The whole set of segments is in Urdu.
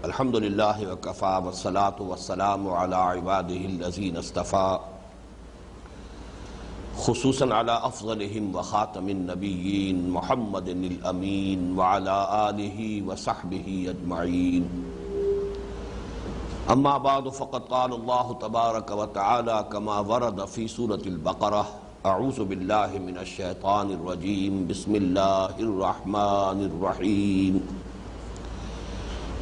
الحمد للہ وکفیٰ والصلاة والسلام علی عبادہ الذین اصطفیٰ خصوصاً علی افضلہم وخاتم النبیین محمد الامین وعلی آلہ وصحبہ اجمعین اما بعد فقد قال اللہ تبارک وتعالی کما ورد فی سورة البقرہ اعوذ باللہ من الشیطان الرجیم بسم اللہ الرحمن الرحیم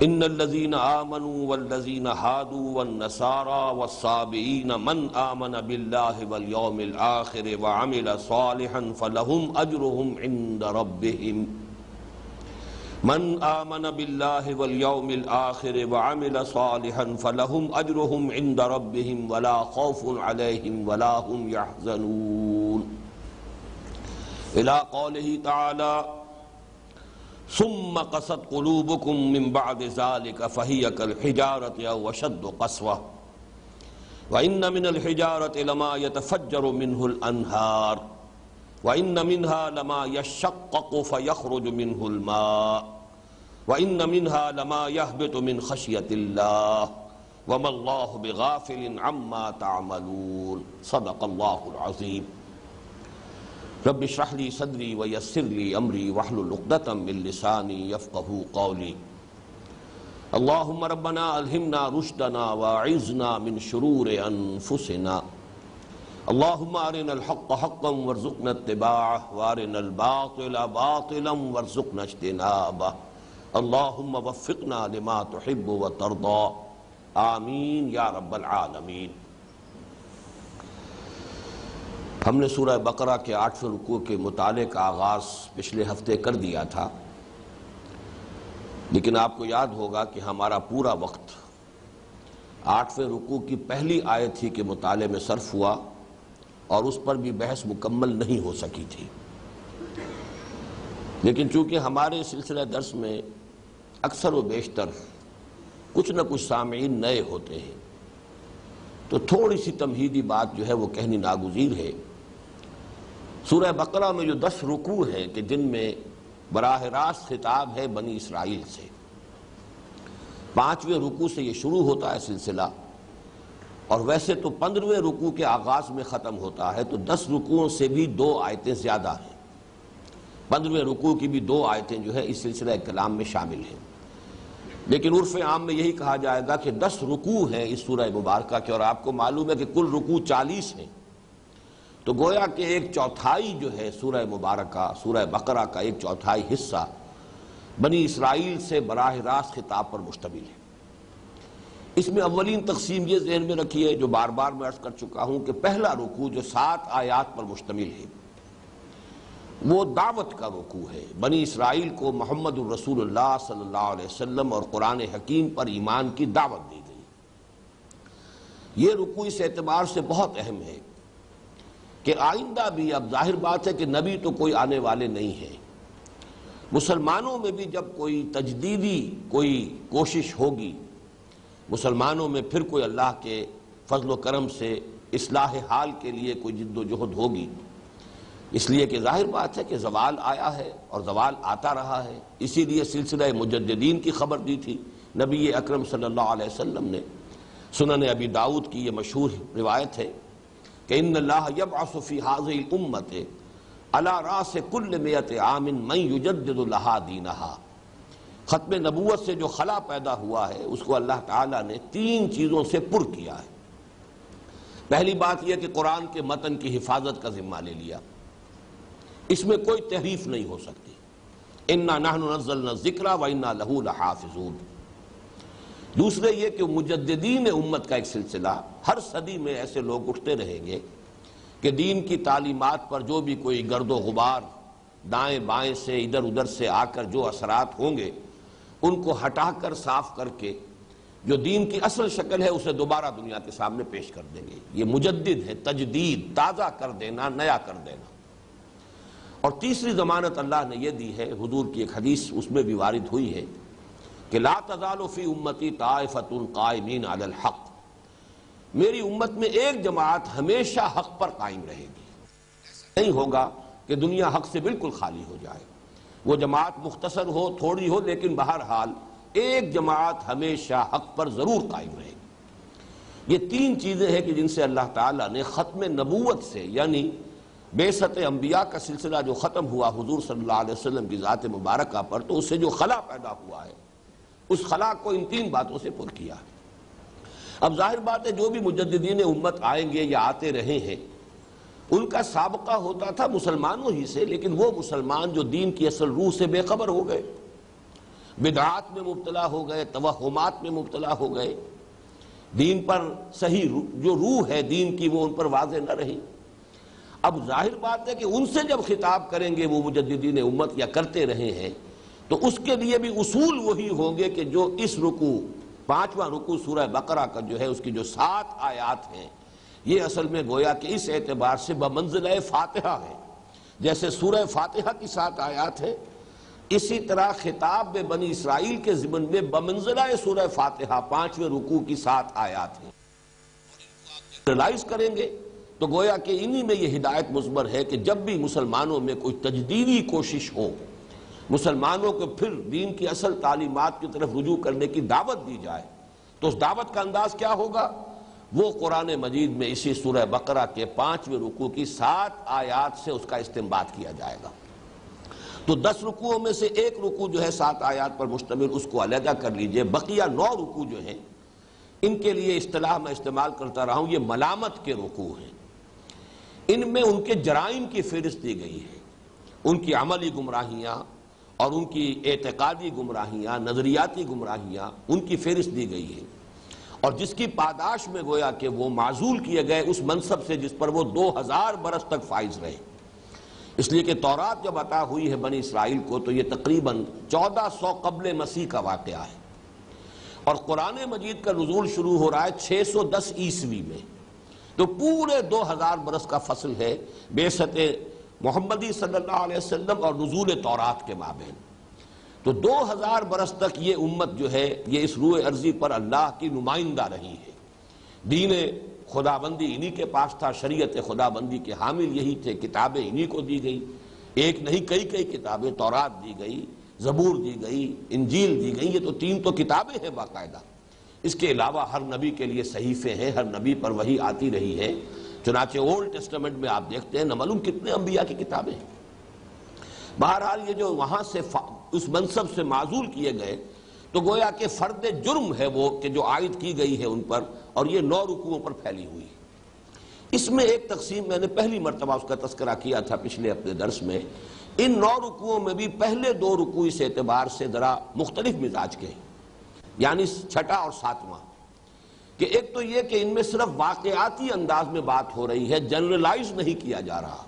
ان الذين آمنوا والذين هادوا والنصارى والصابئين من آمن بالله واليوم الآخر وعمل صالحا فلهم أجرهم عند ربهم من آمن بالله واليوم الآخر وعمل صالحا فلهم أجرهم عند ربهم ولا خوف عليهم ولا هم يحزنون إلى قوله تعالى ثم قست قلوبكم من بعد ذلك فهي كالحجارة أو أشد قسوة وإن من الحجارة لما يتفجر منه الأنهار وإن منها لما يشقق فيخرج منه الماء وإن منها لما يهبط من خشية الله وما الله بغافل عما تعملون صدق الله العظيم رب اشرح لي صدري ويسر لي امري واحلل عقدة من لساني يفقهوا قولي اللهم ربنا الهمنا رشدنا واعذنا من شرور انفسنا اللهم ارنا الحق حقا وارزقنا اتباعه وارنا الباطل باطلا وارزقنا اجتنابه اللهم وفقنا لما تحب وترضى آمین یا رب العالمین۔ ہم نے سورہ بقرہ کے 8ویں رکوع کے مطالعے کا آغاز پچھلے ہفتے کر دیا تھا، لیکن آپ کو یاد ہوگا کہ ہمارا پورا وقت 8ویں رکوع کی پہلی آیت ہی کے مطالعے میں صرف ہوا اور اس پر بھی بحث مکمل نہیں ہو سکی تھی۔ لیکن چونکہ ہمارے سلسلہ درس میں اکثر و بیشتر کچھ نہ کچھ سامعین نئے ہوتے ہیں، تو تھوڑی سی تمہیدی بات جو ہے وہ کہنی ناگزیر ہے۔ سورہ بقرہ میں جو 10 رکوع ہیں کہ جن میں براہ راست خطاب ہے بنی اسرائیل سے، 5ویں رکوع سے یہ شروع ہوتا ہے سلسلہ، اور ویسے تو 15ویں رکوع کے آغاز میں ختم ہوتا ہے، تو 10 رکوعوں سے بھی 2 آیتیں زیادہ ہیں۔ 15ویں رکوع کی بھی 2 آیتیں جو ہے اس سلسلہ کلام میں شامل ہیں، لیکن عرف عام میں یہی کہا جائے گا کہ 10 رکوع ہیں اس سورہ مبارکہ کے، اور آپ کو معلوم ہے کہ کل رکوع 40 ہیں، تو گویا کہ 1/4 جو ہے سورہ مبارکہ، سورہ بقرہ کا 1/4 حصہ بنی اسرائیل سے براہ راست خطاب پر مشتمل ہے۔ اس میں اولین تقسیم یہ ذہن میں رکھی ہے جو بار بار میں عرض کر چکا ہوں کہ پہلا رکوع جو 7 آیات پر مشتمل ہے وہ دعوت کا رکوع ہے، بنی اسرائیل کو محمد الرسول اللہ صلی اللہ علیہ وسلم اور قرآن حکیم پر ایمان کی دعوت دی گئی۔ یہ رکوع اس اعتبار سے بہت اہم ہے کہ آئندہ بھی، اب ظاہر بات ہے کہ نبی تو کوئی آنے والے نہیں ہیں، مسلمانوں میں بھی جب کوئی تجدیدی کوئی کوشش ہوگی، مسلمانوں میں پھر کوئی اللہ کے فضل و کرم سے اصلاح حال کے لیے کوئی جد و جہد ہوگی، اس لیے کہ ظاہر بات ہے کہ زوال آیا ہے اور زوال آتا رہا ہے۔ اسی لیے سلسلہ مجددین کی خبر دی تھی نبی اکرم صلی اللہ علیہ وسلم نے۔ سنن ابی داؤد کی یہ مشہور روایت ہے کہ ان اللہ یبعث فی ہذہ الامۃ علی راس کل 100 عام من یجدد لہا دینہا۔ ختم نبوت سے جو خلا پیدا ہوا ہے اس کو اللہ تعالیٰ نے 3 چیزوں سے پر کیا ہے۔ پہلی بات یہ کہ قرآن کے متن کی حفاظت کا ذمہ لے لیا، اس میں کوئی تحریف نہیں ہو سکتی۔ انا نحن نزلنا الذکر وانا لہ لحافظون۔ دوسرے یہ کہ مجددین امت کا ایک سلسلہ، ہر صدی میں ایسے لوگ اٹھتے رہیں گے کہ دین کی تعلیمات پر جو بھی کوئی گرد و غبار دائیں بائیں سے ادھر ادھر سے آ کر جو اثرات ہوں گے ان کو ہٹا کر صاف کر کے جو دین کی اصل شکل ہے اسے دوبارہ دنیا کے سامنے پیش کر دیں گے۔ یہ مجدد ہے، تجدید، تازہ کر دینا، نیا کر دینا۔ اور تیسری ضمانت اللہ نے یہ دی ہے، حضور کی ایک حدیث اس میں بھی وارد ہوئی ہے کہ لا تزال فی امتی طائفۃ قائمین علی الحق، میری امت میں ایک جماعت ہمیشہ حق پر قائم رہے گی۔ نہیں ہوگا کہ دنیا حق سے بالکل خالی ہو جائے، وہ جماعت مختصر ہو، تھوڑی ہو، لیکن بہرحال ایک جماعت ہمیشہ حق پر ضرور قائم رہے گی۔ یہ تین چیزیں ہیں کہ جن سے اللہ تعالیٰ نے ختم نبوت سے، یعنی بعثت انبیاء کا سلسلہ جو ختم ہوا حضور صلی اللہ علیہ وسلم کی ذات مبارکہ پر، تو اس سے جو خلا پیدا ہوا ہے اس خلا کو ان تین باتوں سے پر کیا ہے۔ اب ظاہر بات ہے جو بھی مجددین امت آئیں گے یا آتے رہے ہیں ان کا سابقہ ہوتا تھا مسلمانوں ہی سے، لیکن وہ مسلمان جو دین کی اصل روح سے بے خبر ہو گئے، بدعات میں مبتلا ہو گئے، توہمات میں مبتلا ہو گئے، دین پر صحیح جو روح ہے دین کی وہ ان پر واضح نہ رہی۔ اب ظاہر بات ہے کہ ان سے جب خطاب کریں گے وہ مجددین امت یا کرتے رہے ہیں تو اس کے لیے بھی اصول وہی ہوں گے کہ جو اس رکوع، پانچواں رکوع سورہ بقرہ کا جو ہے اس کی جو 7 آیات ہیں، یہ اصل میں گویا کہ اس اعتبار سے بمنزلہ فاتحہ ہے۔ جیسے سورہ فاتحہ کی 7 آیات ہیں، اسی طرح خطاب بنی اسرائیل کے ضمن میں بمنزلہ سورہ فاتحہ 5ویں رکوع کی 7 آیات ہیں۔ ریلائز کریں گے تو گویا کہ انہی میں یہ ہدایت مضمر ہے کہ جب بھی مسلمانوں میں کوئی تجدیدی کوشش ہو، مسلمانوں کو پھر دین کی اصل تعلیمات کی طرف رجوع کرنے کی دعوت دی جائے، تو اس دعوت کا انداز کیا ہوگا؟ وہ قرآن مجید میں اسی سورہ بقرہ کے 5ویں رکوع کی 7 آیات سے اس کا استنباط کیا جائے گا۔ تو 10 رکوعوں میں سے ایک رکوع جو ہے 7 آیات پر مشتمل، اس کو علیحدہ کر لیجئے۔ بقیہ 9 رکوع جو ہیں ان کے لیے اصطلاح میں استعمال کرتا رہا ہوں، یہ ملامت کے رکوع ہیں۔ ان میں ان کے جرائم کی فہرست دی گئی ہے، ان کی عملی گمراہیاں اور ان کی اعتقادی گمراہیاں، نظریاتی گمراہیاں، ان کی فہرست دی گئی ہے، اور جس کی پاداش میں گویا کہ وہ معزول کیے گئے اس منصب سے جس پر وہ 2000 برس تک فائز رہے۔ اس لیے کہ تورات جب عطا ہوئی ہے بنی اسرائیل کو تو یہ تقریباً 1400 قبل مسیح کا واقعہ ہے، اور قرآن مجید کا نزول شروع ہو رہا ہے 610 عیسوی میں، تو پورے 2000 برس کا فصل ہے بعثت محمدی صلی اللہ علیہ وسلم اور نزول تورات کے مابین۔ تو 2000 برس تک یہ امت جو ہے یہ اس روئے ارضی پر اللہ کی نمائندہ رہی ہے۔ دین خدابندی انہی کے پاس تھا، شریعت خدابندی کے حامل یہی تھے، کتابیں انہی کو دی گئی، ایک نہیں کئی کتابیں، تورات دی گئی، زبور دی گئی، انجیل دی گئی، یہ تو 3 تو کتابیں ہیں باقاعدہ۔ اس کے علاوہ ہر نبی کے لیے صحیفے ہیں، ہر نبی پر وحی آتی رہی ہے۔ چنانچہ اولڈ ٹیسٹمنٹ میں آپ دیکھتے ہیں نہ معلوم کتنے انبیاء کی کتابیں ہیں۔ بہرحال یہ جو وہاں سے اس منصب سے معزول کیے گئے تو گویا کہ فرد جرم ہے وہ کہ جو عائد کی گئی ہے ان پر، اور یہ 9 رکوعوں پر پھیلی ہوئی ہے۔ اس میں ایک تقسیم میں نے پہلی مرتبہ اس کا تذکرہ کیا تھا پچھلے اپنے درس میں۔ ان 9 رکوعوں میں بھی پہلے 2 رکوع اس اعتبار سے ذرا مختلف مزاج کے ہیں، یعنی 6واں اور 7واں، کہ ایک تو یہ کہ ان میں صرف واقعاتی انداز میں بات ہو رہی ہے، جنرلائز نہیں کیا جا رہا،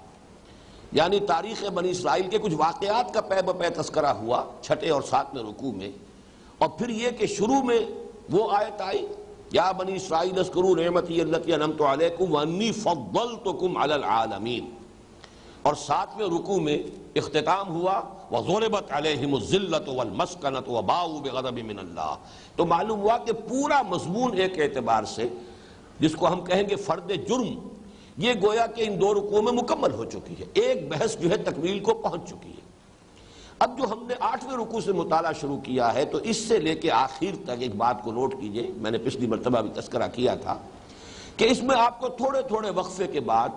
یعنی تاریخ بنی اسرائیل کے کچھ واقعات کا پے بپے تذکرہ ہوا 6 اور 7 رکوع میں، اور پھر یہ کہ شروع میں وہ آیت آئی یا بنی اسرائیل اذکروا نعمتی التی انعمت علیکم وانی فضلتکم علی العالمین، اور 7ویں رکوع میں اختتام ہوا وضربت علیہم الذلۃ والمسکنۃ وباؤوا بغضب من اللہ۔ تو معلوم ہوا کہ پورا مضمون ایک اعتبار سے جس کو ہم کہیں گے فرد جرم، یہ گویا کہ ان 2 رکوعوں میں مکمل ہو چکی ہے، ایک بحث جو ہے تکمیل کو پہنچ چکی ہے۔ اب جو ہم نے 8ویں رکوع سے مطالعہ شروع کیا ہے تو اس سے لے کے آخر تک ایک بات کو نوٹ کیجئے، میں نے پچھلی مرتبہ بھی تذکرہ کیا تھا کہ اس میں آپ کو تھوڑے وقفے کے بعد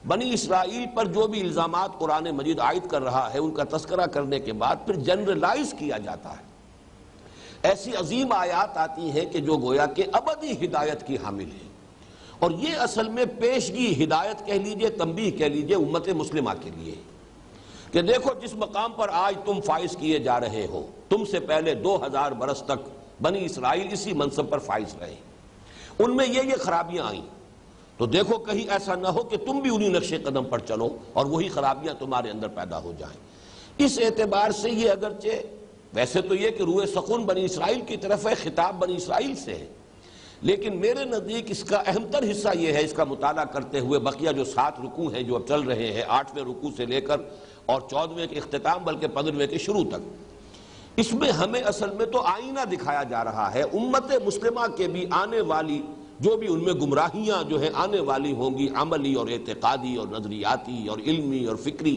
بنی اسرائیل پر جو بھی الزامات قرآن مجید عائد کر رہا ہے ان کا تذکرہ کرنے کے بعد پھر جنرلائز کیا جاتا ہے۔ ایسی عظیم آیات آتی ہیں کہ جو گویا کہ ابدی ہدایت کی حامل ہے، اور یہ اصل میں پیشگی ہدایت کہہ لیجئے، تنبیہ کہہ لیجئے امت مسلمہ کے لیے، کہ دیکھو جس مقام پر آج تم فائز کیے جا رہے ہو، تم سے پہلے 2000 برس تک بنی اسرائیل اسی منصب پر فائز رہے، ان میں یہ خرابیاں آئیں، تو دیکھو کہیں ایسا نہ ہو کہ تم بھی انہی نقش قدم پر چلو اور وہی خرابیاں تمہارے اندر پیدا ہو جائیں۔ اس اعتبار سے یہ اگرچہ ویسے تو یہ کہ روح سخن بنی اسرائیل کی طرف ہے، خطاب بنی اسرائیل سے ہے، لیکن میرے نزدیک اس کا اہم تر حصہ یہ ہے، اس کا مطالعہ کرتے ہوئے بقیہ جو 7 رکوع ہیں جو اب چل رہے ہیں، 8ویں رکوع سے لے کر اور 14ویں کے اختتام بلکہ 15ویں کے شروع تک، اس میں ہمیں اصل میں تو آئینہ دکھایا جا رہا ہے امت مسلمہ کے بھی آنے والی جو بھی ان میں گمراہیاں جو ہیں آنے والی ہوں گی، عملی اور اعتقادی اور نظریاتی اور علمی اور فکری،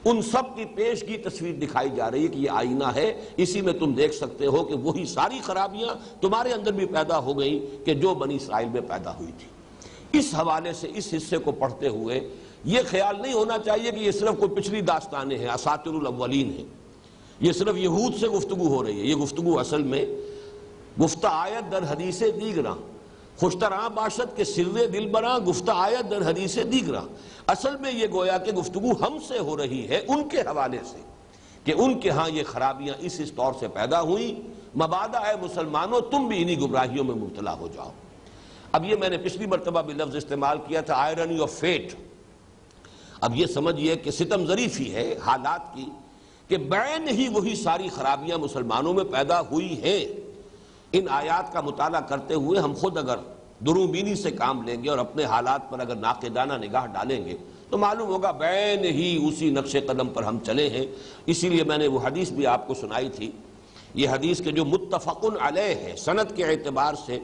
ان سب کی پیشگی تصویر دکھائی جا رہی ہے کہ یہ آئینہ ہے، اسی میں تم دیکھ سکتے ہو کہ وہی ساری خرابیاں تمہارے اندر بھی پیدا ہو گئیں کہ جو بنی اسرائیل میں پیدا ہوئی تھی۔ اس حوالے سے اس حصے کو پڑھتے ہوئے یہ خیال نہیں ہونا چاہیے کہ یہ صرف کوئی پچھلی داستانیں ہیں، اساطیر الاولین ہیں، یہ صرف یہود سے گفتگو ہو رہی ہے۔ یہ گفتگو اصل میں گفتہ آیت در حدیث دیگراں، خوشتراں باشد کے سر دل براں گفتہ آیت در حدیث دیگراں۔ اصل میں یہ گویا کہ گفتگو ہم سے ہو رہی ہے ان کے حوالے سے کہ ان کے ہاں یہ خرابیاں اس طور سے پیدا ہوئیں، مبادا اے مسلمانوں تم بھی انہی گمراہیوں میں مبتلا ہو جاؤ۔ اب یہ میں نے پچھلی مرتبہ بھی لفظ استعمال کیا تھا آئرنی آف فیٹ۔ اب یہ سمجھئے کہ ستم ظریفی ہے حالات کی کہ بعین ہی وہی ساری خرابیاں مسلمانوں میں پیدا ہوئی ہیں۔ ان آیات کا مطالعہ کرتے ہوئے ہم خود اگر دروں بینی سے کام لیں گے اور اپنے حالات پر اگر ناقدانہ نگاہ ڈالیں گے تو معلوم ہوگا بعین ہی اسی نقش قدم پر ہم چلے ہیں۔ اسی لیے میں نے وہ حدیث بھی آپ کو سنائی تھی، یہ حدیث کے جو متفق علیہ ہے سند کے اعتبار سے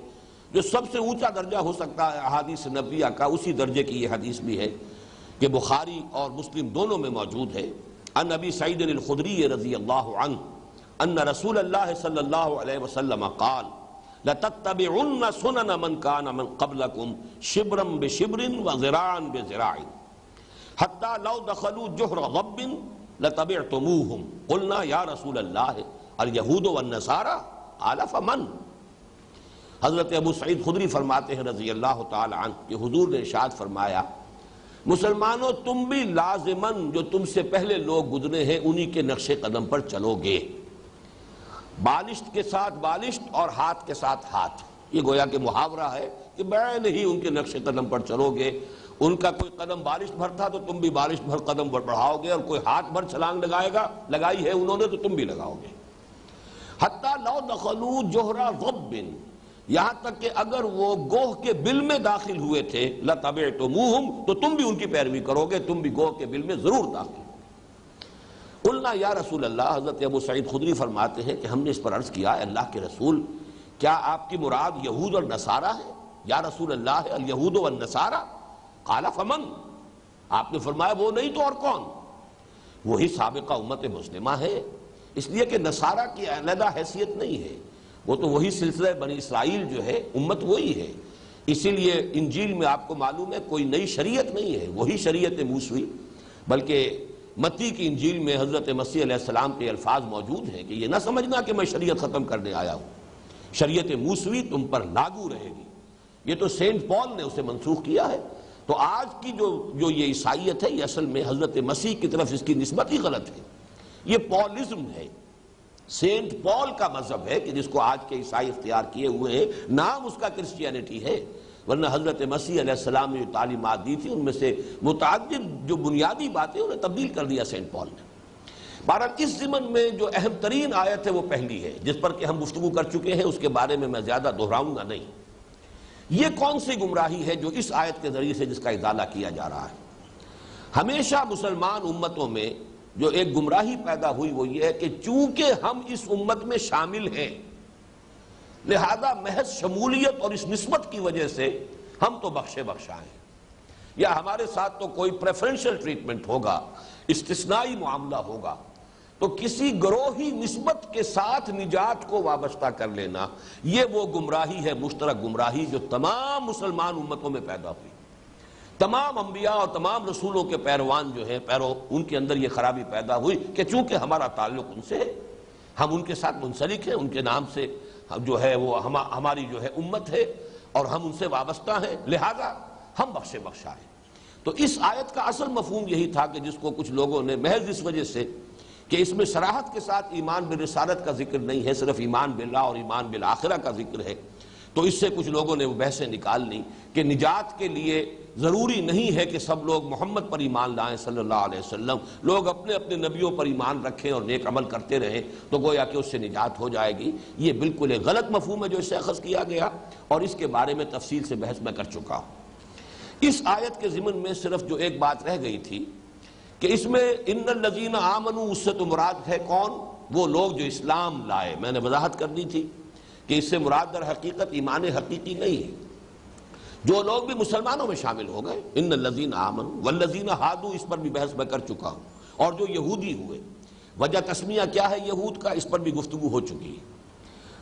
جو سب سے اونچا درجہ ہو سکتا ہے احادیث نبویہ کا، اسی درجے کی یہ حدیث بھی ہے کہ بخاری اور مسلم دونوں میں موجود ہے۔ ان ابی سعید الخدری رضی اللہ عنہ ان رسول اللہ صلی اللہ علیہ وسلم قال لَتَتَّبِعُنَّ سُنَنَ مَنْ كَانَ مِنْ قَبْلَكُمْ شِبْرًا بِشِبْرٍ وَذِرَاعًا بِذِرَاعٍ حَتَّى لَوْ دَخَلُوا جُحْرَ ضَبٍّ لَتَبِعْتُمُوهُمْ قُلْنَا يَا رسول اللہ الْيَهُودُ وَالنَّصَارَى قَالَ فَمَنْ۔ حضرت ابو سعید خدری فرماتے ہیں رضی اللہ تعالی عنہ کہ حضور نے ارشاد فرمایا مسلمانوں تم بھی لازماً جو تم سے پہلے لوگ گزرے ہیں انہی کے نقش قدم پر چلو گے، بالشت کے ساتھ بالشت اور ہاتھ کے ساتھ ہاتھ۔ یہ گویا کہ محاورہ ہے کہ بعین ہی ان کے نقش قدم پر چلو گے۔ ان کا کوئی قدم بالشت بھر تھا تو تم بھی بالشت بھر قدم بڑھاؤ گے، اور کوئی ہاتھ بھر چھلانگ لگائی ہے انہوں نے تو تم بھی لگاؤ گے۔ حتیٰ لو دخلوا جوہر ضب، یہاں تک کہ اگر وہ گوہ کے بل میں داخل ہوئے تھے لَتَبِعْتُمُوهُمْ تو تم بھی ان کی پیروی کرو گے، تم بھی گوہ کے بل میں ضرور داخل۔ قلنا یا رسول اللہ، حضرت ابو سعید خدری فرماتے ہیں کہ ہم نے اس پر عرض کیا اللہ کے رسول کیا آپ کی مراد یہود اور نصارہ ہے؟ یا رسول اللہ الیہود والنصارہ؟ قال فمن، آپ نے فرمایا وہ نہیں تو اور کون؟ وہی سابقہ امت مسلمہ ہے، اس لیے کہ نصارہ کی علیحدہ حیثیت نہیں ہے، وہ تو وہی سلسلہ بنی اسرائیل جو ہے امت وہی ہے۔ اسی لیے انجیل میں آپ کو معلوم ہے کوئی نئی شریعت نہیں ہے، وہی شریعت موسوی، بلکہ متی کی انجیل میں حضرت مسیح علیہ السلام کے الفاظ موجود ہیں کہ یہ نہ سمجھنا کہ میں شریعت ختم کرنے آیا ہوں، شریعت موسوی تم پر لاگو رہے گی۔ یہ تو سینٹ پال نے اسے منسوخ کیا ہے۔ تو آج کی جو یہ عیسائیت ہے یہ اصل میں حضرت مسیح کی طرف اس کی نسبت ہی غلط ہے، یہ پالزم ہے، سینٹ پال کا مذہب ہے کہ جس کو آج کے عیسائی اختیار کیے ہوئے ہیں، نام اس کا کرسچینٹی ہے، ورنہ حضرت مسیح علیہ السلام نے جو تعلیمات دی تھی ان میں سے متعدد جو بنیادی باتیں انہیں تبدیل کر دیا سینٹ پال نے۔ بہرحال اس ضمن میں جو اہم ترین آیت ہے وہ پہلی ہے جس پر کہ ہم گفتگو کر چکے ہیں، اس کے بارے میں میں زیادہ دہراؤں گا نہیں۔ یہ کون سی گمراہی ہے جو اس آیت کے ذریعے سے جس کا ازالہ کیا جا رہا ہے؟ ہمیشہ مسلمان امتوں میں جو ایک گمراہی پیدا ہوئی وہ یہ ہے کہ چونکہ ہم اس امت میں شامل ہیں لہذا محض شمولیت اور اس نسبت کی وجہ سے ہم تو بخشے بخشا ہیں، یا ہمارے ساتھ تو کوئی پریفرنشل ٹریٹمنٹ ہوگا، استثنائی معاملہ ہوگا، تو کسی گروہی نسبت کے ساتھ نجات کو وابستہ کر لینا یہ وہ گمراہی ہے، مشترک گمراہی جو تمام مسلمان امتوں میں پیدا ہوئی۔ تمام انبیاء اور تمام رسولوں کے پیروان جو ہیں ان کے اندر یہ خرابی پیدا ہوئی کہ چونکہ ہمارا تعلق ان سے ہے، ہم ان کے ساتھ منسلک ہیں، ان کے نام سے جو ہے وہ ہماری جو ہے امت ہے اور ہم ان سے وابستہ ہیں، لہذا ہم بخشے بخشا ہیں۔ تو اس آیت کا اصل مفہوم یہی تھا کہ جس کو کچھ لوگوں نے محض اس وجہ سے کہ اس میں صراحت کے ساتھ ایمان بالرسالت کا ذکر نہیں ہے، صرف ایمان باللہ اور ایمان بالآخرہ کا ذکر ہے، تو اس سے کچھ لوگوں نے وہ بحثیں نکال لی کہ نجات کے لیے ضروری نہیں ہے کہ سب لوگ محمد پر ایمان لائیں صلی اللہ علیہ وسلم، لوگ اپنے اپنے نبیوں پر ایمان رکھیں اور نیک عمل کرتے رہیں تو گویا کہ اس سے نجات ہو جائے گی۔ یہ بالکل ایک غلط مفہوم ہے جو اس سے اخذ کیا گیا، اور اس کے بارے میں تفصیل سے بحث میں کر چکا ہوں۔ اس آیت کے ضمن میں صرف جو ایک بات رہ گئی تھی کہ اس میں ان الذین آمنوا اس سے تو مراد ہے کون؟ وہ لوگ جو اسلام لائے۔ میں نے وضاحت کر دی تھی کہ اس سے مراد در حقیقت ایمان حقیقی نہیں ہے، جو لوگ بھی مسلمانوں میں شامل ہو گئے، ان الذین آمنوا والذین ہادوا، اس پر بھی بحث میں کر چکا ہوں، اور جو یہودی ہوئے۔ وجہ تسمیہ کیا ہے یہود کا، اس پر بھی گفتگو ہو چکی ہے۔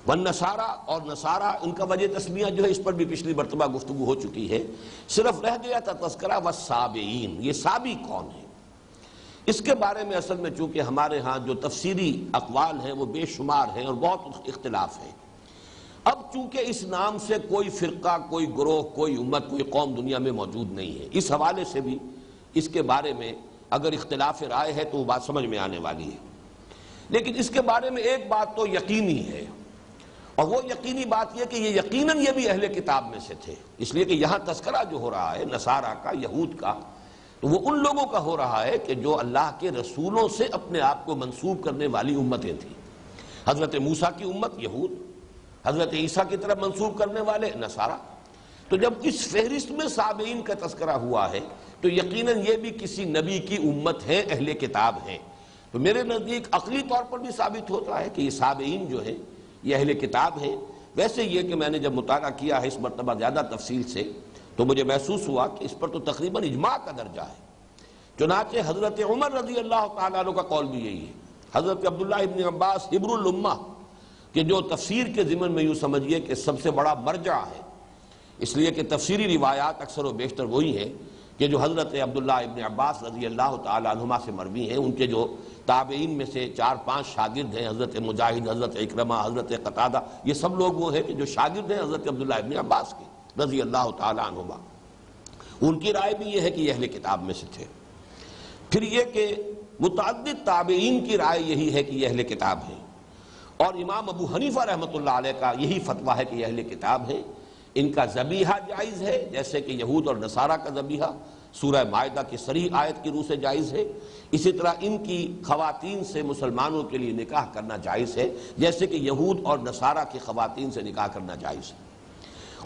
والنصارہ اور نصارہ، ان کا وجہ تسمیہ جو ہے اس پر بھی پچھلی مرتبہ گفتگو ہو چکی ہے۔ صرف رہ گیا تھا تذکرہ والسابعین، یہ سابی کون ہے؟ اس کے بارے میں اصل میں چونکہ ہمارے ہاں جو تفسیری اقوال ہیں وہ بے شمار ہیں اور بہت اختلاف ہے۔ اب چونکہ اس نام سے کوئی فرقہ، کوئی گروہ، کوئی امت، کوئی قوم دنیا میں موجود نہیں ہے، اس حوالے سے بھی اس کے بارے میں اگر اختلاف رائے ہے تو وہ بات سمجھ میں آنے والی ہے۔ لیکن اس کے بارے میں ایک بات تو یقینی ہے، اور وہ یقینی بات یہ کہ یہ یقیناً یہ بھی اہل کتاب میں سے تھے، اس لیے کہ یہاں تذکرہ جو ہو رہا ہے نصارہ کا، یہود کا، تو وہ ان لوگوں کا ہو رہا ہے کہ جو اللہ کے رسولوں سے اپنے آپ کو منسوب کرنے والی امتیں تھیں۔ حضرت موسیٰ کی امت یہود، حضرت عیسیٰ کی طرف منسوب کرنے والے نصارہ۔ تو جب اس فہرست میں سابعین کا تذکرہ ہوا ہے تو یقیناً یہ بھی کسی نبی کی امت ہے، اہل کتاب ہیں۔ تو میرے نزدیک عقلی طور پر بھی ثابت ہوتا ہے کہ یہ سابعین جو ہے یہ اہل کتاب ہیں۔ ویسے یہ کہ میں نے جب مطالعہ کیا ہے اس مرتبہ زیادہ تفصیل سے تو مجھے محسوس ہوا کہ اس پر تو تقریباً اجماع کا درجہ ہے۔ چنانچہ حضرت عمر رضی اللہ تعالیٰ عنہ کا قول بھی یہی ہے۔ حضرت عبداللہ ابن عباس حبر الامہ کہ جو تفسیر کے ضمن میں یوں سمجھیے کہ سب سے بڑا مرجع ہے، اس لیے کہ تفسیری روایات اکثر و بیشتر وہی ہیں کہ جو حضرت عبداللہ ابن عباس رضی اللہ تعالیٰ عنہما سے مروی ہیں۔ ان کے جو تابعین میں سے 4-5 شاگرد ہیں، حضرت مجاہد، حضرت اکرمہ، حضرت قتادہ، یہ سب لوگ وہ ہیں کہ جو شاگرد ہیں حضرت عبداللہ ابن عباس کے رضی اللہ تعالیٰ عنہما۔ ان کی رائے بھی یہ ہے کہ یہ اہل کتاب میں سے تھے۔ پھر یہ کہ متعدد تابعین کی رائے یہی ہے کہ یہ اہل کتاب ہیں، اور امام ابو حنیفہ رحمۃ اللہ علیہ کا یہی فتویٰ ہے کہ یہ اہل کتاب ہیں۔ ان کا ذبیحہ جائز ہے، جیسے کہ یہود اور نصارہ کا ذبیحہ سورہ مائدہ کی صریح آیت کی روح سے جائز ہے۔ اسی طرح ان کی خواتین سے مسلمانوں کے لیے نکاح کرنا جائز ہے، جیسے کہ یہود اور نصارہ کی خواتین سے نکاح کرنا جائز ہے۔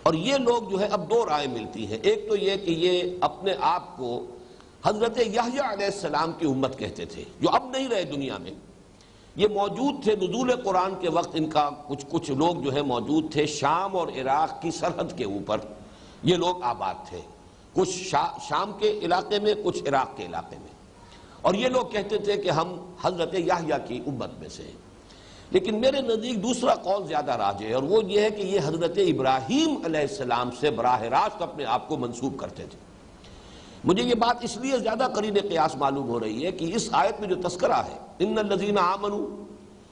اور یہ لوگ جو ہے اب دو رائے ملتی ہیں۔ ایک تو یہ کہ یہ اپنے آپ کو حضرت یحییٰ علیہ السلام کی امت کہتے تھے، جو اب نہیں رہے دنیا میں۔ یہ موجود تھے نزول قرآن کے وقت، ان کا کچھ لوگ جو ہے موجود تھے شام اور عراق کی سرحد کے اوپر، یہ لوگ آباد تھے، کچھ شام کے علاقے میں، کچھ عراق کے علاقے میں، اور یہ لوگ کہتے تھے کہ ہم حضرت یحییٰ کی امت میں سے ہیں۔ لیکن میرے نزدیک دوسرا قول زیادہ راجح ہے، اور وہ یہ ہے کہ یہ حضرت ابراہیم علیہ السلام سے براہ راست اپنے آپ کو منسوب کرتے تھے۔ مجھے یہ بات اس لیے زیادہ قرین قیاس معلوم ہو رہی ہے کہ اس آیت میں جو تذکرہ ہے ان الذین آمنوا،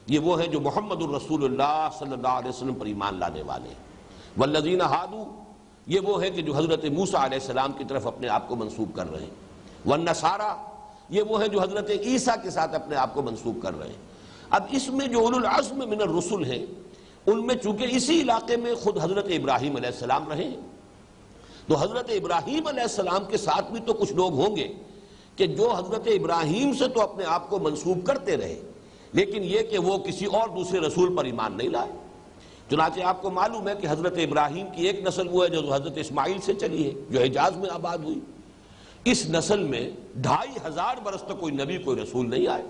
یہ وہ ہیں جو محمد الرسول اللہ صلی اللہ علیہ وسلم پر ایمان لانے والے ہیں، والذین ہادوا، یہ وہ ہیں کہ جو حضرت موسیٰ علیہ السلام کی طرف اپنے آپ کو منسوب کر رہے ہیں، والنصارى، یہ وہ ہیں جو حضرت عیسیٰ کے ساتھ اپنے آپ کو منسوب کر رہے ہیں۔ اب اس میں جو اولو العزم من الرسل ہیں، ان میں چونکہ اسی علاقے میں خود حضرت ابراہیم علیہ السلام رہے ہیں، تو حضرت ابراہیم علیہ السلام کے ساتھ بھی تو کچھ لوگ ہوں گے کہ جو حضرت ابراہیم سے تو اپنے آپ کو منسوب کرتے رہے، لیکن یہ کہ وہ کسی اور دوسرے رسول پر ایمان نہیں لائے۔ چنانچہ آپ کو معلوم ہے کہ حضرت ابراہیم کی ایک نسل وہ ہے جو حضرت اسماعیل سے چلی ہے، جو حجاز میں آباد ہوئی۔ اس نسل میں 2500 برس تک کوئی نبی، کوئی رسول نہیں آئے،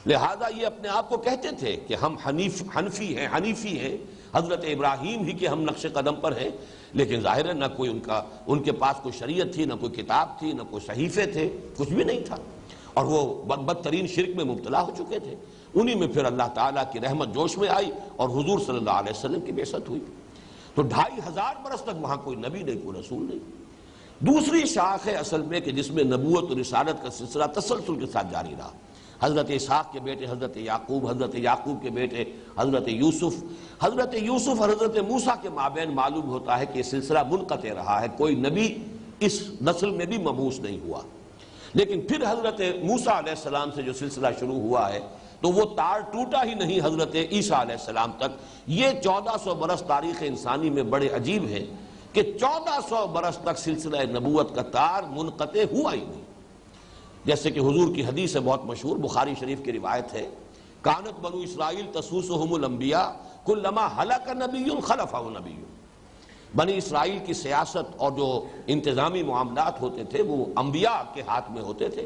لہذا یہ اپنے آپ کو کہتے تھے کہ ہم حنیفی ہیں، حضرت ابراہیم ہی کے ہم نقش قدم پر ہیں، لیکن ظاہر ہے نہ کوئی ان کے پاس کوئی شریعت تھی، نہ کوئی کتاب تھی، نہ کوئی صحیفے تھے، کچھ بھی نہیں تھا، اور وہ بدترین شرک میں مبتلا ہو چکے تھے۔ انہی میں پھر اللہ تعالیٰ کی رحمت جوش میں آئی اور حضور صلی اللہ علیہ وسلم کی بعثت ہوئی۔ تو 2500 برس تک وہاں کوئی نبی نہیں، کوئی رسول نہیں۔ دوسری شاخ ہے اصل میں کہ جس میں نبوت اور رسالت کا سلسلہ تسلسل کے ساتھ جاری رہا۔ حضرت اسحاق کے بیٹے حضرت یعقوب، حضرت یعقوب کے بیٹے حضرت یوسف اور حضرت موسیٰ کے مابین معلوم ہوتا ہے کہ یہ سلسلہ منقطع رہا ہے، کوئی نبی اس نسل میں بھی مبعوث نہیں ہوا۔ لیکن پھر حضرت موسیٰ علیہ السلام سے جو سلسلہ شروع ہوا ہے تو وہ تار ٹوٹا ہی نہیں حضرت عیسیٰ علیہ السلام تک۔ یہ 1400 برس تاریخ انسانی میں بڑے عجیب ہے کہ 1400 برس تک سلسلہ نبوت کا تار منقطع ہوا ہی نہیں۔ جیسے کہ حضور کی حدیث ہے بہت مشہور، بخاری شریف کی روایت ہے، کانت بنو اسرائیل تسوسہم الانبیاء کلما ہلک نبی خلفہ نبی۔ بنی اسرائیل کی سیاست اور جو انتظامی معاملات ہوتے تھے وہ انبیاء کے ہاتھ میں ہوتے تھے،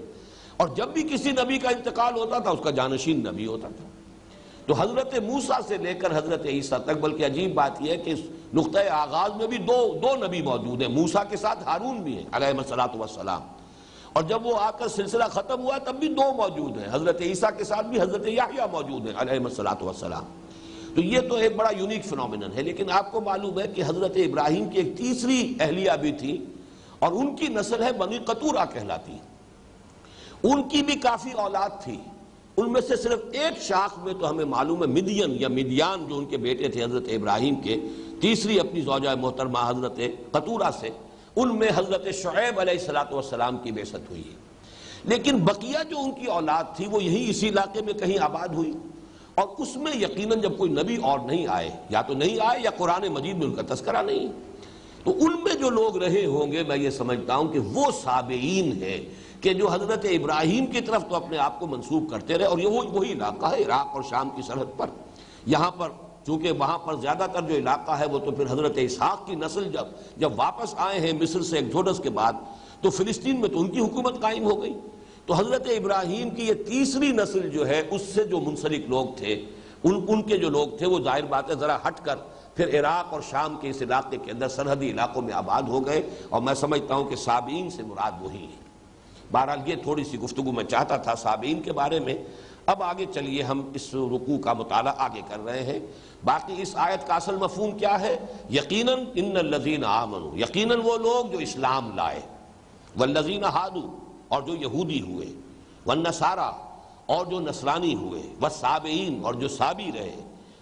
اور جب بھی کسی نبی کا انتقال ہوتا تھا اس کا جانشین نبی ہوتا تھا۔ تو حضرت موسیٰ سے لے کر حضرت عیسیٰ تک، بلکہ عجیب بات یہ ہے کہ اس نقطۂ آغاز میں بھی دو نبی موجود ہیں، موسیٰ کے ساتھ ہارون بھی ہیں علیہ الصلوۃ والسلام، اور جب وہ آ کر سلسلہ ختم ہوا تب بھی 2 موجود ہیں، حضرت عیسیٰ کے ساتھ بھی حضرت یحییٰ موجود ہیں علیہ الصلوۃ والسلام۔ تو یہ تو ایک بڑا یونیک فنومینن ہے۔ لیکن آپ کو معلوم ہے کہ حضرت ابراہیم کی ایک تیسری اہلیہ بھی تھی، اور ان کی نسل ہے بنی قطورہ کہلاتی۔ ان کی بھی کافی اولاد تھی، ان میں سے صرف ایک شاخ میں تو ہمیں معلوم ہے مدین یا مدیان جو ان کے بیٹے تھے حضرت ابراہیم کے، تیسری اپنی زوجہ محترمہ حضرت قطورہ سے، ان میں حضرت شعیب علیہ الصلوۃ والسلام کی بعثت ہوئی ہے۔ لیکن بقیہ جو ان کی اولاد تھی وہ یہی اسی علاقے میں کہیں آباد ہوئی، اور اس میں یقیناً جب کوئی نبی اور نہیں آئے، یا تو نہیں آئے یا قرآن مجید میں ان کا تذکرہ نہیں، تو ان میں جو لوگ رہے ہوں گے میں یہ سمجھتا ہوں کہ وہ سابعین ہیں کہ جو حضرت ابراہیم کی طرف تو اپنے آپ کو منسوب کرتے رہے، اور یہ وہی علاقہ ہے عراق اور شام کی سرحد پر۔ یہاں پر چونکہ وہاں پر زیادہ تر جو علاقہ ہے وہ تو پھر حضرت اسحاق کی نسل جب واپس آئے ہیں مصر سے ایکسوڈس کے بعد، تو فلسطین میں تو ان کی حکومت قائم ہو گئی۔ تو حضرت ابراہیم کی یہ تیسری نسل جو ہے اس سے جو منسلک لوگ تھے، ان کے جو لوگ تھے وہ ظاہر بات ہے ذرا ہٹ کر پھر عراق اور شام کے اس علاقے کے اندر سرحدی علاقوں میں آباد ہو گئے، اور میں سمجھتا ہوں کہ سابعین سے مراد وہی ہے۔ بہرحال یہ تھوڑی سی گفتگو میں چاہتا تھا سابعین کے بارے میں۔ اب آگے چلیے، ہم اس رکوع کا مطالعہ آگے کر رہے ہیں۔ باقی اس آیت کا اصل مفہوم کیا ہے؟ یقیناً ان الذین آمنوا، یقیناً وہ لوگ جو اسلام لائے، والذین ہادوا، اور جو یہودی ہوئے، والنصارى، اور جو نصرانی ہوئے، والسابعین، اور جو سابی رہے،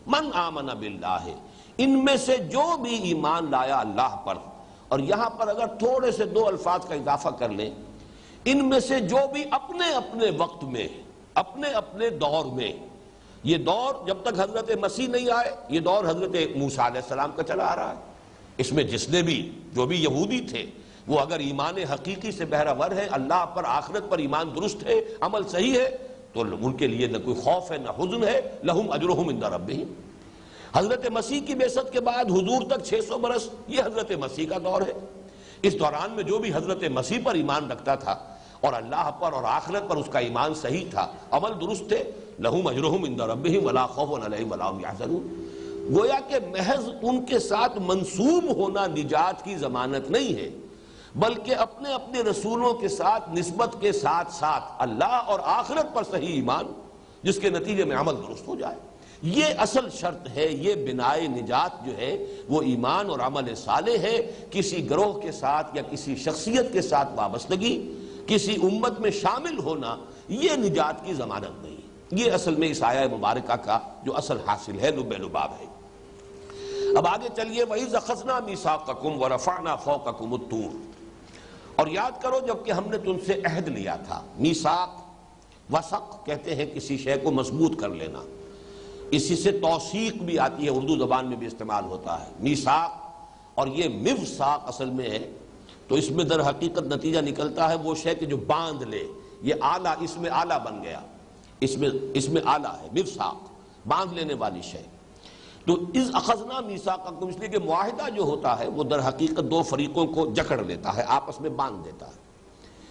من آمن باللہ، ان میں سے جو بھی ایمان لایا اللہ پر۔ اور یہاں پر اگر تھوڑے سے 2 الفاظ کا اضافہ کر لیں، ان میں سے جو بھی اپنے اپنے وقت میں، اپنے اپنے دور میں، یہ دور جب تک حضرت مسیح نہیں آئے یہ دور حضرت موسیٰ علیہ السلام کا چلا آ رہا ہے، اس میں جس نے بھی جو بھی یہودی تھے وہ اگر ایمان حقیقی سے بہرہ ہے، اللہ پر آخرت پر ایمان درست ہے، عمل صحیح ہے، تو ان کے لیے نہ کوئی خوف ہے نہ حزن ہے، لہم اجرہم عند ربہم۔ حضرت مسیح کی بعثت کے بعد حضور تک 600 برس یہ حضرت مسیح کا دور ہے۔ اس دوران میں جو بھی حضرت مسیح پر ایمان رکھتا تھا اور اللہ پر اور آخرت پر اس کا ایمان صحیح تھا، عمل درست تھے، لہم اجرہم عند ربہم ولا خوف علیہم ولا هم یحزنون۔ گویا کہ محض ان کے ساتھ منسوب ہونا نجات کی ضمانت نہیں ہے، بلکہ اپنے اپنے رسولوں کے ساتھ نسبت کے ساتھ ساتھ اللہ اور آخرت پر صحیح ایمان، جس کے نتیجے میں عمل درست ہو جائے، یہ اصل شرط ہے۔ یہ بنائے نجات جو ہے وہ ایمان اور عمل صالح ہے۔ کسی گروہ کے ساتھ یا کسی شخصیت کے ساتھ وابستگی، کسی امت میں شامل ہونا، یہ نجات کی ضمانت نہیں۔ یہ اصل میں اس آیہ مبارکہ کا جو اصل حاصل ہے، لب لباب ہے۔ اب آگے چلیے، وَإِذْ أَخَذْنَا مِيثَاقَكُمْ وَرَفَعْنَا فَوْقَكُمُ الطُّورَ، اور یاد کرو جب کہ ہم نے تم سے عہد لیا تھا۔ میثاق، وثق کہتے ہیں کسی شے کو مضبوط کر لینا، اسی سے توثیق بھی آتی ہے، اردو زبان میں بھی استعمال ہوتا ہے میثاق، اور یہ موثاق اصل میں ہے، تو اس میں در حقیقت نتیجہ نکلتا ہے وہ شے کہ جو باندھ لے، یہ آلہ، اس میں آلہ بن گیا، اس میں آلہ ہے، موثاق باندھ لینے والی شے۔ تو اذ اخذنا میثاقکم، اس لیے کہ معاہدہ جو ہوتا ہے وہ در حقیقت 2 فریقوں کو جکڑ لیتا ہے، آپس میں باندھ دیتا ہے۔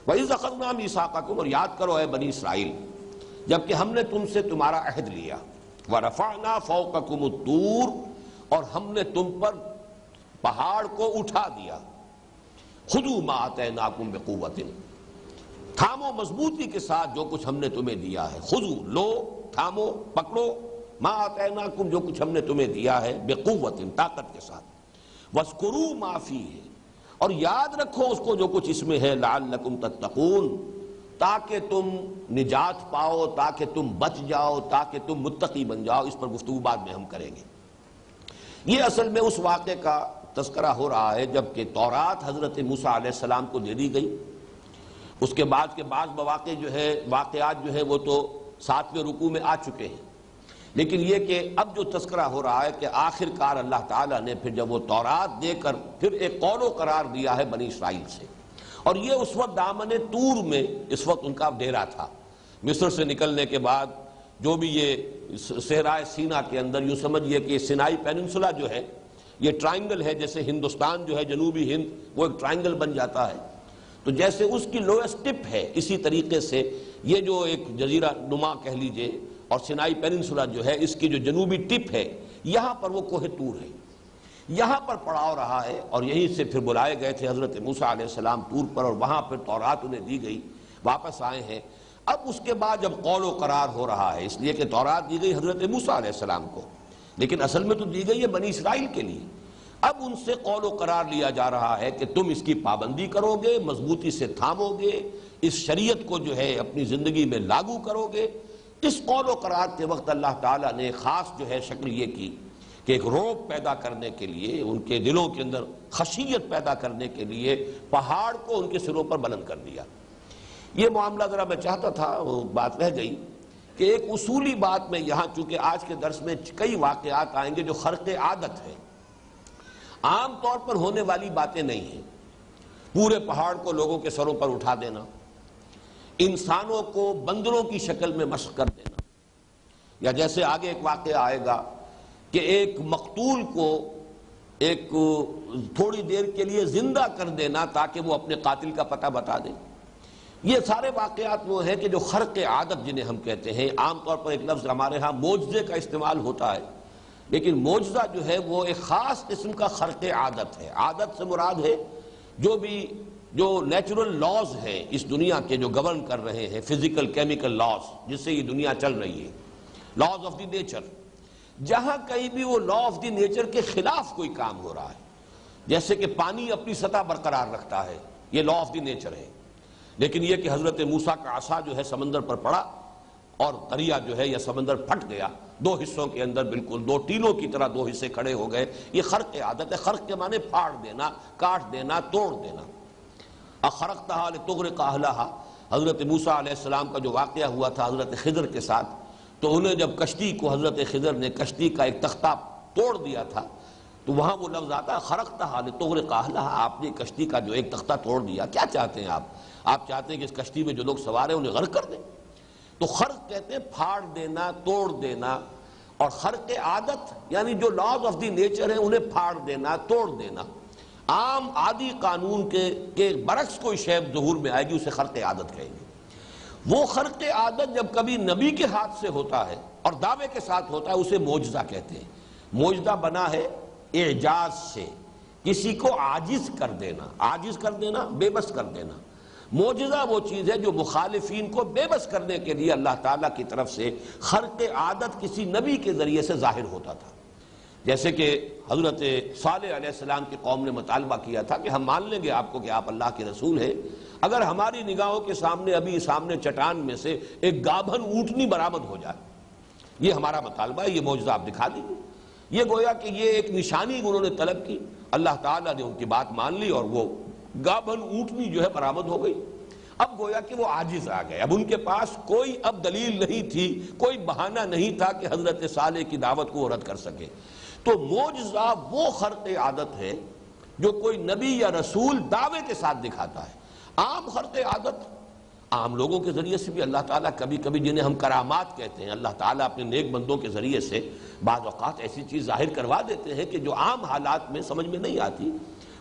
وَإِذْ أَخَذْنَا مِيثَاقَكُمْ، اور یاد کرو اے بنی اسرائیل جب کہ ہم نے تم سے تمہارا عہد لیا، وَرَفَعْنَا فَوْقَكُمُ الطُّورَ، اور ہم نے تم پر پہاڑ کو اٹھا دیا، خُذُوا مَا آتَيْنَاكُمْ بِقُوَّةٍ، تھامو مضبوطی کے ساتھ جو کچھ ہم نے تمہیں دیا ہے، خُذُوا، لو، تھامو، پکڑو، ما آتیناکم، جو کچھ ہم نے تمہیں دیا ہے، بقوت، طاقت کے ساتھ، واذکروا ما فیہ، اور یاد رکھو اس کو جو کچھ اس میں ہے، لعلکم تتقون، تاکہ تم نجات پاؤ، تاکہ تم بچ جاؤ، تاکہ تم متقی بن جاؤ۔ اس پر گفتگو بعد میں ہم کریں گے۔ یہ اصل میں اس واقعے کا تذکرہ ہو رہا ہے جب کہ تورات حضرت موسیٰ علیہ السلام کو دے دی گئی۔ اس کے بعد کے بعض مواقع جو ہے، واقعات جو ہے وہ تو 7ویں رکوع میں آ چکے ہیں، لیکن یہ کہ اب جو تذکرہ ہو رہا ہے کہ آخر کار اللہ تعالیٰ نے پھر جب وہ تورات دے کر پھر ایک قول و قرار دیا ہے بنی اسرائیل سے، اور یہ اس وقت دامن طور میں اس وقت ان کا ڈیرا تھا۔ مصر سے نکلنے کے بعد جو بھی یہ صحرائے سینا کے اندر، یوں سمجھئے کہ سینائی پیننسولا جو ہے یہ ٹرائنگل ہے، جیسے ہندوستان جو ہے جنوبی ہند وہ ایک ٹرائنگل بن جاتا ہے، تو جیسے اس کی لوئسٹ ٹپ ہے، اسی طریقے سے یہ جو ایک جزیرہ نما کہہ لیجئے، اور سینائی پیننسولا جو ہے اس کی جو جنوبی ٹپ ہے، یہاں پر وہ کوہ طور ہے، یہاں پر پڑاؤ رہا ہے، اور یہیں سے پھر بلائے گئے تھے حضرت موسیٰ علیہ السلام طور پر، اور وہاں پھر تورات انہیں دی گئی۔ واپس آئے ہیں۔ اب اس کے بعد جب قول و قرار ہو رہا ہے، اس لیے کہ تورات دی گئی حضرت موسیٰ علیہ السلام کو، لیکن اصل میں تو دی گئی ہے بنی اسرائیل کے لیے۔ اب ان سے قول و قرار لیا جا رہا ہے کہ تم اس کی پابندی کرو گے، مضبوطی سے تھامو گے، اس شریعت کو جو ہے اپنی زندگی میں لاگو کرو گے۔ اس قول و قرار کے وقت اللہ تعالیٰ نے خاص جو ہے شکل یہ کی کہ ایک رعب پیدا کرنے کے لیے، ان کے دلوں کے اندر خشیت پیدا کرنے کے لیے پہاڑ کو ان کے سروں پر بلند کر دیا۔ یہ معاملہ ذرا میں چاہتا تھا، وہ بات رہ گئی کہ ایک اصولی بات میں یہاں، چونکہ آج کے درس میں کئی واقعات آئیں گے جو خرق عادت ہے، عام طور پر ہونے والی باتیں نہیں ہیں۔ پورے پہاڑ کو لوگوں کے سروں پر اٹھا دینا، انسانوں کو بندروں کی شکل میں مشق کر دینا، یا جیسے آگے ایک واقعہ آئے گا کہ ایک مقتول کو ایک تھوڑی دیر کے لیے زندہ کر دینا تاکہ وہ اپنے قاتل کا پتہ بتا دے۔ یہ سارے واقعات وہ ہیں کہ جو خرق عادت جنہیں ہم کہتے ہیں۔ عام طور پر ایک لفظ ہمارے ہاں معجزے کا استعمال ہوتا ہے، لیکن معجزہ جو ہے وہ ایک خاص قسم کا خرق عادت ہے۔ عادت سے مراد ہے جو نیچرل لاز ہیں اس دنیا کے، جو گورن کر رہے ہیں، فزیکل کیمیکل لاز جس سے یہ دنیا چل رہی ہے، لاز آف دی نیچر۔ جہاں کہیں بھی وہ لا آف دی نیچر کے خلاف کوئی کام ہو رہا ہے، جیسے کہ پانی اپنی سطح برقرار رکھتا ہے، یہ لا آف دی نیچر ہے، لیکن یہ کہ حضرت موسیٰ کا عصا جو ہے سمندر پر پڑا اور دریا جو ہے یا سمندر پھٹ گیا، دو حصوں کے اندر بالکل دو ٹیلوں کی طرح دو حصے کھڑے ہو گئے۔ یہ خرق عادت ہے۔ خرق کے معنی پھاڑ دینا، کاٹ دینا، توڑ دینا۔ اخرقتھا لتغرق اہلھا، حضرت موسیٰ علیہ السلام کا جو واقعہ ہوا تھا حضرت خضر کے ساتھ، تو انہیں جب کشتی کو حضرت خضر نے کشتی کا ایک تختہ توڑ دیا تھا، تو وہاں وہ لفظ آتا ہے خرقتھا لتغرق اہلھا، آپ نے کشتی کا جو ایک تختہ توڑ دیا۔ کیا چاہتے ہیں آپ چاہتے ہیں کہ اس کشتی میں جو لوگ سوار ہیں انہیں غرق کر دیں؟ تو خرق کہتے ہیں پھاڑ دینا، توڑ دینا، اور خرق عادت یعنی جو لاز آف دی نیچر ہیں انہیں پھاڑ دینا، توڑ دینا۔ عام عادی قانون کے برعکس کوئی شے ظہور میں آئے گی، اسے خرق عادت کہیں گے۔ وہ خرق عادت جب کبھی نبی کے ہاتھ سے ہوتا ہے اور دعوے کے ساتھ ہوتا ہے، اسے معجزہ کہتے ہیں۔ معجزہ بنا ہے اعجاز سے، کسی کو عاجز کر دینا، عاجز کر دینا، بے بس کر دینا۔ معجزہ وہ چیز ہے جو مخالفین کو بے بس کرنے کے لیے اللہ تعالیٰ کی طرف سے خرق عادت کسی نبی کے ذریعے سے ظاہر ہوتا تھا۔ جیسے کہ حضرت صالح علیہ السلام کی قوم نے مطالبہ کیا تھا کہ ہم مان لیں گے آپ کو کہ آپ اللہ کے رسول ہیں، اگر ہماری نگاہوں کے سامنے ابھی سامنے چٹان میں سے ایک گابھن اونٹنی برآمد ہو جائے، یہ ہمارا مطالبہ ہے، یہ معجزہ آپ دکھا دیجیے۔ یہ گویا کہ یہ ایک نشانی انہوں نے طلب کی، اللہ تعالیٰ نے ان کی بات مان لی اور وہ گابھن اونٹنی جو ہے برآمد ہو گئی۔ اب گویا کہ وہ عاجز آ گئے، اب ان کے پاس کوئی اب دلیل نہیں تھی، کوئی بہانہ نہیں تھا کہ حضرت صالح کی دعوت کو وہ رد کر سکے۔ تو معجزہ وہ خرق عادت ہے جو کوئی نبی یا رسول دعوے کے ساتھ دکھاتا ہے۔ عام خرق عادت عام لوگوں کے ذریعے سے بھی اللہ تعالیٰ کبھی کبھی، جنہیں ہم کرامات کہتے ہیں، اللہ تعالیٰ اپنے نیک بندوں کے ذریعے سے بعض اوقات ایسی چیز ظاہر کروا دیتے ہیں کہ جو عام حالات میں سمجھ میں نہیں آتی،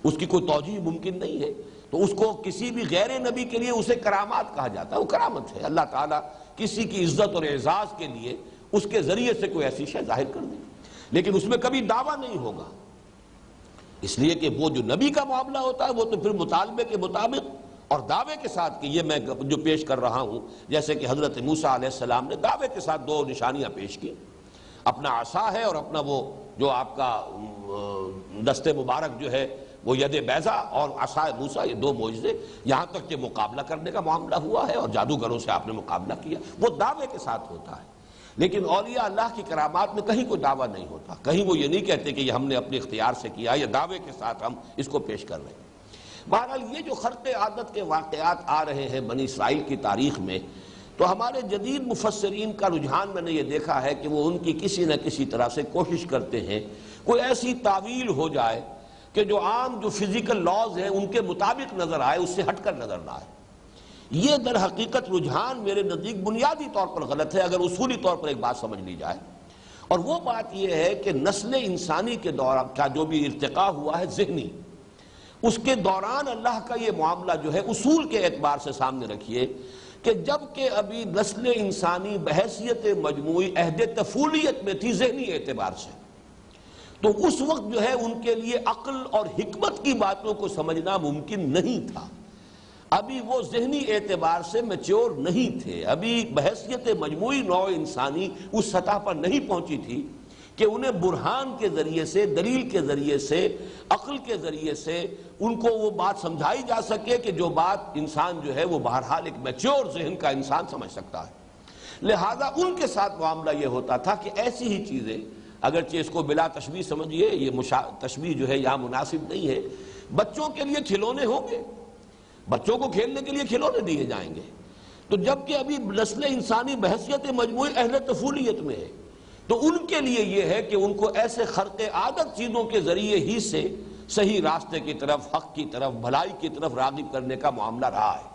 اس کی کوئی توجیہ ممکن نہیں ہے، تو اس کو کسی بھی غیر نبی کے لیے اسے کرامات کہا جاتا ہے۔ وہ کرامت ہے، اللہ تعالیٰ کسی کی عزت اور اعزاز کے لیے اس کے ذریعے سے کوئی ایسی شے ظاہر کر دے، لیکن اس میں کبھی دعویٰ نہیں ہوگا، اس لیے کہ وہ جو نبی کا معاملہ ہوتا ہے وہ تو پھر مطالبے کے مطابق اور دعوے کے ساتھ کہ یہ میں جو پیش کر رہا ہوں، جیسے کہ حضرت موسیٰ علیہ السلام نے دعوے کے ساتھ دو نشانیاں پیش کی، اپنا عصا ہے اور اپنا وہ جو آپ کا دست مبارک جو ہے وہ ید بیضا اور عصا موسیٰ، یہ دو معجزے، یہاں تک کہ مقابلہ کرنے کا معاملہ ہوا ہے اور جادوگروں سے آپ نے مقابلہ کیا، وہ دعوے کے ساتھ ہوتا ہے۔ لیکن اولیاء اللہ کی کرامات میں کہیں کوئی دعویٰ نہیں ہوتا، کہیں وہ یہ نہیں کہتے کہ یہ ہم نے اپنے اختیار سے کیا، یا دعوے کے ساتھ ہم اس کو پیش کر رہے ہیں۔ بہرحال یہ جو خرق عادت کے واقعات آ رہے ہیں بنی اسرائیل کی تاریخ میں، تو ہمارے جدید مفسرین کا رجحان میں نے یہ دیکھا ہے کہ وہ ان کی کسی نہ کسی طرح سے کوشش کرتے ہیں کوئی ایسی تعویل ہو جائے کہ جو عام جو فزیکل لاز ہیں ان کے مطابق نظر آئے، اس سے ہٹ کر نظر نہ آئے۔ یہ در حقیقت رجحان میرے نزدیک بنیادی طور پر غلط ہے اگر اصولی طور پر ایک بات سمجھ لی جائے، اور وہ بات یہ ہے کہ نسل انسانی کے دوران کا جو بھی ارتقاء ہوا ہے ذہنی، اس کے دوران اللہ کا یہ معاملہ جو ہے اصول کے اعتبار سے سامنے رکھیے کہ جب کہ ابھی نسل انسانی بحیثیت مجموعی عہد طفولیت میں تھی ذہنی اعتبار سے، تو اس وقت جو ہے ان کے لیے عقل اور حکمت کی باتوں کو سمجھنا ممکن نہیں تھا۔ ابھی وہ ذہنی اعتبار سے میچور نہیں تھے، ابھی بحیثیت مجموعی نوع انسانی اس سطح پر نہیں پہنچی تھی کہ انہیں برہان کے ذریعے سے، دلیل کے ذریعے سے، عقل کے ذریعے سے ان کو وہ بات سمجھائی جا سکے کہ جو بات انسان جو ہے وہ بہرحال ایک میچور ذہن کا انسان سمجھ سکتا ہے۔ لہذا ان کے ساتھ معاملہ یہ ہوتا تھا کہ ایسی ہی چیزیں، اگرچہ اس کو بلا تشبیہ سمجھیے، یہ تشبیہ جو ہے یہاں مناسب نہیں ہے، بچوں کے لیے کھلونے ہوں گے، بچوں کو کھیلنے کے لیے کھلونے دیے جائیں گے، تو جبکہ ابھی نسل انسانی بحیثیت مجموعی اہل طفولیت میں ہے، تو ان کے لیے یہ ہے کہ ان کو ایسے خرق عادت چیزوں کے ذریعے ہی سے صحیح راستے کی طرف، حق کی طرف، بھلائی کی طرف راغب کرنے کا معاملہ رہا ہے۔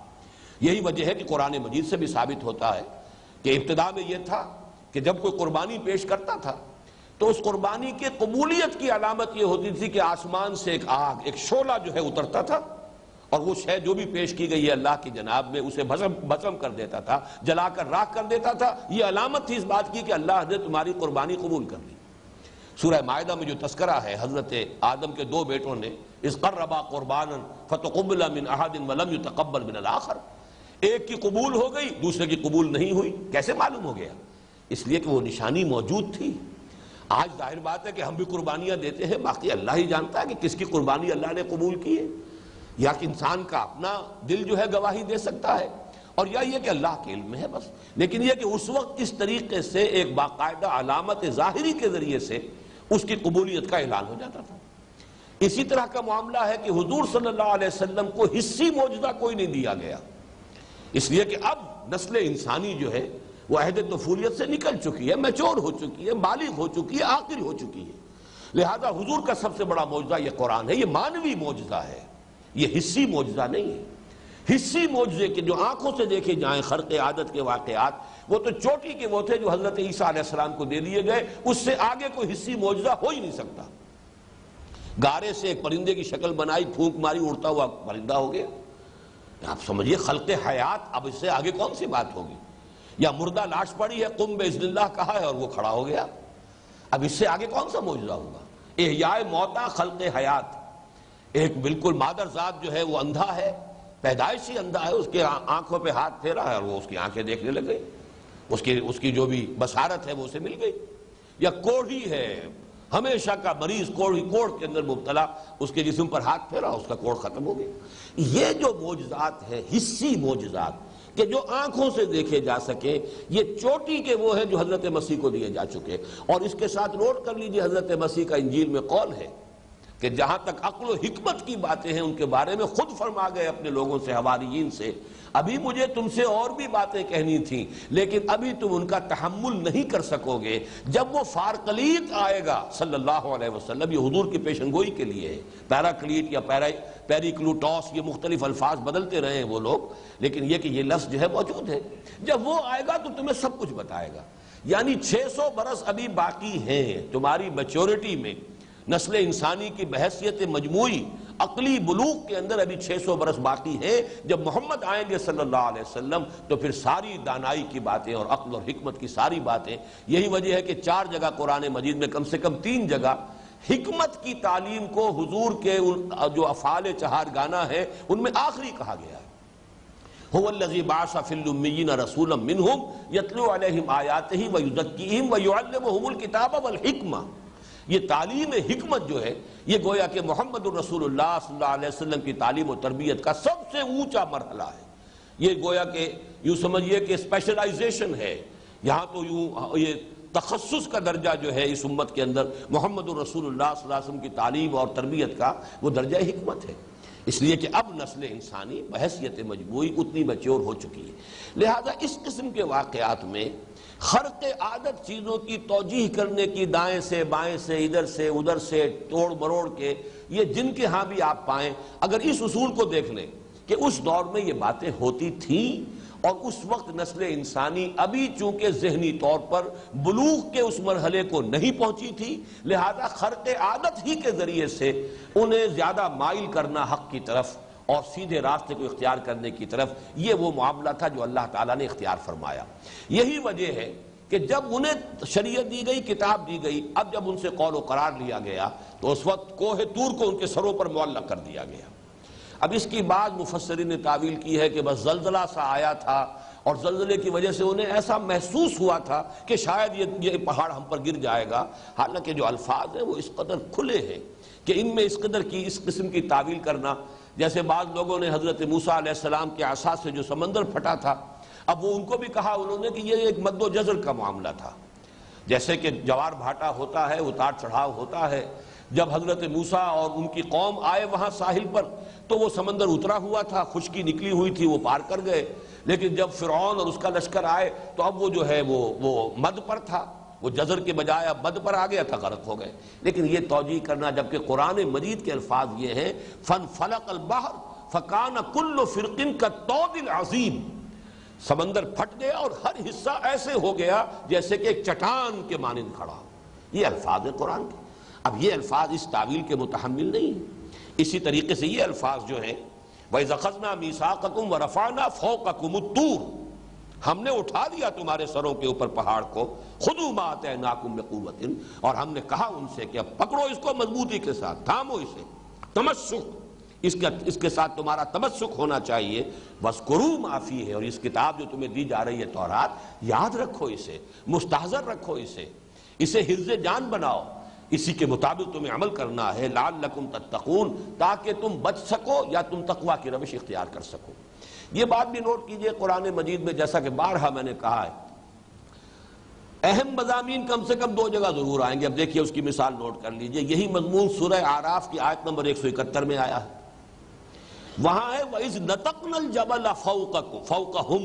یہی وجہ ہے کہ قرآن مجید سے بھی ثابت ہوتا ہے کہ ابتدا میں یہ تھا کہ جب کوئی قربانی پیش کرتا تھا تو اس قربانی کے قبولیت کی علامت یہ ہوتی تھی کہ آسمان سے ایک آگ، ایک شعلہ جو ہے اترتا تھا، اور وہ شے جو بھی پیش کی گئی ہے اللہ کی جناب میں اسے بھسم کر دیتا تھا، جلا کر راکھ کر دیتا تھا۔ یہ علامت تھی اس بات کی کہ اللہ نے تمہاری قربانی قبول کر لی۔ سورہ مائدہ میں جو تذکرہ ہے حضرت آدم کے دو بیٹوں نے، اذ قربا قربانا فتقبل من احد ولم يتقبل من الاخر، ایک کی قبول ہو گئی دوسرے کی قبول نہیں ہوئی۔ کیسے معلوم ہو گیا؟ اس لیے کہ وہ نشانی موجود تھی۔ آج ظاہر بات ہے کہ ہم بھی قربانیاں دیتے ہیں، باقی اللہ ہی جانتا ہے کہ کس کی قربانی اللہ نے قبول کی ہے، یا کہ انسان کا اپنا دل جو ہے گواہی دے سکتا ہے، اور یا یہ کہ اللہ کے علم میں ہے بس۔ لیکن یہ کہ اس وقت اس طریقے سے ایک باقاعدہ علامت ظاہری کے ذریعے سے اس کی قبولیت کا اعلان ہو جاتا تھا۔ اسی طرح کا معاملہ ہے کہ حضور صلی اللہ علیہ وسلم کو حصی معجزہ کوئی نہیں دیا گیا، اس لیے کہ اب نسل انسانی جو ہے وہ عہد طفولیت سے نکل چکی ہے، میچور ہو چکی ہے، بالغ ہو چکی ہے، عاقل ہو چکی ہے۔ لہذا حضور کا سب سے بڑا معجزہ یہ قرآن ہے، یہ مانوی معجزہ ہے، یہ حصی معجزہ نہیں ہے۔ حصی معجزے کے جو آنکھوں سے دیکھے جائیں خرق عادت کے واقعات، وہ تو چوٹی کے وہ تھے جو حضرت عیسیٰ علیہ السلام کو دے دیے گئے، اس سے آگے کوئی حصی معجزہ ہو ہی نہیں سکتا۔ گارے سے ایک پرندے کی شکل بنائی، پھونک ماری، اڑتا ہوا پرندہ ہو گیا۔ آپ سمجھیے خلق حیات، اب اس سے آگے کون سی بات ہوگی؟ یا مردہ لاش پڑی ہے، قم باذن اللہ کہا ہے اور وہ کھڑا ہو گیا، اب اس سے آگے کون سا معجزہ ہوگا؟ احیاء موتا، خلق حیات۔ ایک بالکل مادر ذات جو ہے وہ اندھا ہے، پیدائشی اندھا ہے، اس کے آنکھوں پہ ہاتھ پھیرا ہے اور وہ اس کی آنکھیں دیکھنے لگ گئی، اس کی جو بھی بصارت ہے وہ اسے مل گئی۔ یا کوڑھی ہے، ہمیشہ کا مریض کوڑ کے اندر مبتلا، اس کے جسم پر ہاتھ پھیرا، اس کا کوڑ ختم ہو گیا۔ یہ جو معجزات ہیں، حصی معجزات کہ جو آنکھوں سے دیکھے جا سکے، یہ چوٹی کے وہ ہیں جو حضرت مسیح کو دیے جا چکے۔ اور اس کے ساتھ نوٹ کر لیجئے حضرت مسیح کا انجیل میں قول ہے کہ جہاں تک عقل و حکمت کی باتیں ہیں ان کے بارے میں خود فرما گئے اپنے لوگوں سے، حواریین سے، ابھی مجھے تم سے اور بھی باتیں کہنی تھیں لیکن ابھی تم ان کا تحمل نہیں کر سکو گے۔ جب وہ فارکلیت آئے گا صلی اللہ علیہ وسلم، یہ حضور کی پیشن گوئی کے لیے ہے، پیراکلیٹ یا پیریکلوٹوس، یہ مختلف الفاظ بدلتے رہے ہیں وہ لوگ، لیکن یہ کہ یہ لفظ جو ہے موجود ہے۔ جب وہ آئے گا تو تمہیں سب کچھ بتائے گا، یعنی 600 برس ابھی باقی ہیں تمہاری میچورٹی میں، نسل انسانی کی بحیثیت مجموعی عقلی بلوغ کے اندر ابھی 600 برس باقی ہیں۔ جب محمد آئیں گے صلی اللہ علیہ وسلم تو پھر ساری دانائی کی باتیں اور عقل اور حکمت کی ساری باتیں، یہی وجہ ہے کہ 4 جگہ قرآن مجید میں کم سے کم 3 جگہ حکمت کی تعلیم کو حضور کے جو افعال چہارگانہ ہیں ان میں آخری کہا گیا ہے۔ هو الذی بعث فی الامیین رسولا منہم یتلو علیہم آیاتہ ویزکیہم ویعلمہم الکتاب والحکمہ۔ یہ تعلیم حکمت جو ہے یہ گویا کہ محمد الرسول اللہ صلی اللہ علیہ وسلم کی تعلیم و تربیت کا سب سے اونچا مرحلہ ہے۔ یہ گویا کہ یوں سمجھیے کہ اسپیشلائزیشن ہے، یہاں تو یوں یہ تخصص کا درجہ جو ہے اس امت کے اندر محمد الرسول اللہ صلی اللہ علیہ وسلم کی تعلیم اور تربیت کا وہ درجہ حکمت ہے، اس لیے کہ اب نسل انسانی بحیثیت مجموعی اتنی میچور ہو چکی ہے۔ لہذا اس قسم کے واقعات میں خرق عادت چیزوں کی توجیح کرنے کی، دائیں سے بائیں سے، ادھر سے ادھر سے، توڑ مروڑ کے، یہ جن کے ہاں بھی آپ پائیں، اگر اس اصول کو دیکھ لیں کہ اس دور میں یہ باتیں ہوتی تھیں اور اس وقت نسل انسانی ابھی چونکہ ذہنی طور پر بلوغ کے اس مرحلے کو نہیں پہنچی تھی، لہذا خرق عادت ہی کے ذریعے سے انہیں زیادہ مائل کرنا حق کی طرف اور سیدھے راستے کو اختیار کرنے کی طرف، یہ وہ معاملہ تھا جو اللہ تعالیٰ نے اختیار فرمایا۔ یہی وجہ ہے کہ جب انہیں شریعت دی گئی، کتاب دی گئی، اب جب ان سے قول و قرار لیا گیا تو اس وقت کوہ طور کو ان کے سروں پر معلق کر دیا گیا۔ اب اس کی بعد مفسرین نے تعویل کی ہے کہ بس زلزلہ سا آیا تھا اور زلزلے کی وجہ سے انہیں ایسا محسوس ہوا تھا کہ شاید یہ پہاڑ ہم پر گر جائے گا. حالانکہ جو الفاظ ہیں وہ اس قدر کھلے ہیں کہ ان میں اس قدر کی اس قسم کی تعویل کرنا، جیسے بعض لوگوں نے حضرت موسیٰ علیہ السلام کے عصا سے جو سمندر پھٹا تھا، اب وہ ان کو بھی کہا انہوں نے کہ یہ ایک مد و جزر کا معاملہ تھا. جیسے کہ جوار بھاٹا ہوتا ہے، اتار چڑھاؤ ہوتا ہے. جب حضرت موسیٰ اور ان کی قوم آئے وہاں ساحل پر تو وہ سمندر اترا ہوا تھا، خشکی نکلی ہوئی تھی، وہ پار کر گئے. لیکن جب فرعون اور اس کا لشکر آئے تو اب وہ جو ہے وہ مد پر تھا، وہ جزر کے بجائے اب مد پر آ گیا تھا، غرق ہو گئے. لیکن یہ توجیہ کرنا، جبکہ قرآن مجید کے الفاظ یہ ہیں فَانْفَلَقَ الْبَحْرُ فَكَانَ كُلُّ فِرْقٍ كَالطَّوْدِ الْعَظِيمِ، سمندر پھٹ گیا اور ہر حصہ ایسے ہو گیا جیسے کہ ایک چٹان کے مانند کھڑا ہو. یہ الفاظ ہیں قرآن کے. اب یہ الفاظ اس تعویل کے متحمل نہیں ہیں. اسی طریقے سے یہ الفاظ جو ہیں وَإِذْ أَخَذْنَا مِيثَاقَكُمْ وَرَفَعْنَا فَوْقَكُمُ الطُّورَ، ہم نے اٹھا لیا تمہارے سروں کے اوپر پہاڑ کو، خُذُوا مَا آتَيْنَاكُمْ بِقُوَّةٍ، اور ہم نے کہا ان سے کہ اب پکڑو اس کو مضبوطی کے ساتھ، تھامو اسے، تمسک اس کے ساتھ تمہارا تمسک ہونا چاہیے. وَاذْكُرُوا مَا فِيهِ، اور اس کتاب جو تمہیں دی جا رہی ہے تورات، یاد رکھو اسے، مستحضر رکھو اسے حفظ جان بناؤ، اسی کے مطابق تمہیں عمل کرنا ہے. لعلکم تتقون، تاکہ تم بچ سکو یا تم تقوی کی روش اختیار کر سکو. یہ بات بھی نوٹ کیجئے، قرآن مجید میں جیسا کہ بارہا میں نے کہا ہے، اہم مضامین کم سے کم 2 جگہ ضرور آئیں گے. اب دیکھیے اس کی مثال نوٹ کر لیجئے. یہی مضمون سورہ اعراف کی آیت نمبر 171 میں آیا ہے. وہاں ہے وَإِذْ نَتَقْنَا الْجَبَلَ فَوْقَكُمْ،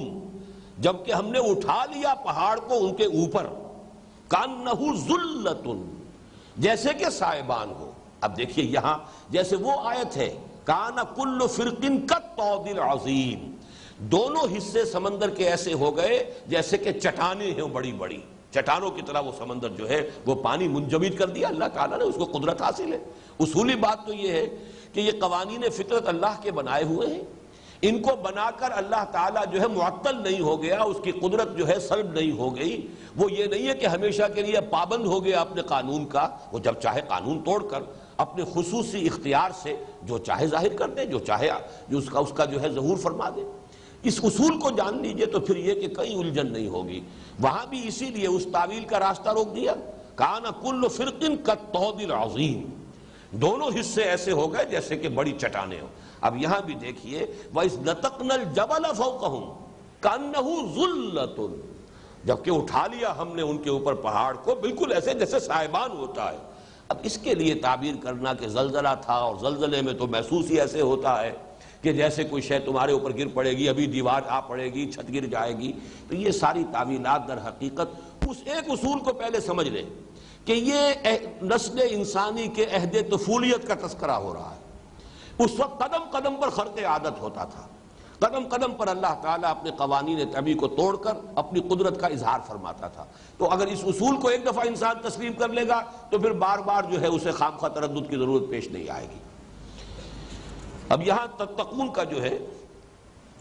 جبکہ ہم نے اٹھا لیا پہاڑ کو ان کے اوپر، كَأَنَّهُ ذُلَّةٌ، جیسے کہ سائبان ہو. اب دیکھیے یہاں جیسے وہ آیت ہے كَانَ كُلُّ فِرْقٍ كَالطَّوْدِ الْعَظِيمِ، دونوں حصے سمندر کے ایسے ہو گئے جیسے کہ چٹانیں ہیں بڑی بڑی، چٹانوں کی طرح وہ سمندر جو ہے وہ پانی منجمد کر دیا. اللہ تعالیٰ نے اس کو قدرت حاصل ہے. اصولی بات تو یہ ہے کہ یہ قوانین فطرت اللہ کے بنائے ہوئے ہیں. ان کو بنا کر اللہ تعالیٰ جو ہے معطل نہیں ہو گیا، اس کی قدرت جو ہے سلب نہیں ہو گئی. وہ یہ نہیں ہے کہ ہمیشہ کے لیے پابند ہو گیا اپنے قانون کا. وہ جب چاہے قانون توڑ کر اپنے خصوصی اختیار سے جو چاہے ظاہر کر دے، جو چاہے جو اس کا جو ہے ظہور فرما دے. اس اصول کو جان لیجئے تو پھر یہ کہ کہیں الجھن نہیں ہوگی. وہاں بھی اسی لیے اس تعویل کا راستہ روک دیا. کان کل فرقن کالطود العظیم، دونوں حصے ایسے ہو گئے جیسے کہ بڑی چٹانیں ہوں. اب یہاں بھی دیکھیے وَإِذْ نَتَقْنَا الْجَبَلَ فَوْقَهُمْ كَأَنَّهُ ظُلَّةٌ، جبکہ اٹھا لیا ہم نے ان کے اوپر پہاڑ کو بالکل ایسے جیسے سائبان ہوتا ہے. اب اس کے لیے تعبیر کرنا کہ زلزلہ تھا اور زلزلے میں تو محسوس ہی ایسے ہوتا ہے کہ جیسے کوئی شے تمہارے اوپر گر پڑے گی، ابھی دیوار آ پڑے گی، چھت گر جائے گی. تو یہ ساری تعویلات در حقیقت اس ایک اصول کو پہلے سمجھ لیں کہ یہ نسل انسانی کے عہد طفولیت کا تذکرہ ہو رہا ہے. اس وقت قدم قدم پر خرق عادت ہوتا تھا، قدم قدم پر اللہ تعالیٰ اپنے قوانین طبیعی کو توڑ کر اپنی قدرت کا اظہار فرماتا تھا. تو اگر اس اصول کو ایک دفعہ انسان تسلیم کر لے گا تو پھر بار بار جو ہے اسے خامخواہ تردد کی ضرورت پیش نہیں آئے گی. اب یہاں تتقون کا جو ہے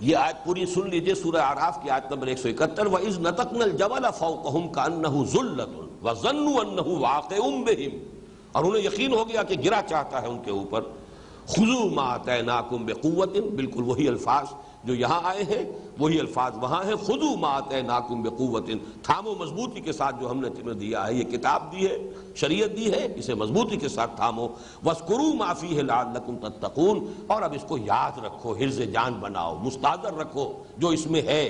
یہ آیت پوری سن لیجئے، سورہ اعراف کی آیت نمبر 171. وَإِذْ نَتَقْنَا الْجَبَلَ فَوْقَهُمْ كَأَنَّهُ ذُلَّةٌ وَظَنُّوا أَنَّهُ واقع بِهِمْ، اور انہیں یقین ہو گیا کہ گرا چاہتا ہے ان کے اوپر. خُذُوا مَا آتَيْنَاكُمْ بِقُوَّةٍ، بالکل وہی الفاظ جو یہاں آئے ہیں وہی الفاظ وہاں ہیں. خُذُوا مَا آتَيْنَاكُمْ بِقُوَّةٍ، تھامو مضبوطی کے ساتھ جو ہم نے تمہیں دیا ہے، یہ کتاب دی ہے، شریعت دی ہے، اسے مضبوطی کے ساتھ تھامو. وَاذْكُرُوا مَا فِيهِ لَعَلَّكُمْ تَتَّقُونَ، اور اب اس کو یاد رکھو، حرز جان بناؤ، مستحضر رکھو جو اس میں ہے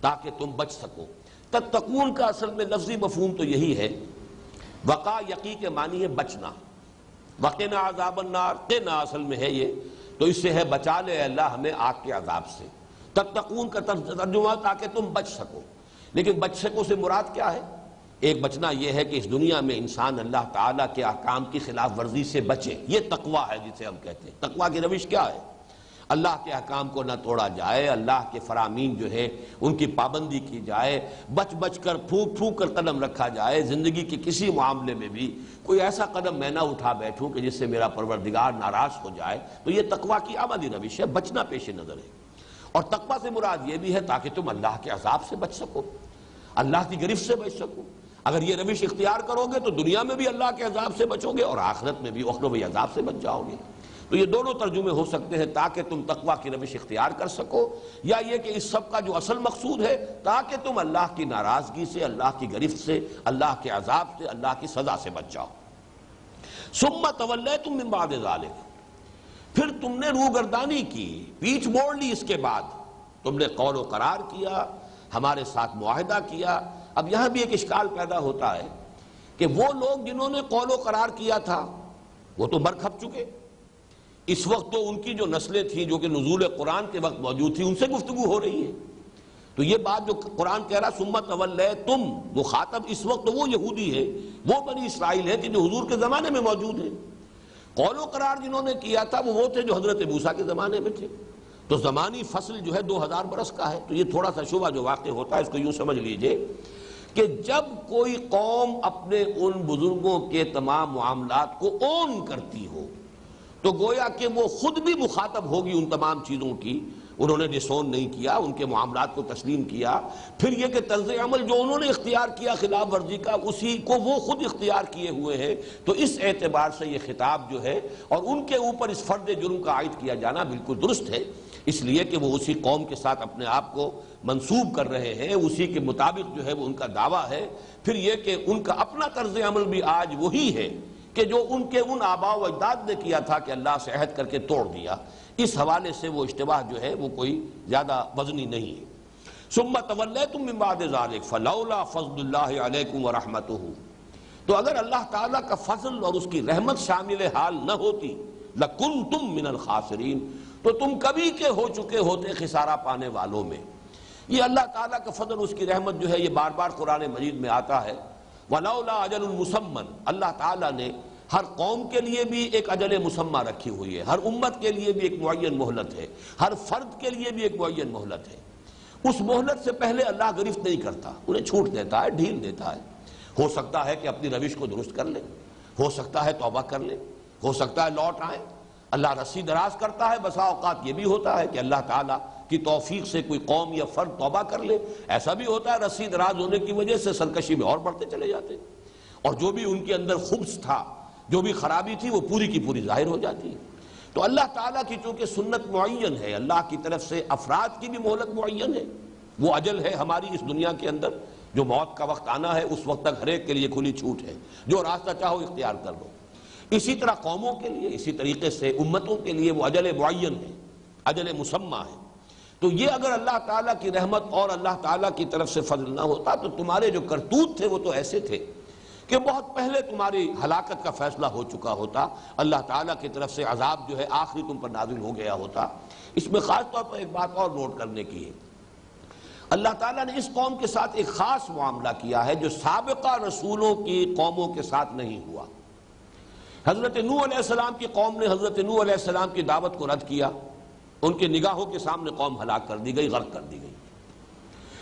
تاکہ تم بچ سکو. تتقون کا اصل میں لفظی مفہوم تو یہی ہے. وقا یقی کے معنی ہے بچنا. وقنا عذاب النار، قنا اصل میں ہے یہ، تو اس سے ہے بچا لے اللہ ہمیں آگ کے عذاب سے. تتقون کا ترجمہ تاکہ تم بچ سکو. لیکن بچ سکو سے مراد کیا ہے؟ ایک بچنا یہ ہے کہ اس دنیا میں انسان اللہ تعالیٰ کے احکام کی خلاف ورزی سے بچے. یہ تقویٰ ہے جسے ہم کہتے ہیں. تقویٰ کی روش کیا ہے؟ اللہ کے احکام کو نہ توڑا جائے، اللہ کے فرامین جو ہے ان کی پابندی کی جائے، بچ بچ کر پھونک پھونک کر قدم رکھا جائے. زندگی کے کسی معاملے میں بھی کوئی ایسا قدم میں نہ اٹھا بیٹھوں کہ جس سے میرا پروردگار ناراض ہو جائے. تو یہ تقویٰ کی عملی روش ہے، بچنا پیش نظر ہے. اور تقویٰ سے مراد یہ بھی ہے تاکہ تم اللہ کے عذاب سے بچ سکو، اللہ کی گرفت سے بچ سکو. اگر یہ روش اختیار کرو گے تو دنیا میں بھی اللہ کے عذاب سے بچو گے اور آخرت میں بھی اخروی عذاب سے بچ جاؤ گے۔ تو یہ دونوں ترجمے ہو سکتے ہیں، تاکہ تم تقویٰ کی روش اختیار کر سکو، یا یہ کہ اس سب کا جو اصل مقصود ہے تاکہ تم اللہ کی ناراضگی سے، اللہ کی گرفت سے، اللہ کے عذاب سے، اللہ کی سزا سے بچ جاؤ۔ ثم تولیتم من بعد ذلک، پھر تم نے روگردانی کی، پیٹھ موڑ لی، اس کے بعد تم نے قول و قرار کیا، ہمارے ساتھ معاہدہ کیا۔ اب یہاں بھی ایک اشکال پیدا ہوتا ہے کہ وہ لوگ جنہوں نے قول و قرار کیا تھا وہ تو مر کھپ چکے، اس وقت تو ان کی جو نسلیں تھیں جو کہ نزول قرآن کے وقت موجود تھی ان سے گفتگو ہو رہی ہے۔ تو یہ بات جو قرآن کہہ رہا ثم تولیتم، مخاطب اس وقت وہ یہودی ہے، وہ بنی اسرائیل ہے کہ جو حضور کے زمانے میں موجود ہیں۔ قول و قرار جنہوں نے کیا تھا وہ تھے جو حضرت موسیٰ کے زمانے میں تھے۔ تو زمانی فصل جو ہے 2000 برس کا ہے۔ تو یہ تھوڑا سا شبہ جو واقع ہوتا ہے اس کو یوں سمجھ لیجئے کہ جب کوئی قوم اپنے ان بزرگوں کے تمام معاملات کو اون کرتی ہو تو گویا کہ وہ خود بھی مخاطب ہوگی ان تمام چیزوں کی۔ انہوں نے ڈسون نہیں کیا، ان کے معاملات کو تسلیم کیا، پھر یہ کہ طرز عمل جو انہوں نے اختیار کیا خلاف ورزی کا اسی کو وہ خود اختیار کیے ہوئے ہیں۔ تو اس اعتبار سے یہ خطاب جو ہے اور ان کے اوپر اس فرد جرم کا عائد کیا جانا بالکل درست ہے، اس لیے کہ وہ اسی قوم کے ساتھ اپنے آپ کو منسوب کر رہے ہیں، اسی کے مطابق جو ہے وہ ان کا دعویٰ ہے۔ پھر یہ کہ ان کا اپنا طرز عمل بھی آج وہی ہے کہ جو ان کے ان آباء و اجداد نے کیا تھا کہ اللہ سے عہد کر کے توڑ دیا۔ اس حوالے سے وہ اشتباہ جو ہے وہ کوئی زیادہ وزنی نہیں ہے۔ ثم تولیتم من بعد ذلک فلولا فضل اللہ علیکم ورحمتہ، تو اگر اللہ تعالیٰ کا فضل اور اس کی رحمت شامل حال نہ ہوتی لکنتم من الخاسرین، تو تم کبھی کے ہو چکے ہوتے خسارہ پانے والوں میں۔ یہ اللہ تعالیٰ کا فضل، اس کی رحمت جو ہے یہ بار بار قرآن مجید میں آتا ہے۔ وَلَوْلَا أَجَلٌ مُّسَمًّى، اللہ تعالیٰ نے ہر قوم کے لیے بھی ایک اجل مسمى رکھی ہوئی ہے، ہر امت کے لیے بھی ایک معین مہلت ہے، ہر فرد کے لیے بھی ایک معین مہلت ہے۔ اس مہلت سے پہلے اللہ گرفت نہیں کرتا، انہیں چھوٹ دیتا ہے، ڈھیل دیتا ہے۔ ہو سکتا ہے کہ اپنی روش کو درست کر لے، ہو سکتا ہے توبہ کر لے، ہو سکتا ہے لوٹ آئے۔ اللہ رسی دراز کرتا ہے، بسا اوقات یہ بھی ہوتا ہے کہ اللہ تعالیٰ کی توفیق سے کوئی قوم یا فرد توبہ کر لے، ایسا بھی ہوتا ہے رسی دراز ہونے کی وجہ سے سرکشی میں اور بڑھتے چلے جاتے اور جو بھی ان کے اندر خبث تھا، جو بھی خرابی تھی وہ پوری کی پوری ظاہر ہو جاتی ہے۔ تو اللہ تعالیٰ کی چونکہ سنت معین ہے، اللہ کی طرف سے افراد کی بھی مہلت معین ہے، وہ اجل ہے ہماری اس دنیا کے اندر، جو موت کا وقت آنا ہے اس وقت تک ہر ایک کے لیے کھلی چھوٹ ہے، جو راستہ چاہو اختیار کر لو۔ اسی طرح قوموں کے لیے، اسی طریقے سے امتوں کے لیے وہ اجل معین ہے، اجل مسمى ہے۔ تو یہ اگر اللہ تعالیٰ کی رحمت اور اللہ تعالیٰ کی طرف سے فضل نہ ہوتا تو تمہارے جو کرتوت تھے وہ تو ایسے تھے کہ بہت پہلے تمہاری ہلاکت کا فیصلہ ہو چکا ہوتا، اللہ تعالیٰ کی طرف سے عذاب جو ہے آخری تم پر نازل ہو گیا ہوتا۔ اس میں خاص طور پر ایک بات اور نوٹ کرنے کی ہے، اللہ تعالیٰ نے اس قوم کے ساتھ ایک خاص معاملہ کیا ہے جو سابقہ رسولوں کی قوموں کے ساتھ نہیں ہوا۔ حضرت نوح علیہ السلام کی قوم نے حضرت نوح علیہ السلام کی دعوت کو رد کیا، ان کے نگاہوں کے سامنے قوم ہلاک کر دی گئی، غرق کر دی گئی۔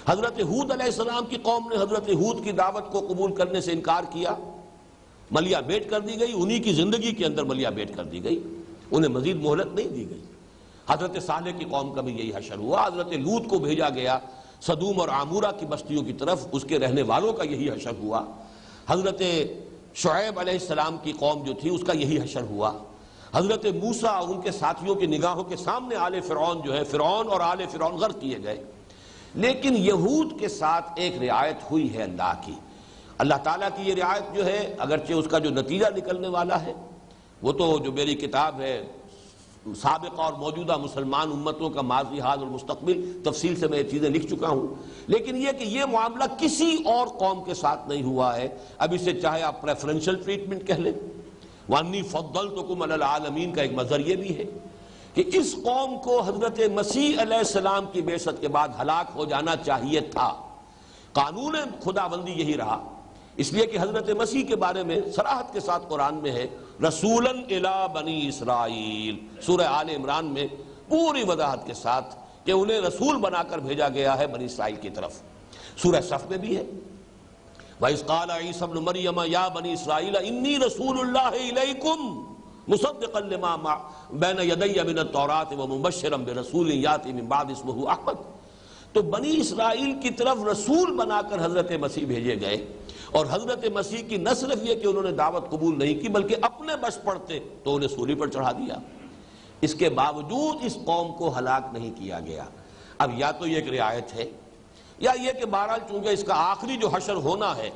حضرت ہود علیہ السلام کی قوم نے حضرت ہود کی دعوت کو قبول کرنے سے انکار کیا، ملیا بیٹ کر دی گئی، انہی کی زندگی کے اندر ملیا بیٹ کر دی گئی، انہیں مزید مہلت نہیں دی گئی۔ حضرت صالح کی قوم کا بھی یہی حشر ہوا، حضرت لوط کو بھیجا گیا سدوم اور عامورہ کی بستیوں کی طرف، اس کے رہنے والوں کا یہی حشر ہوا۔ حضرت شعیب علیہ السلام کی قوم جو تھی اس کا یہی حشر ہوا۔ حضرت موسیٰ اور ان کے ساتھیوں کی نگاہوں کے سامنے آل فرعون جو ہے، فرعون اور آل فرعون غرق کیے گئے۔ لیکن یہود کے ساتھ ایک رعایت ہوئی ہے اللہ کی۔ اللہ تعالیٰ کی یہ رعایت جو ہے اگرچہ اس کا جو نتیجہ نکلنے والا ہے وہ تو جو میری کتاب ہے سابقہ اور موجودہ مسلمان امتوں کا ماضی، حال اور مستقبل، تفصیل سے میں یہ چیزیں لکھ چکا ہوں، لیکن یہ کہ یہ معاملہ کسی اور قوم کے ساتھ نہیں ہوا ہے۔ اب اسے چاہے آپ پریفرنشل ٹریٹمنٹ کہہ لیں، وَأَنِّي فَضَّلْتُكُمْ عَلَى الْعَالَمِينَ کا ایک مظہر یہ بھی ہے کہ اس قوم کو حضرت مسیح علیہ السلام کی بعثت کے بعد ہلاک ہو جانا چاہیے تھا۔ قانون خداوندی یہی رہا، اس لیے کہ حضرت مسیح کے بارے میں صراحت کے ساتھ قرآن میں ہے رسولاً الی بنی اسرائیل، سورہ آل عمران میں پوری وضاحت کے ساتھ کہ انہیں رسول بنا کر بھیجا گیا ہے بنی اسرائیل کی طرف۔ سورہ صف میں بھی ہے وَإِذْ قَالَ عِيسَى ابْنُ مَرْيَمَ يَا بَنِي إِسْرَائِيلَ إِنِّي رَسُولُ اللَّهِ إِلَيْكُمْ مُصَدِّقًا لِمَا بَيْنَ يَدَيَّ مِنَ التَّوْرَاةِ وَمُبَشِّرًا بِرَسُولٍ يَأْتِي مِن بَعْدِي اسْمُهُ أَحْمَدُ۔ تو بنی اسرائیل کی طرف رسول بنا کر حضرت مسیح بھیجے گئے، اور حضرت مسیح کی نہ صرف یہ کہ انہوں نے دعوت قبول نہیں کی بلکہ اپنے بس پڑتے تو انہیں سولی پر چڑھا دیا۔ اس کے باوجود اس قوم کو ہلاک نہیں کیا گیا۔ اب یا تو یہ ایک رعایت ہے، یا یہ کہ بہرحال چونکہ اس کا آخری جو حشر ہونا ہے،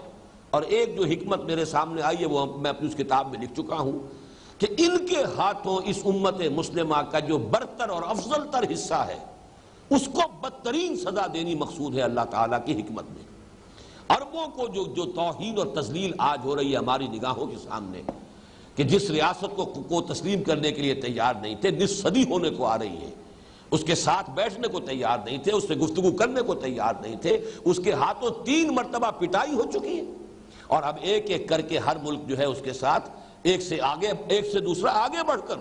اور ایک جو حکمت میرے سامنے آئی ہے وہ میں اپنی اس کتاب میں لکھ چکا ہوں کہ ان کے ہاتھوں اس امت مسلمہ کا جو برتر اور افضل تر حصہ ہے اس کو بدترین سزا دینی مقصود ہے اللہ تعالیٰ کی حکمت میں۔ عربوں کو جو توہین اور تذلیل آج ہو رہی ہے ہماری نگاہوں کے سامنے، کہ جس ریاست کو تسلیم کرنے کے لیے تیار نہیں تھے، نصف صدی ہونے کو آ رہی ہے، اس کے ساتھ بیٹھنے کو تیار نہیں تھے، اس سے گفتگو کرنے کو تیار نہیں تھے، اس کے ہاتھوں 3 مرتبہ پٹائی ہو چکی ہے، اور اب ایک ایک کر کے ہر ملک جو ہے اس کے ساتھ ایک سے دوسرا آگے بڑھ کر،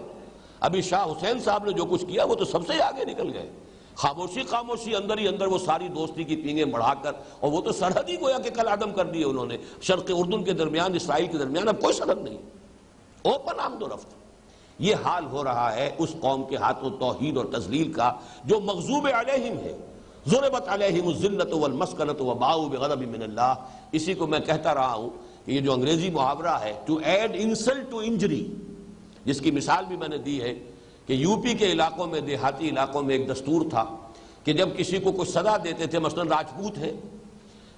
ابھی شاہ حسین صاحب نے جو کچھ کیا وہ تو سب سے آگے نکل گئے، خاموشی اندر ہی اندر وہ ساری دوستی کی پینگیں بڑھا کر، اور وہ تو سرحد ہی گویا کہ کل عدم کر دی انہوں نے، شرق اردن کے درمیان اسرائیل کے درمیان اب کوئی سرحد نہیں، اوپن آمد و رفت۔ یہ حال ہو رہا ہے اس قوم کے ہاتھوں توحید اور تذلیل کا جو مغضوب علیہم ہے، ضربت علیہم الذلۃ والمسکنۃ وباؤوا بغضب من اللہ۔ اسی کو میں کہتا رہا ہوں کہ یہ جو انگریزی محاورہ ہے to add insult to injury, جس کی مثال بھی میں نے دی ہے کہ یو پی کے علاقوں میں، دیہاتی علاقوں میں ایک دستور تھا کہ جب کسی کو کوئی سزا دیتے تھے، مثلا راجپوت ہے،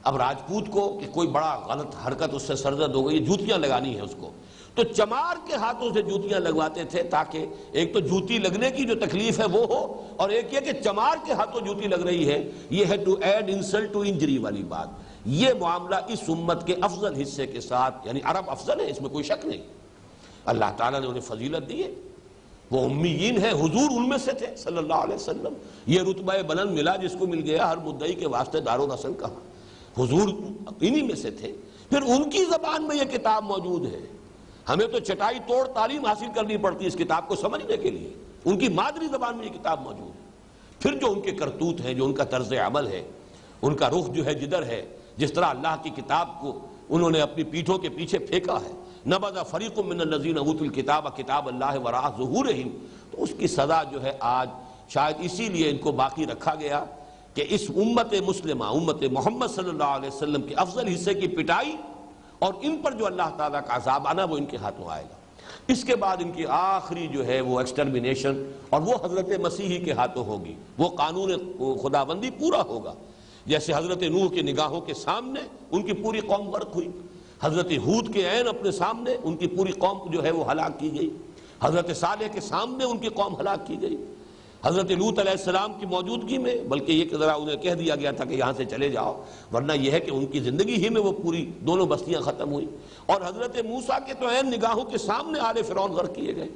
اب راجپوت کو کہ کوئی بڑا غلط حرکت اس سے سرزد ہو گئی، جوتیاں لگانی ہے اس کو، تو چمار کے ہاتھوں سے جوتیاں لگواتے تھے تاکہ ایک تو جوتی لگنے کی جو تکلیف ہے وہ ہو، اور ایک یہ کہ چمار کے ہاتھوں جوتی لگ رہی ہے، یہ ہے to add insult to injury والی بات۔ یہ معاملہ اس امت کے افضل حصے کے ساتھ، یعنی عرب افضل ہے، اس میں کوئی شک نہیں، اللہ تعالیٰ نے انہیں فضیلت دی ہے، وہ امیین ہیں، حضور ان میں سے تھے صلی اللہ علیہ وسلم، یہ رتبہ بلند ملا جس کو مل گیا ہر مدعی کے واسطے دار و رسن کہا، حضور انہی میں سے تھے۔ پھر ان کی زبان میں یہ کتاب موجود ہے، ہمیں تو چٹائی توڑ تعلیم حاصل کرنی پڑتی ہے اس کتاب کو سمجھنے کے لیے، ان کی مادری زبان میں یہ کتاب موجود ہے۔ پھر جو ان کے کرتوت ہیں، جو ان کا طرز عمل ہے، ان کا رخ جو ہے جدھر ہے، جس طرح اللہ کی کتاب کو انہوں نے اپنی پیٹھوں کے پیچھے پھینکا ہے، نبذ فریق من الذین اوتوا الکتاب کتاب اللہ وراء ظہورہم، تو اس کی سزا جو ہے آج شاید اسی لیے ان کو باقی رکھا گیا کہ اس امت مسلمہ، امت محمد صلی اللہ علیہ وسلم کے افضل حصے کی پٹائی اور ان پر جو اللہ تعالیٰ کا عذاب آنا وہ ان کے ہاتھوں آئے گا۔ اس کے بعد ان کی آخری جو ہے وہ ایکسٹرمینیشن، اور وہ حضرت مسیحی کے ہاتھوں ہوگی، وہ قانون خداوندی پورا ہوگا۔ جیسے حضرت نوح کے نگاہوں کے سامنے ان کی پوری قوم غرق ہوئی، حضرت ہود کے عین اپنے سامنے ان کی پوری قوم جو ہے وہ ہلاک کی گئی، حضرت صالح کے سامنے ان کی قوم ہلاک کی گئی، حضرت لوط علیہ السلام کی موجودگی میں، بلکہ یہ کہ ذرا انہیں کہہ دیا گیا تھا کہ یہاں سے چلے جاؤ، ورنہ یہ ہے کہ ان کی زندگی ہی میں وہ پوری دونوں بستیاں ختم ہوئی، اور حضرت موسیٰ کے تو عین نگاہوں کے سامنے آل فرعون غرق کیے گئے۔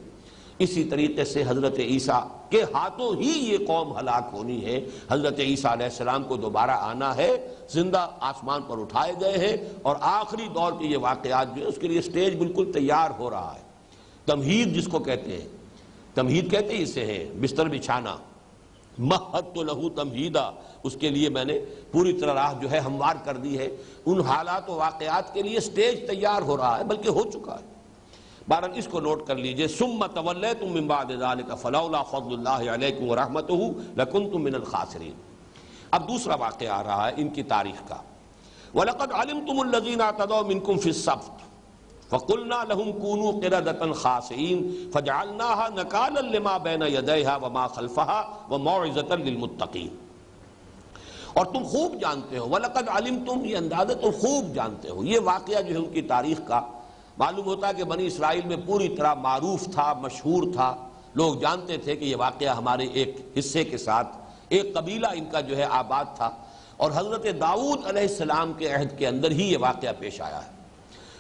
اسی طریقے سے حضرت عیسیٰ کے ہاتھوں ہی یہ قوم ہلاک ہونی ہے۔ حضرت عیسیٰ علیہ السلام کو دوبارہ آنا ہے، زندہ آسمان پر اٹھائے گئے ہیں، اور آخری دور کے یہ واقعات جو ہے اس کے لیے سٹیج بالکل تیار ہو رہا ہے۔ تمہید جس کو کہتے ہیں، تمہید کہتے ہی اسے ہیں بستر بچھانا، مہدت لہو تمہیدا، اس کے لیے میں نے پوری طرح راہ جو ہے ہموار کر دی ہے، ان حالات و واقعات کے لیے سٹیج تیار ہو رہا ہے، بلکہ ہو چکا ہے۔ بہرحال اس کو نوٹ کر لیجئے، ثم تولیتم من بعد ذلک فلولا فضل اللہ علیکم ورحمتہ لکنتم من الخاسرین۔ اب دوسرا واقعہ آ رہا ہے ان کی تاریخ کا، وَلَقَدْ عَلِمْتُمُ الَّذِينَ اعْتَدَوْا مِنْكُمْ فِي السَّبْتِ فَقُلْنَا لَهُمْ كُونُوا قِرَدَةً خَاسِئِينَ فَجَعَلْنَاهَا نَكَالًا لِمَا بَيْنَ يَدَيْهَا وَمَا خَلْفَهَا وَمَوْعِظَةً لِلْمُتَّقِينَ۔ اور تم خوب جانتے ہو، وَلَقَدْ عَلِمْتُمْ، یہ اندازہ تم خوب جانتے ہو، یہ واقعہ جو ہے ان کی تاریخ کا معلوم ہوتا ہے کہ بنی اسرائیل میں پوری طرح معروف تھا، مشہور تھا، لوگ جانتے تھے کہ یہ واقعہ ہمارے ایک حصے کے ساتھ، ایک قبیلہ ان کا جو ہے آباد تھا، اور حضرت داؤد علیہ السلام کے عہد کے اندر ہی یہ واقعہ پیش آیا ہے۔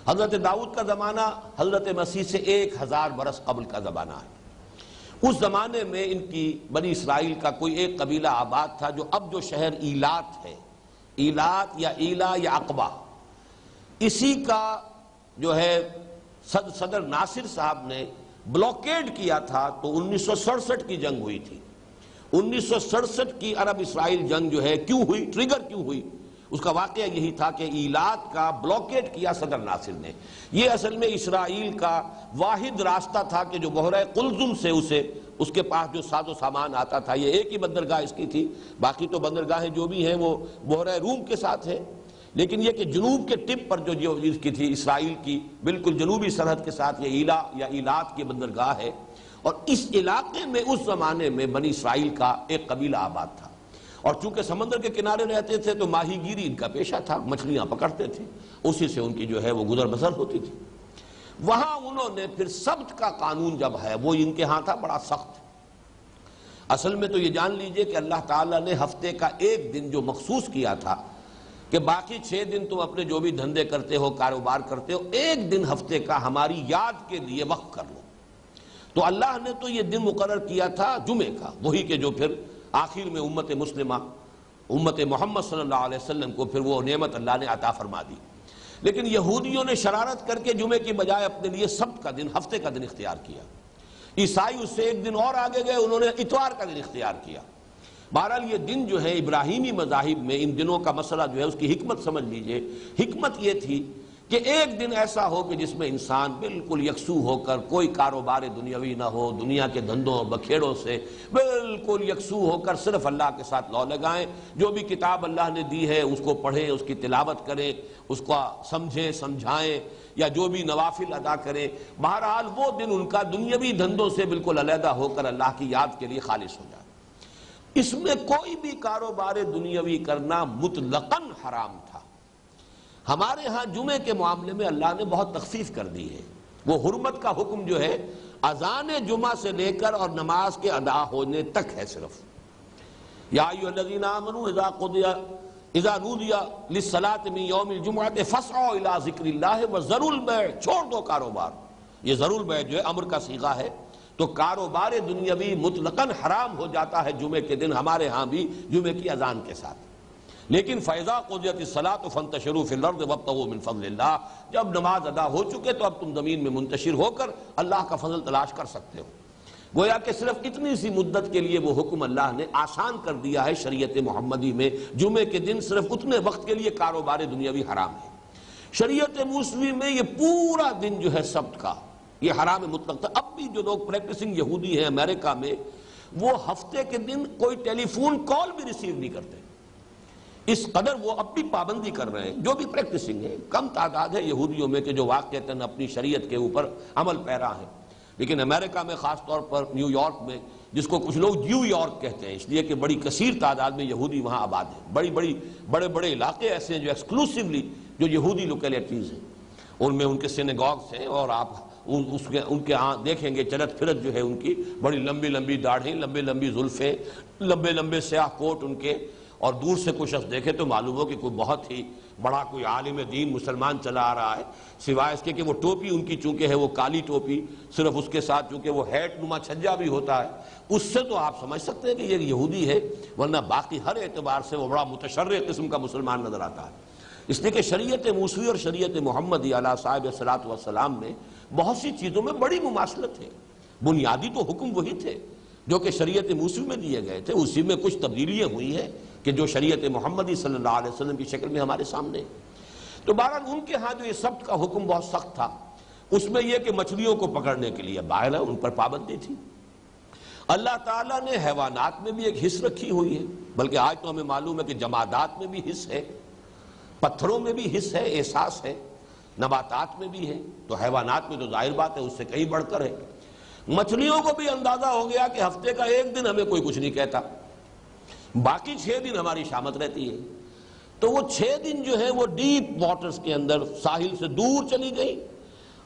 حضرت داؤد کا زمانہ حضرت مسیح سے 1000 برس قبل کا زمانہ ہے۔ اس زمانے میں ان کی بنی اسرائیل کا کوئی ایک قبیلہ آباد تھا جو اب جو شہر ایلات ہے، ایلات یا ایلا یا عقبہ، اسی کا جو ہے صدر ناصر صاحب نے بلاکیڈ کیا تھا، تو 1967 کی جنگ ہوئی تھی۔ 1967 کی عرب اسرائیل جنگ جو ہے کیوں ہوئی، ٹریگر کیوں ہوئی، اس کا واقعہ یہی تھا کہ ایلات کا بلاکیڈ کیا صدر ناصر نے۔ یہ اصل میں اسرائیل کا واحد راستہ تھا کہ جو بحیرہ قلزم سے اسے اس کے پاس جو ساز و سامان آتا تھا، یہ ایک ہی بندرگاہ اس کی تھی، باقی تو بندرگاہیں جو بھی ہیں وہ بحیرہ روم کے ساتھ ہیں، لیکن یہ کہ جنوب کے ٹپ پر جو اس کی تھی، اسرائیل کی بالکل جنوبی سرحد کے ساتھ یہ ایلا یا ایلات کی بندرگاہ ہے، اور اس علاقے میں اس زمانے میں بنی اسرائیل کا ایک قبیلہ آباد تھا، اور چونکہ سمندر کے کنارے رہتے تھے تو ماہی گیری ان کا پیشہ تھا، مچھلیاں پکڑتے تھے، اسی سے ان کی جو ہے وہ گزر بسر ہوتی تھی۔ وہاں انہوں نے پھر سبت کا قانون جب ہے وہ ان کے ہاں تھا بڑا سخت۔ اصل میں تو یہ جان لیجئے کہ اللہ تعالیٰ نے ہفتے کا ایک دن جو مخصوص کیا تھا کہ باقی 6 دن تم اپنے جو بھی دھندے کرتے ہو، کاروبار کرتے ہو، ایک دن ہفتے کا ہماری یاد کے لیے وقف کر لو۔ تو اللہ نے تو یہ دن مقرر کیا تھا جمعے کا، وہی کہ جو پھر آخر میں امت مسلمہ، امت محمد صلی اللہ علیہ وسلم کو پھر وہ نعمت اللہ نے عطا فرما دی۔ لیکن یہودیوں نے شرارت کر کے جمعے کی بجائے اپنے لیے سبت کا دن، ہفتے کا دن اختیار کیا۔ عیسائی اس سے ایک دن اور آگے گئے، انہوں نے اتوار کا دن اختیار کیا۔ بہرحال یہ دن جو ہے ابراہیمی مذاہب میں ان دنوں کا مسئلہ جو ہے اس کی حکمت سمجھ لیجئے۔ حکمت یہ تھی کہ ایک دن ایسا ہو کہ جس میں انسان بالکل یکسو ہو کر، کوئی کاروبار دنیاوی نہ ہو، دنیا کے دھندوں بکھیڑوں سے بالکل یکسو ہو کر صرف اللہ کے ساتھ لو لگائیں، جو بھی کتاب اللہ نے دی ہے اس کو پڑھیں، اس کی تلاوت کریں، اس کو سمجھیں سمجھائیں، یا جو بھی نوافل ادا کریں۔ بہرحال وہ دن ان کا دنیاوی دھندوں سے بالکل علیحدہ ہو کر اللہ کی یاد کے لیے خالص ہو جائے۔ اس میں کوئی بھی کاروبار دنیاوی کرنا مطلقاً حرام تھا۔ ہمارے ہاں جمعے کے معاملے میں اللہ نے بہت تخفیف کر دی ہے۔ وہ حرمت کا حکم جو ہے اذان جمعہ سے لے کر اور نماز کے ادا ہونے تک ہے صرف۔ یا ایھا الذین آمنوا اذا نودی للصلاۃ من یوم الجمعۃ فاسعوا الی ذکر اللہ وذروا البیع، چھوڑ دو کاروبار۔ یہ ذروا البیع جو ہے امر کا صیغہ ہے، تو کاروبار دنیاوی مطلقاً حرام ہو جاتا ہے جمعے کے دن، ہمارے ہاں بھی جمعے کی اذان کے ساتھ۔ لیکن فَإِذَا قُضِيَتِ الصَّلَاةُ فَانتَشِرُوا فِي الْأَرْضِ وَابْتَغُوا مِن فَضْلِ اللَّهِ، جب نماز ادا ہو چکے تو اب تم زمین میں منتشر ہو کر اللہ کا فضل تلاش کر سکتے ہو۔ گویا کہ صرف اتنی سی مدت کے لیے وہ حکم اللہ نے آسان کر دیا ہے شریعت محمدی میں، جمعے کے دن صرف اتنے وقت کے لیے کاروبار دنیاوی حرام ہے۔ شریعت موسوی میں یہ پورا دن جو ہے سبت کا یہ حرام مطلق تھا۔ اب بھی جو لوگ پریکٹسنگ یہودی ہیں امریکہ میں، وہ ہفتے کے دن کوئی ٹیلی فون کال بھی ریسیو نہیں کرتے، اس قدر وہ اب بھی پابندی کر رہے ہیں۔ جو بھی پریکٹسنگ ہے، کم تعداد ہے یہودیوں میں کہ جو واقعتاً اپنی شریعت کے اوپر عمل پیرا ہیں، لیکن امریکہ میں خاص طور پر نیو یارک میں، جس کو کچھ لوگ نیو یارک کہتے ہیں اس لیے کہ بڑی کثیر تعداد میں یہودی وہاں آباد ہیں، بڑے بڑے علاقے ایسے ہیں جو ایکسکلوسیولی جو یہودی لوکیلٹیز ہیں، ان میں ان کے سینیگاگز ہیں، اور آپ ان کے ہاں دیکھیں گے چلت پھرت جو ہے ان کی بڑی لمبی لمبی داڑھیں، لمبے لمبی زلفیں، لمبے لمبے سیاہ کوٹ ان کے، اور دور سے کوئی شخص دیکھے تو معلوم ہو کہ کوئی بہت ہی بڑا کوئی عالم دین مسلمان چلا آ رہا ہے، سوائے اس کے کہ وہ ٹوپی ان کی چونکہ ہے وہ کالی ٹوپی، صرف اس کے ساتھ چونکہ وہ ہیٹ نما چھجا بھی ہوتا ہے، اس سے تو آپ سمجھ سکتے ہیں کہ یہ یہودی ہے، ورنہ باقی ہر اعتبار سے وہ بڑا متشرع قسم کا مسلمان نظر آتا ہے۔ اس لیے کہ شریعت موسوی اور شریعت محمدی علیہ صاحب الصلاۃ والسلام میں بہت سی چیزوں میں بڑی مماثلت ہے۔ بنیادی تو حکم وہی تھے جو کہ شریعت موسوی میں دیے گئے تھے، اسی میں کچھ تبدیلیاں ہوئی ہیں کہ جو شریعت محمدی صلی اللہ علیہ وسلم کی شکل میں ہمارے سامنے۔ تو بہرحال ان کے ہاں جو یہ سبت کا حکم بہت سخت تھا، اس میں یہ کہ مچھلیوں کو پکڑنے کے لیے باہر ان پر پابندی تھی۔ اللہ تعالیٰ نے حیوانات میں بھی ایک حص رکھی ہوئی ہے، بلکہ آج تو ہمیں معلوم ہے کہ جمادات میں بھی حص ہے، پتھروں میں بھی حص ہے، احساس ہے، نباتات میں بھی ہے، تو حیوانات میں تو ظاہر بات ہے اس سے کہیں بڑھ کر ہے۔ مچھلیوں کو بھی اندازہ ہو گیا کہ ہفتے کا ایک دن ہمیں کوئی کچھ نہیں کہتا، باقی 6 دن ہماری شامت رہتی ہے، تو وہ 6 دن جو ہے وہ ڈیپ واٹرز کے اندر ساحل سے دور چلی گئی،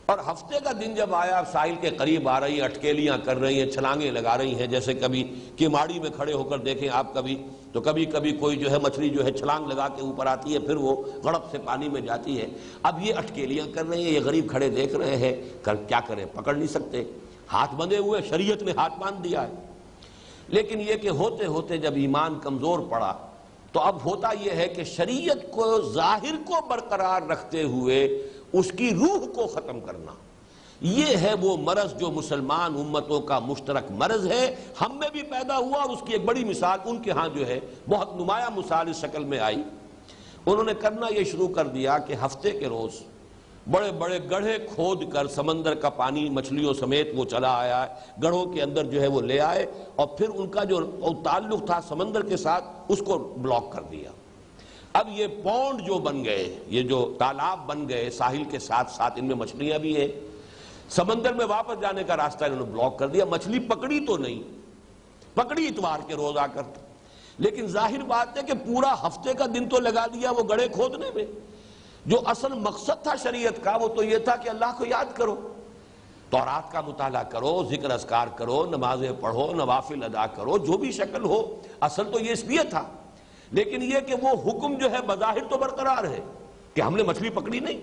اور ہفتے کا دن جب آیا ساحل کے قریب آ رہی ہیں، اٹکیلیاں کر رہی ہیں، چھلانگیں لگا رہی ہیں، جیسے کبھی کماڑی میں کھڑے ہو کر دیکھیں آپ کبھی تو کبھی کوئی جو ہے مچھلی جو ہے چھلانگ لگا کے اوپر آتی ہے، پھر وہ غڑپ سے پانی میں جاتی ہے۔ اب یہ اٹکیلیاں کر رہی ہیں، یہ غریب کھڑے دیکھ رہے ہیں، کیا کریں، پکڑ نہیں سکتے، ہاتھ بندھے ہوئے، شریعت نے ہاتھ باندھ دیا ہے۔ لیکن یہ کہ ہوتے ہوتے جب ایمان کمزور پڑا تو اب ہوتا یہ ہے کہ شریعت کو ظاہر کو برقرار رکھتے ہوئے اس کی روح کو ختم کرنا، یہ ہے وہ مرض جو مسلمان امتوں کا مشترک مرض ہے، ہم میں بھی پیدا ہوا، اور اس کی ایک بڑی مثال ان کے ہاں جو ہے بہت نمایاں مثال اس شکل میں آئی۔ انہوں نے کرنا یہ شروع کر دیا کہ ہفتے کے روز بڑے بڑے گڑھے کھود کر سمندر کا پانی مچھلیوں سمیت وہ چلا آیا ہے، گڑھوں کے اندر جو ہے وہ لے آئے، اور پھر ان کا جو تعلق تھا سمندر کے ساتھ اس کو بلاک کر دیا۔ اب یہ پونڈ جو بن گئے، یہ جو تالاب بن گئے ساحل کے ساتھ ساتھ، ان میں مچھلیاں بھی ہیں، سمندر میں واپس جانے کا راستہ انہوں نے بلاک کر دیا۔ مچھلی پکڑی تو نہیں، پکڑی اتوار کے روز آ کر، لیکن ظاہر بات ہے کہ پورا ہفتے کا دن تو لگا دیا وہ گڑھے کھودنے میں۔ جو اصل مقصد تھا شریعت کا وہ تو یہ تھا کہ اللہ کو یاد کرو، تورات کا مطالعہ کرو، ذکر اذکار کرو، نمازیں پڑھو، نوافل ادا کرو، جو بھی شکل ہو، اصل تو یہ اس لیے تھا۔ لیکن یہ کہ وہ حکم جو ہے بظاہر تو برقرار ہے کہ ہم نے مچھلی پکڑی نہیں،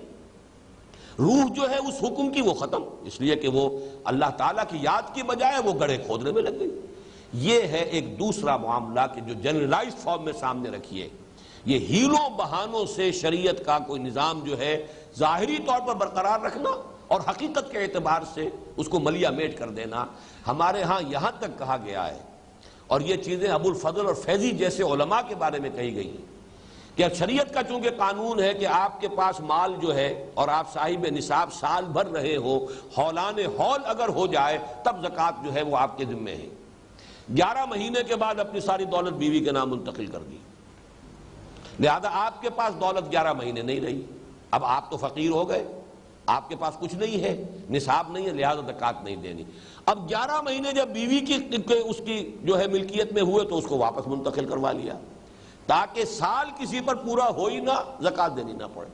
روح جو ہے اس حکم کی وہ ختم، اس لیے کہ وہ اللہ تعالیٰ کی یاد کی بجائے وہ گڑھے کھودنے میں لگ گئی۔ یہ ہے ایک دوسرا معاملہ کہ جو جنرلائز فارم میں سامنے رکھیے، یہ ہیلوں بہانوں سے شریعت کا کوئی نظام جو ہے ظاہری طور پر برقرار رکھنا اور حقیقت کے اعتبار سے اس کو ملیا میٹ کر دینا۔ ہمارے ہاں یہاں تک کہا گیا ہے، اور یہ چیزیں ابو الفضل اور فیضی جیسے علماء کے بارے میں کہی گئی ہیں، کہ شریعت کا چونکہ قانون ہے کہ آپ کے پاس مال جو ہے اور آپ صاحب نصاب سال بھر رہے ہو، ہولان ہول اگر ہو جائے تب زکوٰۃ جو ہے وہ آپ کے ذمے ہے۔ 11 مہینے کے بعد اپنی ساری دولت بیوی کے نام منتقل کر دی، لہذا آپ کے پاس دولت 11 مہینے نہیں رہی، اب آپ تو فقیر ہو گئے، آپ کے پاس کچھ نہیں ہے، نصاب نہیں ہے، لہذا زکوٰۃ نہیں دینی۔ اب 11 مہینے جب بیوی کی اس کی جو ہے ملکیت میں ہوئے تو اس کو واپس منتقل کروا لیا، تاکہ سال کسی پر پورا ہو ہی نہ، زکوٰۃ دینی نہ پڑے۔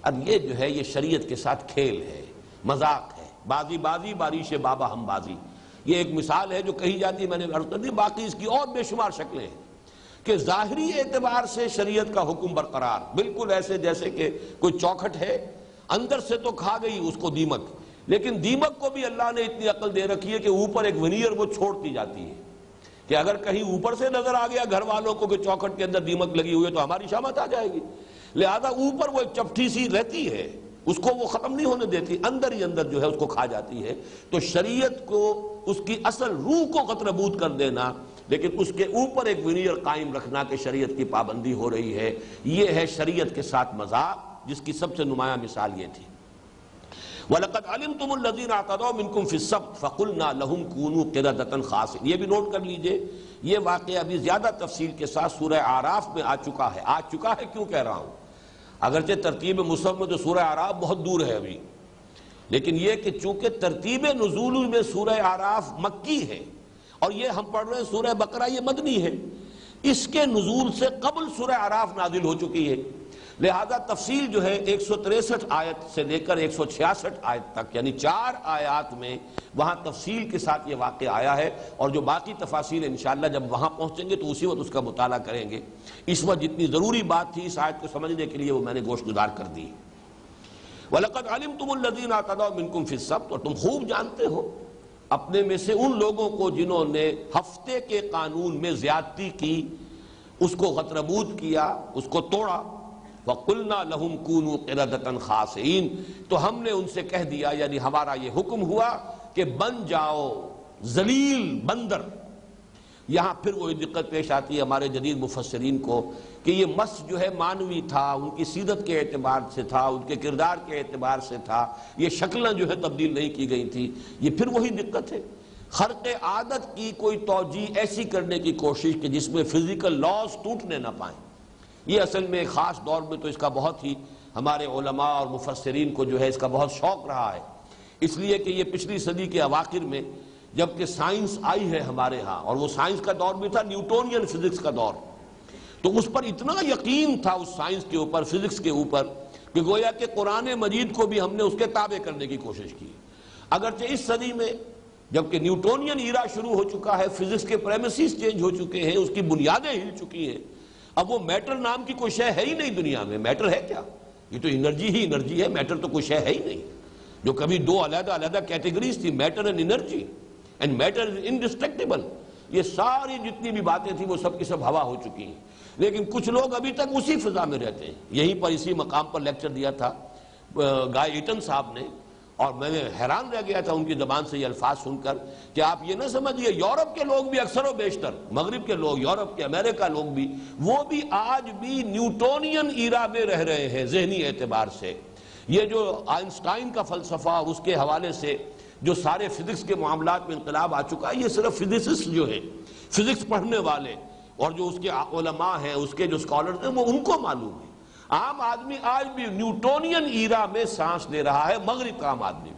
اب یہ جو ہے یہ شریعت کے ساتھ کھیل ہے، مذاق ہے، بازی بازی باریش بابا ہم بازی۔ یہ ایک مثال ہے جو کہی جاتی ہے، میں نے عرض کر دی، باقی اس کی اور بے شمار شکلیں ہیں کہ ظاہری اعتبار سے شریعت کا حکم برقرار، بالکل ایسے جیسے کہ کوئی چوکھٹ ہے، اندر سے تو کھا گئی اس کو دیمک، لیکن دیمک کو بھی اللہ نے اتنی عقل دے رکھی ہے کہ اوپر ایک ونیئر وہ چھوڑتی جاتی ہے کہ اگر کہیں اوپر سے نظر آ گیا گھر والوں کو کہ چوکھٹ کے اندر دیمک لگی ہوئی ہے تو ہماری شامت آ جائے گی، لہذا اوپر وہ ایک چپٹی سی رہتی ہے، اس کو وہ ختم نہیں ہونے دیتی، اندر ہی اندر جو ہے اس کو کھا جاتی ہے۔ تو شریعت کو اس کی اصل روح کو قطربود کر دینا، لیکن اس کے اوپر ایک ونیئر قائم رکھنا کہ شریعت کی پابندی ہو رہی ہے، یہ ہے شریعت کے ساتھ مذاق، جس کی سب سے نمایاں مثال یہ تھی۔ وَلَقَدْ عَلِمْتُمُ الَّذِينَ اعْتَدَوْا مِنْكُمْ فِي السَّبْتِ فَقُلْنَا لَهُمْ كُونُوا قِرَدَةً خَاسِئِينَ۔ یہ بھی نوٹ کر لیجئے، یہ واقعہ ابھی زیادہ تفصیل کے ساتھ سورہ اعراف میں آ چکا ہے، کیوں کہہ رہا ہوں؟ اگرچہ ترتیب مصحف میں تو سورہ اعراف بہت دور ہے ابھی، لیکن یہ کہ چونکہ ترتیب نزول میں سورہ اعراف مکی ہے اور یہ ہم پڑھ رہے ہیں سورہ بقرہ یہ مدنی ہے، اس کے نزول سے قبل سورہ اعراف نازل ہو چکی ہے، لہذا تفصیل جو ہے 163 آیت سے لے کر 166 آیت تک، یعنی 4 آیات میں وہاں تفصیل کے ساتھ یہ واقعہ آیا ہے، اور جو باقی تفاصیل انشاءاللہ جب وہاں پہنچیں گے تو اسی وقت اس کا مطالعہ کریں گے۔ اس وقت جتنی ضروری بات تھی اس آیت کو سمجھنے کے لیے وہ میں نے گوش گزار کر دی۔ وَلَقَدْ عَلِمْتُمُ الَّذِينَ اعْتَدَوْا مِنْكُمْ فِي السَّبْتِ، اور تم خوب جانتے ہو اپنے میں سے ان لوگوں کو جنہوں نے ہفتے کے قانون میں زیادتی کی، اس کو غتربود کیا، اس کو توڑا۔ وَقُلْنَا لَهُمْ كُونُوا قِرَدَةً خَاسِئِينَ، تو ہم نے ان سے کہہ دیا، یعنی ہمارا یہ حکم ہوا کہ بن جاؤ ذلیل بندر۔ یہاں پھر وہی دقت پیش آتی ہے ہمارے جدید مفسرین کو کہ یہ مس جو ہے مانوی تھا، ان کی سیرت کے اعتبار سے تھا، ان کے کردار کے اعتبار سے تھا، یہ شکلیں جو ہے تبدیل نہیں کی گئی تھی۔ یہ پھر وہی دقت ہے، خرق عادت کی کوئی توجیہ ایسی کرنے کی کوشش کہ جس میں فزیکل لاز ٹوٹنے نہ پائیں۔ یہ اصل میں خاص دور میں تو اس کا بہت ہی ہمارے علماء اور مفسرین کو جو ہے اس کا بہت شوق رہا ہے، اس لیے کہ یہ پچھلی صدی کے اواخر میں جبکہ سائنس آئی ہے ہمارے ہاں، اور وہ سائنس کا دور بھی تھا نیوٹونین فزکس کا دور، تو اس پر اتنا یقین تھا اس سائنس کے اوپر، فزکس کے اوپر، کہ گویا کہ قرآن مجید کو بھی ہم نے اس کے تابع کرنے کی کوشش کی۔ اگرچہ اس صدی میں جبکہ نیوٹونین ایرا شروع ہو چکا ہے، فزکس کے پریمیسز چینج ہو چکے ہیں، اس کی بنیادیں ہل چکی ہیں، اب وہ میٹر نام کی کوئی شے ہے ہی نہیں دنیا میں۔ میٹر ہے کیا؟ یہ تو انرجی ہی انرجی ہے، میٹر تو کوئی شے ہے ہی نہیں، جو کبھی 2 علیحدہ علیحدہ کیٹیگریز تھی، matter and energy, and matter is indestructible, یہ ساری جتنی بھی باتیں تھیں وہ سب کی سب ہوا ہو چکی ہیں، لیکن کچھ لوگ ابھی تک اسی فضا میں رہتے ہیں۔ یہیں پر اسی مقام پر لیکچر دیا تھا گائے ایٹن صاحب نے، اور میں نے حیران رہ گیا تھا ان کی زبان سے یہ الفاظ سن کر کہ آپ یہ نہ سمجھیے یورپ کے لوگ بھی اکثر و بیشتر، مغرب کے لوگ، یورپ کے، امریکہ لوگ بھی، وہ بھی آج بھی نیوٹونین ایرا میں رہ رہے ہیں ذہنی اعتبار سے، یہ جو آئنسٹائن کا فلسفہ اور اس کے حوالے سے جو سارے فزکس کے معاملات میں انقلاب آ چکا ہے، یہ صرف فزسسٹ جو ہے، فزکس پڑھنے والے اور جو اس کے علماء ہیں، اس کے جو اسکالرز ہیں، وہ ان کو معلوم ہے۔ عام آدمی آج بھی نیوٹونین ایرا میں سانس لے رہا ہے، مغرب کا عام آدمی بھی۔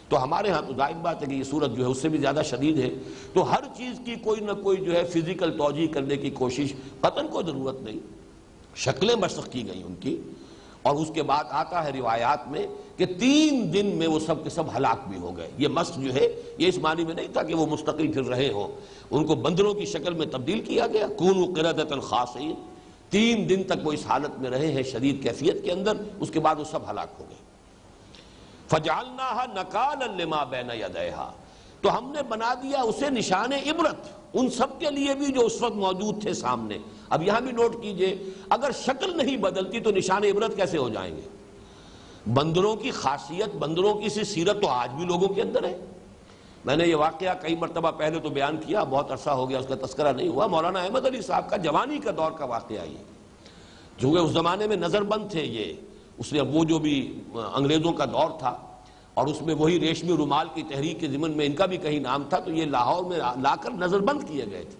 تو ہمارے ہاں تو ظاہر بات ہے کہ یہ صورت جو ہے اس سے بھی زیادہ شدید ہے۔ تو ہر چیز کی کوئی نہ کوئی جو ہے فزیکل توجیہ کرنے کی کوشش، قطعاً کوئی ضرورت نہیں، شکلیں مسخ کی گئی ان کی۔ اور اس کے بعد آتا ہے روایات میں کہ 3 دن میں وہ سب کے سب ہلاک بھی ہو گئے۔ یہ مسخ جو ہے یہ اس معنی میں نہیں تھا کہ وہ مستقل پھر رہے ہوں، ان کو بندروں کی شکل میں تبدیل کیا گیا، کونوا قردۃ خاسئین۔ 3 دن تک وہ اس حالت میں رہے ہیں شدید کیفیت کے اندر، اس کے بعد وہ سب ہلاک ہو گئے۔ فَجَعَلْنَاهَا نَكَالًا لِمَا بَيْنَ يَدَيْهَا، تو ہم نے بنا دیا اسے نشان عبرت ان سب کے لیے بھی جو اس وقت موجود تھے سامنے۔ اب یہاں بھی نوٹ کیجئے، اگر شکل نہیں بدلتی تو نشان عبرت کیسے ہو جائیں گے؟ بندروں کی خاصیت، بندروں کی سی سیرت تو آج بھی لوگوں کے اندر ہے۔ میں نے یہ واقعہ کئی مرتبہ پہلے تو بیان کیا، بہت عرصہ ہو گیا اس کا تذکرہ نہیں ہوا۔ مولانا احمد علی صاحب کا جوانی کا دور کا واقعہ یہ، جو اس زمانے میں نظر بند تھے یہ، اس نے وہ جو بھی انگریزوں کا دور تھا اور اس میں وہی ریشمی رومال کی تحریک کے ضمن میں ان کا بھی کہیں نام تھا، تو یہ لاہور میں لا کر نظر بند کیے گئے تھے۔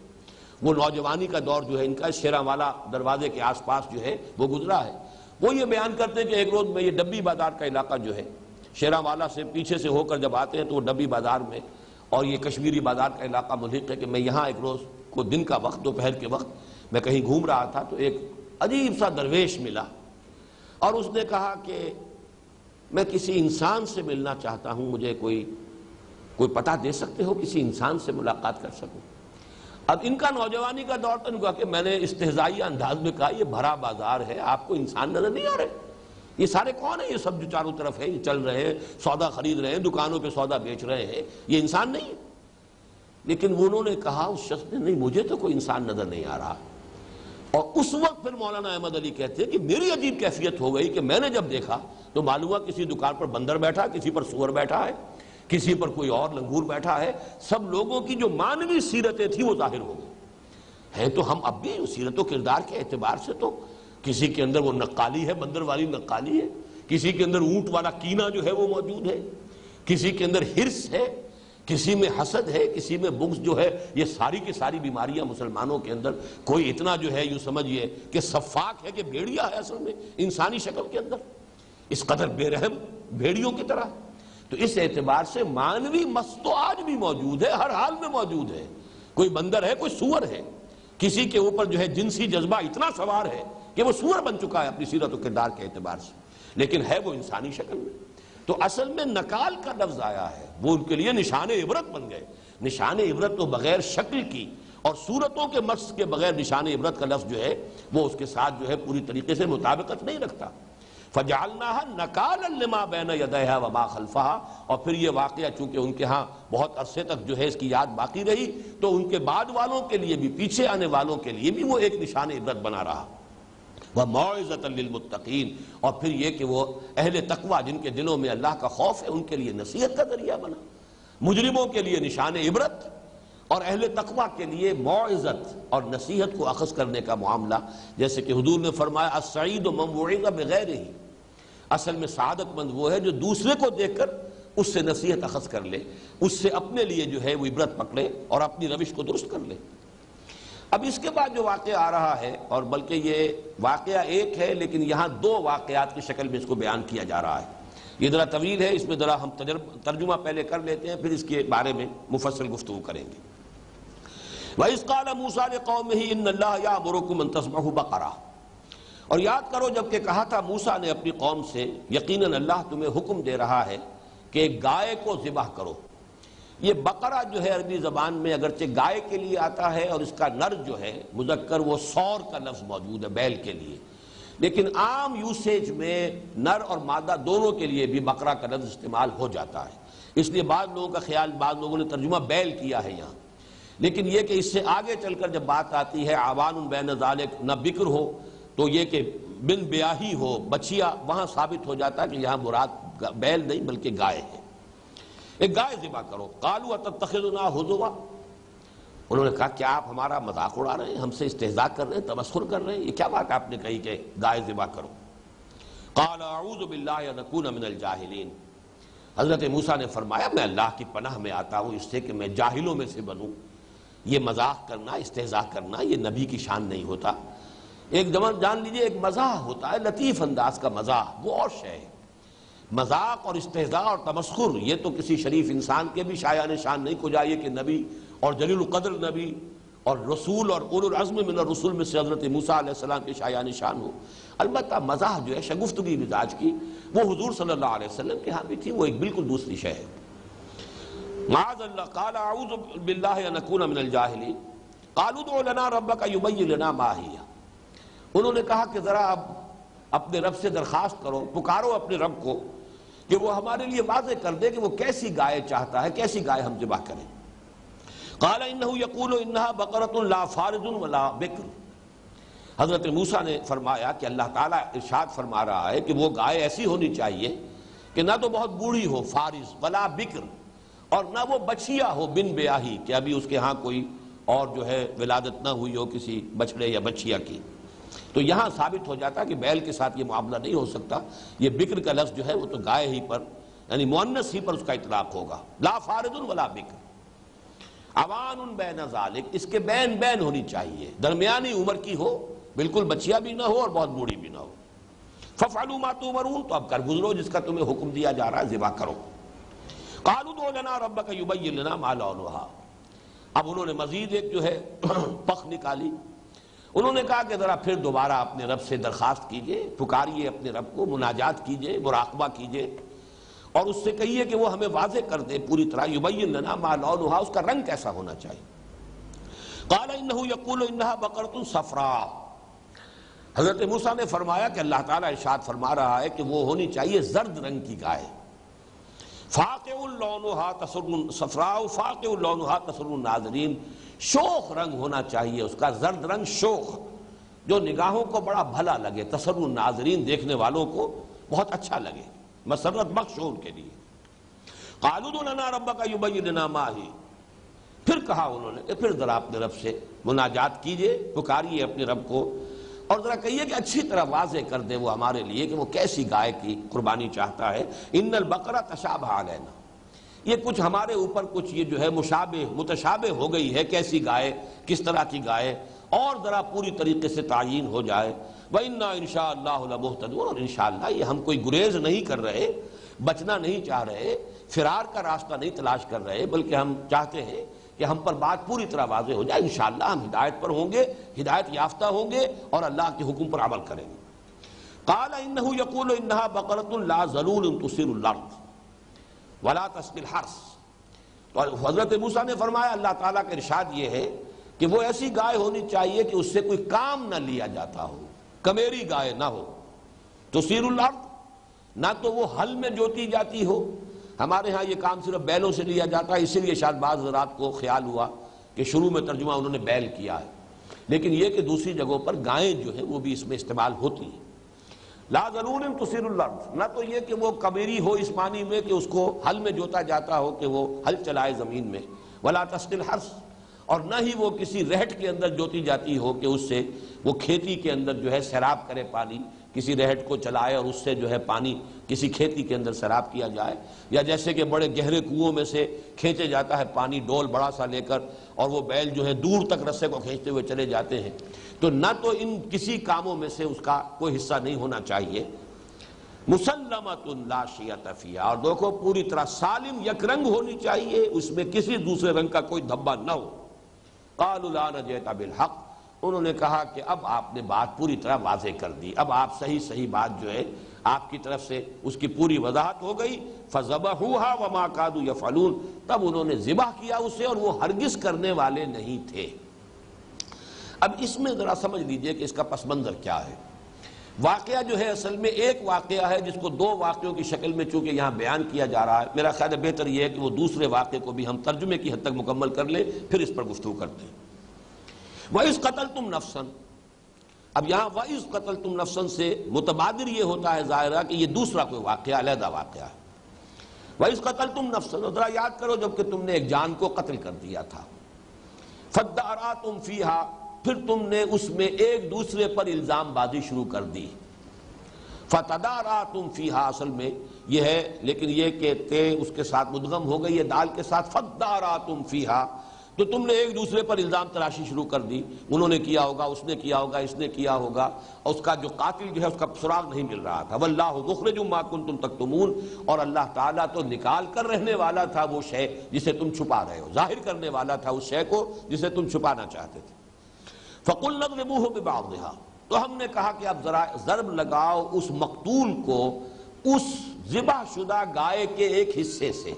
وہ نوجوانی کا دور جو ہے ان کا شیراں والا دروازے کے آس پاس جو ہے وہ گزرا ہے۔ وہ یہ بیان کرتے ہیں کہ ایک روز میں یہ ڈبی بازار کا علاقہ جو ہے، شیراں والا سے پیچھے سے ہو کر جب آتے ہیں تو وہ ڈبی بازار میں، اور یہ کشمیری بازار کا علاقہ ملحق ہے، کہ میں یہاں ایک روز کو دن کا وقت، دوپہر کے وقت میں کہیں گھوم رہا تھا تو ایک عجیب سا درویش ملا، اور اس نے کہا کہ میں کسی انسان سے ملنا چاہتا ہوں، مجھے کوئی پتہ دے سکتے ہو کسی انسان سے ملاقات کر سکوں؟ اب ان کا نوجوانی کا دور تھا، کہا کہ میں نے استہزائی انداز میں کہا یہ بھرا بازار ہے، آپ کو انسان نظر نہیں آ رہے؟ یہ سارے کون ہیں؟ یہ سب جو چاروں طرف ہے یہ چل رہے ہیں، سودا خرید رہے ہیں، دکانوں پہ سودا بیچ رہے ہیں، یہ انسان نہیں ہے؟ لیکن انہوں نے کہا اس شخص نے، نہیں مجھے تو کوئی انسان نظر نہیں آ رہا۔ اور اس وقت پھر مولانا احمد علی کہتے ہیں کہ میری عجیب کیفیت ہو گئی کہ میں نے جب دیکھا تو معلوم ہوا کسی دکان پر بندر بیٹھا، کسی پر سور بیٹھا ہے، کسی پر کوئی اور لنگور بیٹھا ہے، سب لوگوں کی جو مانوی سیرتیں تھیں وہ ظاہر ہو گئی ہے۔ تو ہم اب بھی سیرت و کردار کے اعتبار سے تو کسی کے اندر وہ نقالی ہے، بندر والی نقالی ہے، کسی کے اندر اونٹ والا کینہ جو ہے وہ موجود ہے، کسی کے اندر ہرس ہے، کسی میں حسد ہے، کسی میں بغض جو ہے، یہ ساری کی ساری بیماریاں مسلمانوں کے اندر۔ کوئی اتنا جو ہے یوں سمجھئے کہ صفاک ہے کہ بھیڑیا ہے اصل میں انسانی شکل کے اندر، اس قدر بے رحم بھیڑیوں کی طرح۔ تو اس اعتبار سے مانوی مس تو آج بھی موجود ہے، ہر حال میں موجود ہے۔ کوئی بندر ہے، کوئی سور ہے، کسی کے اوپر جو ہے جنسی جذبہ اتنا سوار ہے کہ وہ سور بن چکا ہے اپنی سیرت و کردار کے اعتبار سے، لیکن ہے وہ انسانی شکل میں۔ تو اصل میں نکال کا لفظ آیا ہے، وہ ان کے لیے نشان عبرت بن گئے۔ نشان عبرت تو بغیر شکل کی اور صورتوں کے مس کے بغیر نشان عبرت کا لفظ جو ہے وہ اس کے ساتھ جو ہے پوری طریقے سے مطابقت نہیں رکھتا۔ فَجَعَلْنَاهَا نَكَالًا لِمَا بَيْنَ يَدَيْهَا وَمَا خَلْفَهَا، اور پھر یہ واقعہ چونکہ ان کے ہاں بہت عرصے تک جو ہے اس کی یاد باقی رہی، تو ان کے بعد والوں کے لیے بھی، پیچھے آنے والوں کے لیے بھی وہ ایک نشان عبرت بنا رہا۔ وَمَوْعِظَةً لِّلْمُتَّقِينَ، اور پھر یہ کہ وہ اہل تقوی جن کے دلوں میں اللہ کا خوف ہے ان کے لیے نصیحت کا ذریعہ بنا، مجرموں کے لیے نشان عبرت اور اہل تقوی کے لیے موعظت اور نصیحت کو اخذ کرنے کا معاملہ۔ جیسے کہ حضور نے فرمایا السعید من وعظ بغیرہ، اصل میں سعادت مند وہ ہے جو دوسرے کو دیکھ کر اس سے نصیحت اخذ کر لے، اس سے اپنے لیے جو ہے وہ عبرت پکڑے اور اپنی روش کو درست کر لے۔ اب اس کے بعد جو واقعہ آ رہا ہے، اور بلکہ یہ واقعہ ایک ہے لیکن یہاں 2 واقعات کی شکل میں اس کو بیان کیا جا رہا ہے، یہ ذرا طویل ہے، اس میں ذرا ہم ترجمہ پہلے کر لیتے ہیں، پھر اس کے بارے میں مفصل گفتگو کریں گے۔ وَإِذْ قَالَ مُوسَىٰ لِقَوْمِهِ إِنَّ اللَّهَ يَأْمُرُكُمْ أَن تَذْبَحُوا بَقَرَةً، اور یاد کرو جب کہ کہا تھا موسیٰ نے اپنی قوم سے، یقیناً اللہ تمہیں حکم دے رہا ہے کہ گائے کو ذبح کرو۔ یہ بقرہ جو ہے عربی زبان میں اگرچہ گائے کے لیے آتا ہے اور اس کا نر جو ہے مذکر وہ سور کا لفظ موجود ہے بیل کے لیے، لیکن عام یوسیج میں نر اور مادہ دونوں کے لیے بھی بقرہ کا لفظ استعمال ہو جاتا ہے۔ اس لیے بعض لوگوں کا خیال، بعض لوگوں نے ترجمہ بیل کیا ہے یہاں، لیکن یہ کہ اس سے آگے چل کر جب بات آتی ہے عوان بین ذالک، نہ بکر ہو تو یہ کہ بن بیاہی ہو بچیا، وہاں ثابت ہو جاتا ہے کہ یہاں مراد بیل نہیں بلکہ گائے ہے۔ ایک گائے ذبح کرو۔ قالوا اتتخذنا ہزوا، انہوں نے کہا کیا آپ ہمارا مذاق اڑا رہے ہیں، ہم سے استہزاء کر رہے ہیں، تمسخر کر رہے ہیں، یہ کیا بات آپ نے کہی کہ گائے ذبح کرو؟ قال اعوذ باللہ ان اکون من الجاہلین، حضرت موسیٰ نے فرمایا میں اللہ کی پناہ میں آتا ہوں اس سے کہ میں جاہلوں میں سے بنوں۔ یہ مذاق کرنا، استہزاء کرنا، یہ نبی کی شان نہیں ہوتا۔ ایک جان لیجئے ایک مزاح ہوتا ہے، لطیف انداز کا مزاح، وہ اور شے ہے۔ مذاق اور استہزاء اور تمسخر یہ تو کسی شریف انسان کے بھی شایان شان نہیں کو جائے کہ نبی اور جلیل القدر نبی اور رسول اور اولو العزم من الرسول میں سے حضرت موسیٰ علیہ السلام کے شایان شان ہو۔ البتہ مزاح جو ہے شگفتگی مزاج کی، وہ حضور صلی اللہ علیہ وسلم کے ہاں بھی تھی، وہ ایک بالکل دوسری شے ہے۔ معاذ اللہ قال اعوذ باللہ ان اکون من الجاہلین قالوا ادع لنا ربک یبین لنا ما ہی۔ انہوں نے کہا کہ ذرا اب اپنے رب سے درخواست کرو، پکارو اپنے رب کو کہ وہ ہمارے لیے واضح کر دے کہ وہ کیسی گائے چاہتا ہے، کیسی گائے ہم ذبح کریں۔ قال انہ یقول انہا بقرۃ لا فارض ولا بکر۔ حضرت موسیٰ نے فرمایا کہ اللہ تعالیٰ ارشاد فرما رہا ہے کہ وہ گائے ایسی ہونی چاہیے کہ نہ تو بہت بوڑھی ہو فارض ولا بکر، اور نہ وہ بچیا ہو بن بیاہی کہ ابھی اس کے ہاں کوئی اور جو ہے ولادت نہ ہوئی ہو کسی بچڑے یا بچیا کی۔ تو یہاں ثابت ہو جاتا کہ بیل کے ساتھ یہ معاملہ نہیں ہو سکتا، یہ بکر کا لفظ جو ہے وہ تو گائے ہی پر یعنی مؤنث ہی پر اس کا اطلاق ہوگا۔ لا فارض ولا بکر عوان بین ذالک، اس کے بین بین ہونی چاہیے، درمیانی عمر کی ہو، بالکل بچیا بھی نہ ہو اور بہت بوڑھی بھی نہ ہو۔ ففعلوا ما تؤمرون، تو اب کر گزرو جس کا تمہیں حکم دیا جا رہا ہے، ذبح کرو۔ قالوا ادع لنا ربک یبین لنا ما لونھا۔ اب انہوں نے مزید ایک جو ہے پخ نکالی، انہوں نے کہا کہ ذرا پھر دوبارہ اپنے رب سے درخواست کیجئے، پکاریے اپنے رب کو، مناجات کیجئے، مراقبہ کیجئے، اور اس سے کہیے کہ وہ ہمیں واضح کر دے پوری طرح، یبین لنا ما لونھا، اس کا رنگ کیسا ہونا چاہیے۔ قال انہ یقول انہا بقرۃ صفراء۔ حضرت موسیٰ نے فرمایا کہ اللہ تعالیٰ ارشاد فرما رہا ہے کہ وہ ہونی چاہیے زرد رنگ کی گائے، فاقع لونھا تسر صفراء فاقع لونھا تسر الناظرین، شوخ رنگ ہونا چاہیے اس کا، زرد رنگ شوخ، جو نگاہوں کو بڑا بھلا لگے، تسر الناظرین دیکھنے والوں کو بہت اچھا لگے، مسرت بخش ہو ان کے لیے۔ قالوا ادع لنا ربک یبین لنا ما ہی، پھر کہا انہوں نے کہ پھر ذرا اپنے رب سے مناجات کیجئے، پکاریے اپنے رب کو، اور ذرا کہیے کہ اچھی طرح واضح کر دے وہ ہمارے لیے کہ وہ کیسی گائے کی قربانی چاہتا ہے۔ ان البقرہ تشابہ علینا، یہ کچھ ہمارے اوپر کچھ یہ جو ہے متشابہ ہو گئی ہے، کیسی گائے، کس طرح کی گائے، اور ذرا پوری طریقے سے تعیین ہو جائے۔ وَإِنَّا إِنْ شَاءَ اللَّهُ لَمُهْتَدُونَ، اور انشاءاللہ یہ ہم کوئی گریز نہیں کر رہے، بچنا نہیں چاہ رہے، فرار کا راستہ نہیں تلاش کر رہے، بلکہ ہم چاہتے ہیں کہ ہم پر بات پوری طرح واضح ہو جائے، انشاءاللہ ہم ہدایت پر ہوں گے، ہدایت یافتہ ہوں گے اور اللہ کے حکم پر عمل کریں گے۔ قال انہ یقول انہا بقرۃ لا ذلول تثیر الارض ولا تسقی الحرث۔ تو حضرت موسیٰ نے فرمایا اللہ تعالیٰ کا ارشاد یہ ہے کہ وہ ایسی گائے ہونی چاہیے کہ اس سے کوئی کام نہ لیا جاتا ہو، کمیری گائے نہ ہو، تثیر الارض، نہ تو وہ ہل میں جوتی جاتی ہو، ہمارے ہاں یہ کام صرف بیلوں سے لیا جاتا ہے، اسی لیے شاید بعض حضرات کو خیال ہوا کہ شروع میں ترجمہ انہوں نے بیل کیا ہے، لیکن یہ کہ دوسری جگہوں پر گائیں جو ہیں وہ بھی اس میں استعمال ہوتی ہیں۔ لا ذلول تثیر الارض، نہ تو یہ کہ وہ کمیری ہو اس معنی میں کہ اس کو ہل میں جوتا جاتا ہو کہ وہ ہل چلائے زمین میں، ولا تسقی الحرث، اور نہ ہی وہ کسی رہٹ کے اندر جوتی جاتی ہو کہ اس سے وہ کھیتی کے اندر جو ہے سیراب کرے پانی، کسی رہٹ کو چلائے اور اس سے جو ہے پانی کسی کھیتی کے اندر سیراب کیا جائے، یا جیسے کہ بڑے گہرے کنووں میں سے کھینچے جاتا ہے پانی ڈول بڑا سا لے کر، اور وہ بیل جو ہے دور تک رسے کو کھینچتے ہوئے چلے جاتے ہیں، تو نہ تو ان کسی کاموں میں سے اس کا کوئی حصہ نہیں ہونا چاہیے۔ مسلمۃ لا شیۃ فیہا، اور دیکھو پوری طرح سالم یک رنگ ہونی چاہیے، اس میں کسی دوسرے رنگ کا کوئی دھبا نہ ہو۔ قالوا الآن جئت بالحق، انہوں نے کہا کہ اب آپ نے بات پوری طرح واضح کر دی، اب آپ صحیح بات جو ہے آپ کی طرف سے اس کی پوری وضاحت ہو گئی۔ فذبحوها وما كادوا يفعلون، تب انہوں نے ذبح کیا اسے اور وہ ہرگز کرنے والے نہیں تھے۔ اب اس میں ذرا سمجھ لیجئے کہ اس کا پس منظر کیا ہے۔ واقعہ جو ہے اصل میں ایک واقعہ ہے جس کو دو واقعوں کی شکل میں چونکہ یہاں بیان کیا جا رہا ہے، میرا خیال ہے بہتر یہ ہے کہ وہ دوسرے واقعے کو بھی ہم ترجمے کی حد تک مکمل کر لیں، پھر اس پر گفتگو کرتے ہیں۔ وَإِذْ قَتَلْتُمْ نَفْسًا، اب یہاں وَإِذْ قَتَلْتُمْ نَفْسًا سے متبادر یہ ہوتا ہے ظاہرہ کہ یہ دوسرا کوئی واقعہ، علیحدہ واقعہ ہے۔ وَإِذْ قَتَلْتُمْ نَفْسًا، ذرا یاد کرو جب کہ تم نے ایک جان کو قتل کر دیا تھا، فَادَّارَأْتُمْ فِيهَا، پھر تم نے اس میں ایک دوسرے پر الزام بازی شروع کر دی، فتداراتم فیہا اصل میں یہ ہے، لیکن یہ کہ تے اس کے ساتھ مدغم ہو گئی ہے دال کے ساتھ، فداراتم فیہا، تو تم نے ایک دوسرے پر الزام تراشی شروع کر دی، انہوں نے کیا ہوگا، اس نے کیا ہوگا، اس نے کیا ہوگا، اور اس کا جو قاتل جو ہے اس کا سراغ نہیں مل رہا تھا۔ واللہ مخرج ما کنتم تکتمون، اور اللہ تعالیٰ تو نکال کر رہنے والا تھا وہ شے جسے تم چھپا رہے ہو، ظاہر کرنے والا تھا اس شے کو جسے تم چھپانا چاہتے تھے۔ فَقُلْنَا اضْرِبُوهُ بِبَعْضِهَا، تو ہم نے کہا کہ اب ذرا ضرب لگاؤ اس مقتول کو اس ذبح شدہ گائے کے ایک حصے سے،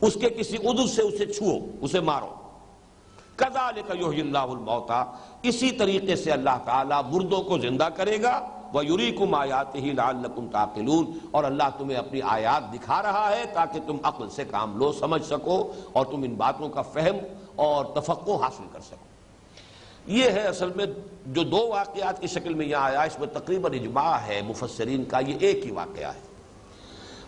اس کے کسی عضو سے اسے چھو، اسے مارو۔ كَذَلِكَ يُحْيِي اللَّهُ الْمَوْتَى، اسی طریقے سے اللہ تعالیٰ مردوں کو زندہ کرے گا، وَيُرِيكُمْ آيَاتِهِ لَعَلَّكُمْ تَعْقِلُونَ، اور اللہ تمہیں اپنی آیات دکھا رہا ہے تاکہ تم عقل سے کام لو، سمجھ سکو، اور تم ان باتوں کا فہم اور تفقہ حاصل کر سکو۔ یہ ہے اصل میں جو دو واقعات کی شکل میں یہاں آیا، اس میں تقریباً اجماع ہے مفسرین کا، یہ ایک ہی واقعہ ہے۔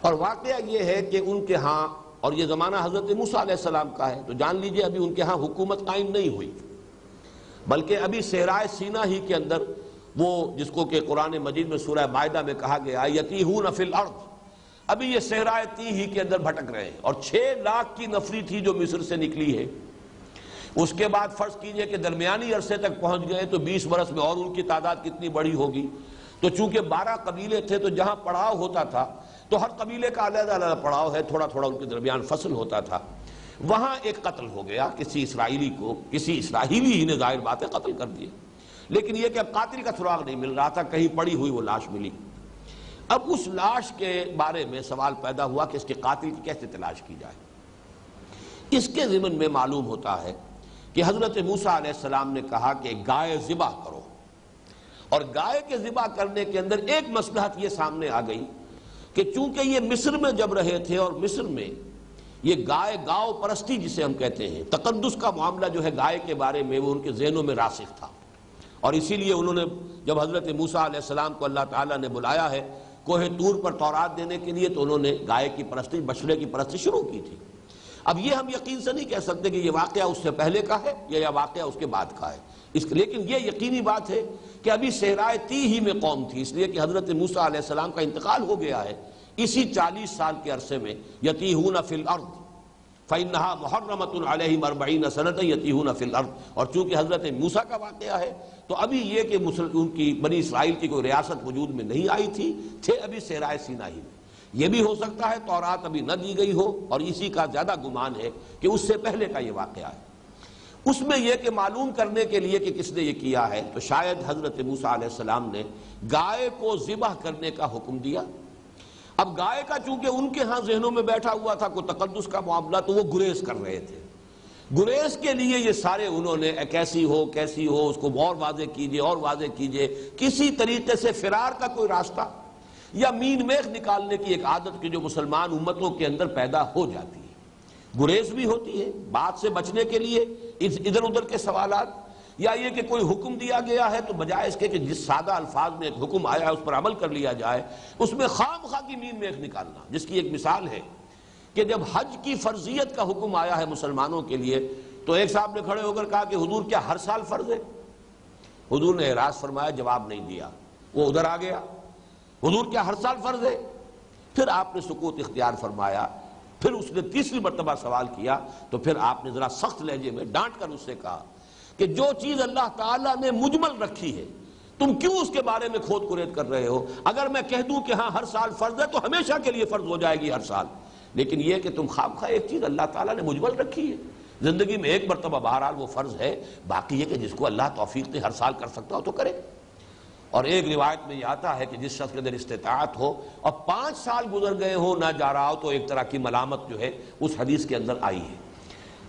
اور واقعہ یہ ہے کہ ان کے ہاں، اور یہ زمانہ حضرت موسیٰ علیہ السلام کا ہے، تو جان لیجئے ابھی ان کے ہاں حکومت قائم نہیں ہوئی، بلکہ ابھی صحرائے سینا ہی کے اندر وہ جس کو کہ قرآن مجید میں سورہ مائدہ میں کہا گیا یتیہون فی الارض، ابھی یہ صحرائے تی ہی کے اندر بھٹک رہے ہیں، اور 6 لاکھ کی نفری تھی جو مصر سے نکلی ہے۔ اس کے بعد فرض کیجئے کہ درمیانی عرصے تک پہنچ گئے تو 20 برس میں اور ان کی تعداد کتنی بڑی ہوگی۔ تو چونکہ 12 قبیلے تھے تو جہاں پڑاؤ ہوتا تھا تو ہر قبیلے کا علیحدہ علیحدہ پڑاؤ ہے، تھوڑا تھوڑا ان کے درمیان فصل ہوتا تھا، وہاں ایک قتل ہو گیا کسی اسرائیلی کو، کسی اسرائیلی ہی نے ظاہر بات ہے قتل کر دیے، لیکن یہ کہ اب قاتل کا سراغ نہیں مل رہا تھا، کہیں پڑی ہوئی وہ لاش ملی۔ اب اس لاش کے بارے میں سوال پیدا ہوا کہ اس کے قاتل کی کیسے تلاش کی جائے۔ اس کے ضمن میں معلوم ہوتا ہے کہ حضرت موسیٰ علیہ السلام نے کہا کہ گائے ذبح کرو، اور گائے کے ذبح کرنے کے اندر ایک مصلحت یہ سامنے آ گئی کہ چونکہ یہ مصر میں جب رہے تھے، اور مصر میں یہ گائے گاؤ پرستی جسے ہم کہتے ہیں، تقدس کا معاملہ جو ہے گائے کے بارے میں وہ ان کے ذہنوں میں راسخ تھا، اور اسی لیے انہوں نے جب حضرت موسیٰ علیہ السلام کو اللہ تعالیٰ نے بلایا ہے کوہ طور پر تورات دینے کے لیے، تو انہوں نے گائے کی پرستی، بچڑے کی پرستی شروع کی تھی۔ اب یہ ہم یقین سے نہیں کہہ سکتے کہ یہ واقعہ اس سے پہلے کا ہے یا یہ واقعہ اس کے بعد کا ہے، لیکن یہ یقینی بات ہے کہ ابھی صحرائے تی ہی میں قوم تھی، اس لیے کہ حضرت موسیٰ علیہ السلام کا انتقال ہو گیا ہے اسی 40 سال کے عرصے میں۔ یتیہون فی الارض فإنہا محرمۃ علیہم 40 سنۃ یتیہون فی الارض، اور چونکہ حضرت موسیٰ کا واقعہ ہے تو ابھی یہ کہ ان کی بنی اسرائیل کی کوئی ریاست وجود میں نہیں آئی تھی، تھے ابھی صحرائے سینا ہی میں۔ یہ بھی ہو سکتا ہے تورات ابھی نہ دی گئی ہو، اور اسی کا زیادہ گمان ہے کہ اس سے پہلے کا یہ واقعہ ہے۔ اس میں یہ کہ معلوم کرنے کے لیے کہ کس نے یہ کیا ہے، تو شاید حضرت موسیٰ علیہ السلام نے گائے کو ذبح کرنے کا حکم دیا۔ اب گائے کا چونکہ ان کے ہاں ذہنوں میں بیٹھا ہوا تھا کوئی تقدس کا معاملہ، تو وہ گریز کر رہے تھے، گریز کے لیے یہ سارے انہوں نے کیسی ہو اس کو اور واضح کیجئے اور واضح کیجئے، کسی طریقے سے فرار کا کوئی راستہ یا مین میخ نکالنے کی ایک عادت کی جو مسلمان امتوں کے اندر پیدا ہو جاتی ہے، گریز بھی ہوتی ہے بات سے بچنے کے لیے، ادھر ادھر کے سوالات، یا یہ کہ کوئی حکم دیا گیا ہے تو بجائے اس کے کہ جس سادہ الفاظ میں ایک حکم آیا ہے اس پر عمل کر لیا جائے، اس میں خام خواہ کی مین میخ نکالنا، جس کی ایک مثال ہے کہ جب حج کی فرضیت کا حکم آیا ہے مسلمانوں کے لیے، تو ایک صاحب نے کھڑے ہو کر کہا کہ حضور کیا ہر سال فرض ہے؟ حضور نے اعراض فرمایا، جواب نہیں دیا، وہ ادھر آ گیا، حضور کیا ہر سال فرض ہے؟ پھر آپ نے سکوت اختیار فرمایا، پھر اس نے تیسری مرتبہ سوال کیا، تو پھر آپ نے ذرا سخت لہجے میں ڈانٹ کر اس سے کہا کہ جو چیز اللہ تعالیٰ نے مجمل رکھی ہے تم کیوں اس کے بارے میں کھود کرید کر رہے ہو؟ اگر میں کہہ دوں کہ ہاں ہر سال فرض ہے تو ہمیشہ کے لیے فرض ہو جائے گی ہر سال، لیکن یہ کہ تم خواہ خواہ ایک چیز اللہ تعالیٰ نے مجمل رکھی ہے، زندگی میں ایک مرتبہ بہرحال وہ فرض ہے، باقی یہ کہ جس کو اللہ توفیق دے ہر سال کر سکتا ہو تو کرے۔ اور ایک روایت میں یہ آتا ہے کہ جس شخص کے اندر استطاعت ہو اور 5 سال گزر گئے ہو نہ جا رہا ہو، تو ایک طرح کی ملامت جو ہے اس حدیث کے اندر آئی ہے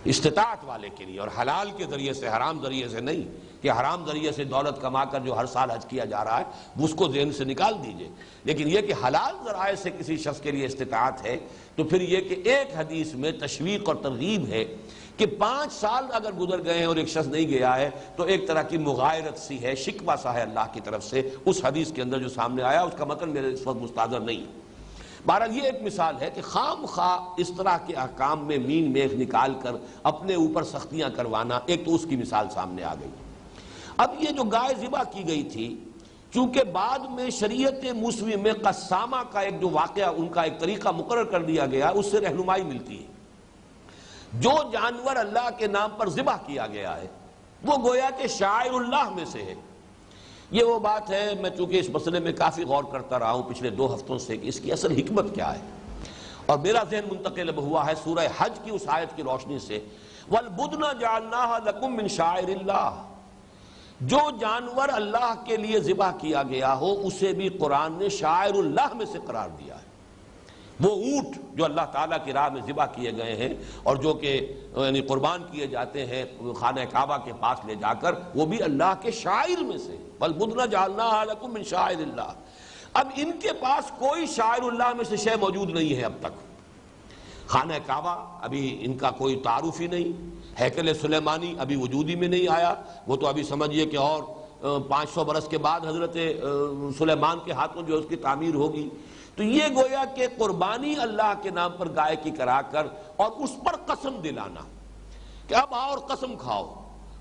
استطاعت والے کے لیے، اور حلال کے ذریعے سے، حرام ذریعے سے نہیں، کہ حرام ذریعے سے دولت کما کر جو ہر سال حج کیا جا رہا ہے اس کو ذہن سے نکال دیجئے، لیکن یہ کہ حلال ذرائع سے کسی شخص کے لیے استطاعت ہے، تو پھر یہ کہ ایک حدیث میں تشویق اور ترغیب ہے کہ 5 سال اگر گزر گئے ہیں اور ایک شخص نہیں گیا ہے تو ایک طرح کی مغایرت سی ہے، شکوہ سا ہے اللہ کی طرف سے، اس حدیث کے اندر جو سامنے آیا اس کا متن میرے اس وقت مستحضر نہیں۔ بہرحال یہ ایک مثال ہے کہ خام خواہ اس طرح کے احکام میں مین میخ نکال کر اپنے اوپر سختیاں کروانا، ایک تو اس کی مثال سامنے آ گئی۔ اب یہ جو گائے ذبح کی گئی تھی چونکہ بعد میں شریعت موسوی میں قسامہ کا ایک جو واقعہ ان کا ایک طریقہ مقرر کر دیا گیا، اس سے رہنمائی ملتی ہے۔ جو جانور اللہ کے نام پر ذبح کیا گیا ہے وہ گویا کہ شاعر اللہ میں سے ہے۔ یہ وہ بات ہے، میں چونکہ اس مسئلے میں کافی غور کرتا رہا ہوں پچھلے 2 ہفتوں سے کہ اس کی اصل حکمت کیا ہے، اور میرا ذہن منتقل ہوا ہے سورہ حج کی اس آیت کی روشنی سے، وَالْبُدْنَ جَعَلْنَاهَا لَكُم مِّن شَعَائِرِ اللَّهِ۔ جو جانور اللہ کے لیے ذبح کیا گیا ہو اسے بھی قرآن نے شاعر اللہ میں سے قرار دیا ہے۔ وہ اونٹ جو اللہ تعالیٰ کی راہ میں ذبح کیے گئے ہیں اور جو کہ یعنی قربان کیے جاتے ہیں خانہ کعبہ کے پاس لے جا کر، وہ بھی اللہ کے شاعر میں سے، وَالْبُدْنَ جَعَلْنَاهَا لَكُم مِّن شَعَائِرِ اللَّهِ۔ اب ان کے پاس کوئی شاعر اللہ میں سے شے موجود نہیں ہے اب تک۔ خانہ کعبہ ابھی ان کا کوئی تعارف ہی نہیں، ہیکل سلیمانی ابھی وجود ہی میں نہیں آیا، وہ تو ابھی سمجھئے کہ اور 500 برس کے بعد حضرت سلیمان کے ہاتھوں جو اس کی تعمیر ہوگی۔ تو یہ گویا کہ قربانی اللہ کے نام پر گائے کی کرا کر اور اس پر قسم دلانا کہ اب آؤ اور قسم کھاؤ،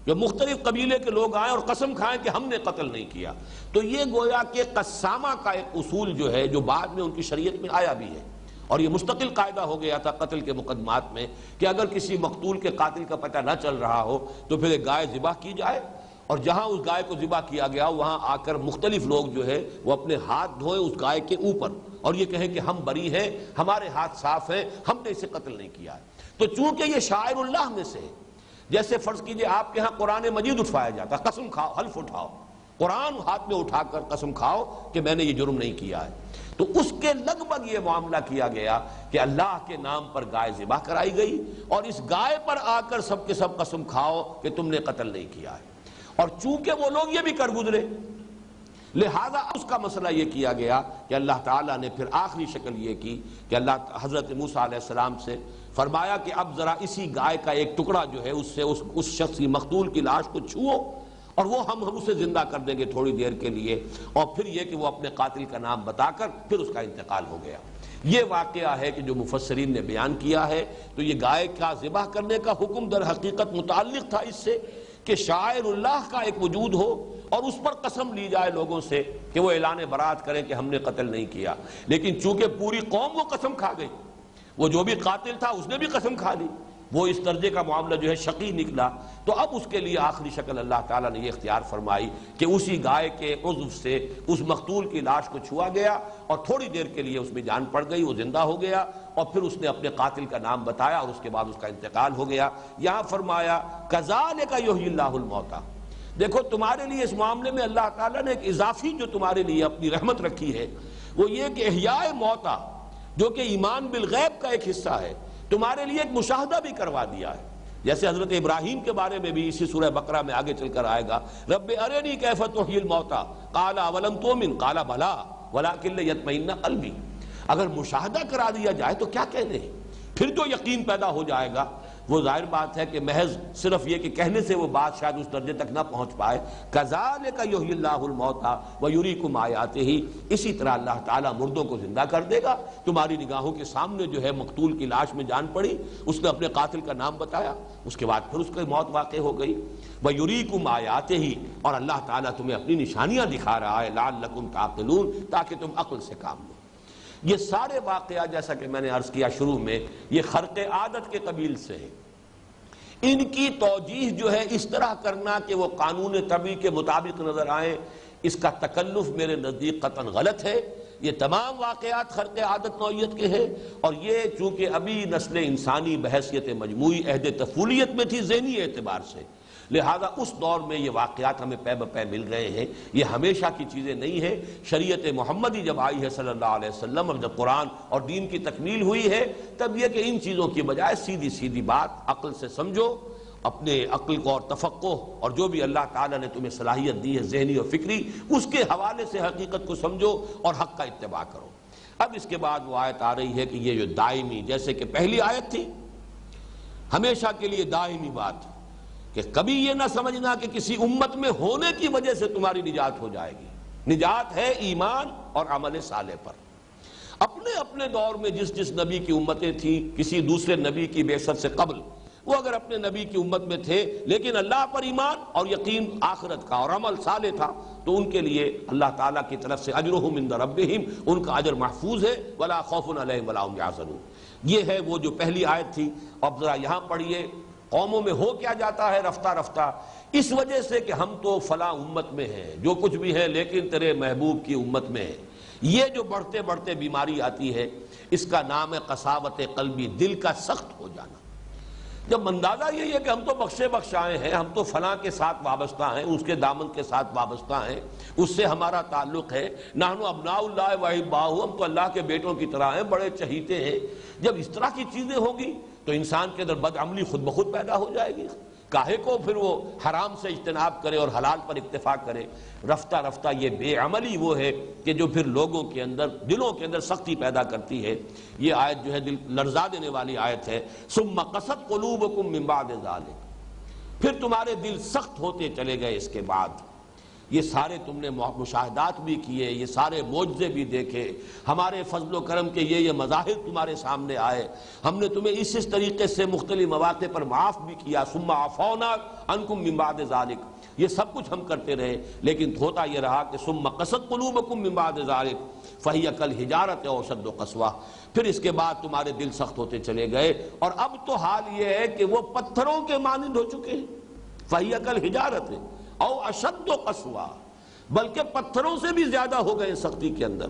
جو مختلف قبیلے کے لوگ آئیں اور قسم کھائیں کہ ہم نے قتل نہیں کیا، تو یہ گویا کہ قسامہ کا ایک اصول جو ہے جو بعد میں ان کی شریعت میں آیا بھی ہے، اور یہ مستقل قاعدہ ہو گیا تھا قتل کے مقدمات میں کہ اگر کسی مقتول کے قاتل کا پتہ نہ چل رہا ہو تو پھر ایک گائے ذبح کی جائے، اور جہاں اس گائے کو ذبح کیا گیا وہاں آ کر مختلف لوگ جو ہے وہ اپنے ہاتھ دھوئیں اس گائے کے اوپر اور یہ کہیں کہ ہم بری ہیں، ہمارے ہاتھ صاف ہیں، ہم نے اسے قتل نہیں کیا ہے۔ تو چونکہ یہ شاعر اللہ میں سے ہے، جیسے فرض کیجئے آپ کے ہاں قرآن مجید اٹھوایا جاتا ہے، قسم کھاؤ، حلف اٹھاؤ، قرآن ہاتھ میں اٹھا کر قسم کھاؤ کہ میں نے یہ جرم نہیں کیا ہے، تو اس کے لگ بھگ یہ معاملہ کیا گیا کہ اللہ کے نام پر گائے ذبح کرائی گئی اور اس گائے پر آ کر سب کے سب قسم کھاؤ کہ تم نے قتل نہیں کیا ہے۔ اور چونکہ وہ لوگ یہ بھی کر گزرے لہذا اس کا مسئلہ یہ کیا گیا کہ اللہ تعالیٰ نے پھر آخری شکل یہ کی کہ اللہ حضرت موسیٰ علیہ السلام سے فرمایا کہ اب ذرا اسی گائے کا ایک ٹکڑا جو ہے اس سے اس شخص کی مقتول کی لاش کو چھوؤ اور وہ ہم اسے زندہ کر دیں گے تھوڑی دیر کے لیے، اور پھر یہ کہ وہ اپنے قاتل کا نام بتا کر پھر اس کا انتقال ہو گیا۔ یہ واقعہ ہے کہ جو مفسرین نے بیان کیا ہے، تو یہ گائے کا ذبح کرنے کا حکم در حقیقت متعلق تھا اس سے کہ شاعر اللہ کا ایک وجود ہو اور اس پر قسم لی جائے لوگوں سے کہ وہ اعلان برات کریں کہ ہم نے قتل نہیں کیا، لیکن چونکہ پوری قوم وہ قسم کھا گئی، وہ جو بھی قاتل تھا اس نے بھی قسم کھا لی، وہ اس درجے کا معاملہ جو ہے شقی نکلا، تو اب اس کے لیے آخری شکل اللہ تعالیٰ نے یہ اختیار فرمائی کہ اسی گائے کے عضو سے اس مقتول کی لاش کو چھوا گیا اور تھوڑی دیر کے لیے اس میں جان پڑ گئی، وہ زندہ ہو گیا اور پھر اس نے اپنے قاتل کا نام بتایا اور اس کے بعد اس کا انتقال ہو گیا۔ یہاں فرمایا کذالک یحیی اللہ الموتیٰ، دیکھو تمہارے لیے اس معاملے میں اللہ تعالیٰ نے ایک اضافی جو تمہارے لیے اپنی رحمت رکھی ہے وہ یہ کہ احیاء موتیٰ جو کہ ایمان بالغیب کا ایک حصہ ہے، تمہارے لیے ایک مشاہدہ بھی کروا دیا ہے، جیسے حضرت ابراہیم کے بارے میں بھی اسی سورہ بقرہ میں آگے چل کر آئے گا، رب ارنی کیف تحیی الموتیٰ قال اولم تؤمن قال بلی ولکن لیطمئن قلبی۔ اگر مشاہدہ کرا دیا جائے تو کیا کہنے ہیں، پھر جو یقین پیدا ہو جائے گا وہ ظاہر بات ہے کہ محض صرف یہ کہ کہنے سے وہ بات شاید اس درجے تک نہ پہنچ پائے۔ کذالک یحیی اللہ الموتیٰ ویریکم آیاتہ، اسی طرح اللہ تعالیٰ مردوں کو زندہ کر دے گا، تمہاری نگاہوں کے سامنے جو ہے مقتول کی لاش میں جان پڑی، اس نے اپنے قاتل کا نام بتایا، اس کے بعد پھر اس کی موت واقع ہو گئی، ویریکم آیاتہ، اور اللہ تعالیٰ تمہیں اپنی نشانیاں دکھا رہا ہے، لعلکم تعقلون، تاکہ تم عقل سے کام لو۔ یہ سارے واقعات جیسا کہ میں نے عرض کیا شروع میں یہ خرق عادت کے قبیل سے ہے، ان کی توجیح جو ہے اس طرح کرنا کہ وہ قانون طبعی کے مطابق نظر آئیں، اس کا تکلف میرے نزدیک قطعاً غلط ہے۔ یہ تمام واقعات خرق عادت نوعیت کے ہیں، اور یہ چونکہ ابھی نسل انسانی بحیثیت مجموعی عہد طفولیت میں تھی ذہنی اعتبار سے، لہذا اس دور میں یہ واقعات ہمیں پے بپے مل رہے ہیں، یہ ہمیشہ کی چیزیں نہیں ہیں۔ شریعت محمدی جب آئی ہے صلی اللہ علیہ وسلم، اور جب قرآن اور دین کی تکمیل ہوئی ہے، تب یہ کہ ان چیزوں کی بجائے سیدھی سیدھی بات عقل سے سمجھو، اپنے عقل کو اور تفقہ اور جو بھی اللہ تعالیٰ نے تمہیں صلاحیت دی ہے ذہنی اور فکری، اس کے حوالے سے حقیقت کو سمجھو اور حق کا اتباع کرو۔ اب اس کے بعد وہ آیت آ رہی ہے کہ یہ جو دائمی، جیسے کہ پہلی آیت تھی ہمیشہ کے لیے دائمی بات، کہ کبھی یہ نہ سمجھنا کہ کسی امت میں ہونے کی وجہ سے تمہاری نجات ہو جائے گی، نجات ہے ایمان اور عمل صالح پر۔ اپنے اپنے دور میں جس جس نبی کی امتیں تھیں، کسی دوسرے نبی کی بعثت سے قبل وہ اگر اپنے نبی کی امت میں تھے لیکن اللہ پر ایمان اور یقین آخرت کا اور عمل صالح تھا تو ان کے لیے اللہ تعالیٰ کی طرف سے اجرہم عند ربہم، ان کا اجر محفوظ ہے، ولا خوف علیہم ولا ہم یحزنون۔ یہ ہے وہ جو پہلی آیت تھی۔ اب ذرا یہاں پڑھیے قوموں میں ہو کیا جاتا ہے رفتہ رفتہ، اس وجہ سے کہ ہم تو فلاں امت میں ہیں، جو کچھ بھی ہے لیکن تیرے محبوب کی امت میں ہے، یہ جو بڑھتے بڑھتے بیماری آتی ہے اس کا نام ہے قساوت قلبی، دل کا سخت ہو جانا۔ جب اندازہ یہی ہے کہ ہم تو بخشے بخشائے ہیں، ہم تو فلاں کے ساتھ وابستہ ہیں، اس کے دامن کے ساتھ وابستہ ہیں، اس سے ہمارا تعلق ہے، نحن ابناء اللہ و احباؤہ، ہم تو اللہ کے بیٹوں کی طرح ہیں، بڑے چہیتے ہیں۔ جب اس طرح کی چیزیں ہوں گی تو انسان کے اندر بدعملی خود بخود پیدا ہو جائے گی، کاہے کو پھر وہ حرام سے اجتناب کرے اور حلال پر اکتفا کرے۔ رفتہ رفتہ یہ بے عملی وہ ہے کہ جو پھر لوگوں کے اندر، دلوں کے اندر سختی پیدا کرتی ہے۔ یہ آیت جو ہے دل لرزا دینے والی آیت ہے۔ ثم قست قلوبکم من بعد ذلک، پھر تمہارے دل سخت ہوتے چلے گئے اس کے بعد۔ یہ سارے تم نے مشاہدات بھی کیے، یہ سارے معجزے بھی دیکھے، ہمارے فضل و کرم کے یہ مظاہر تمہارے سامنے آئے، ہم نے تمہیں اس طریقے سے مختلف مواقع پر معاف بھی کیا۔ ثم عفونا عنکم من بعد ذلک، یہ سب کچھ ہم کرتے رہے، لیکن ہوتا یہ رہا کہ ثم قست قلوبکم من بعد ذلک فہی کالحجارۃ او اشد قسوۃ، پھر اس کے بعد تمہارے دل سخت ہوتے چلے گئے، اور اب تو حال یہ ہے کہ وہ پتھروں کے مانند ہو چکے ہیں۔ فہی کالحجارۃ او اشد قسوۃ، بلکہ پتھروں سے بھی زیادہ ہو گئے سختی کے اندر۔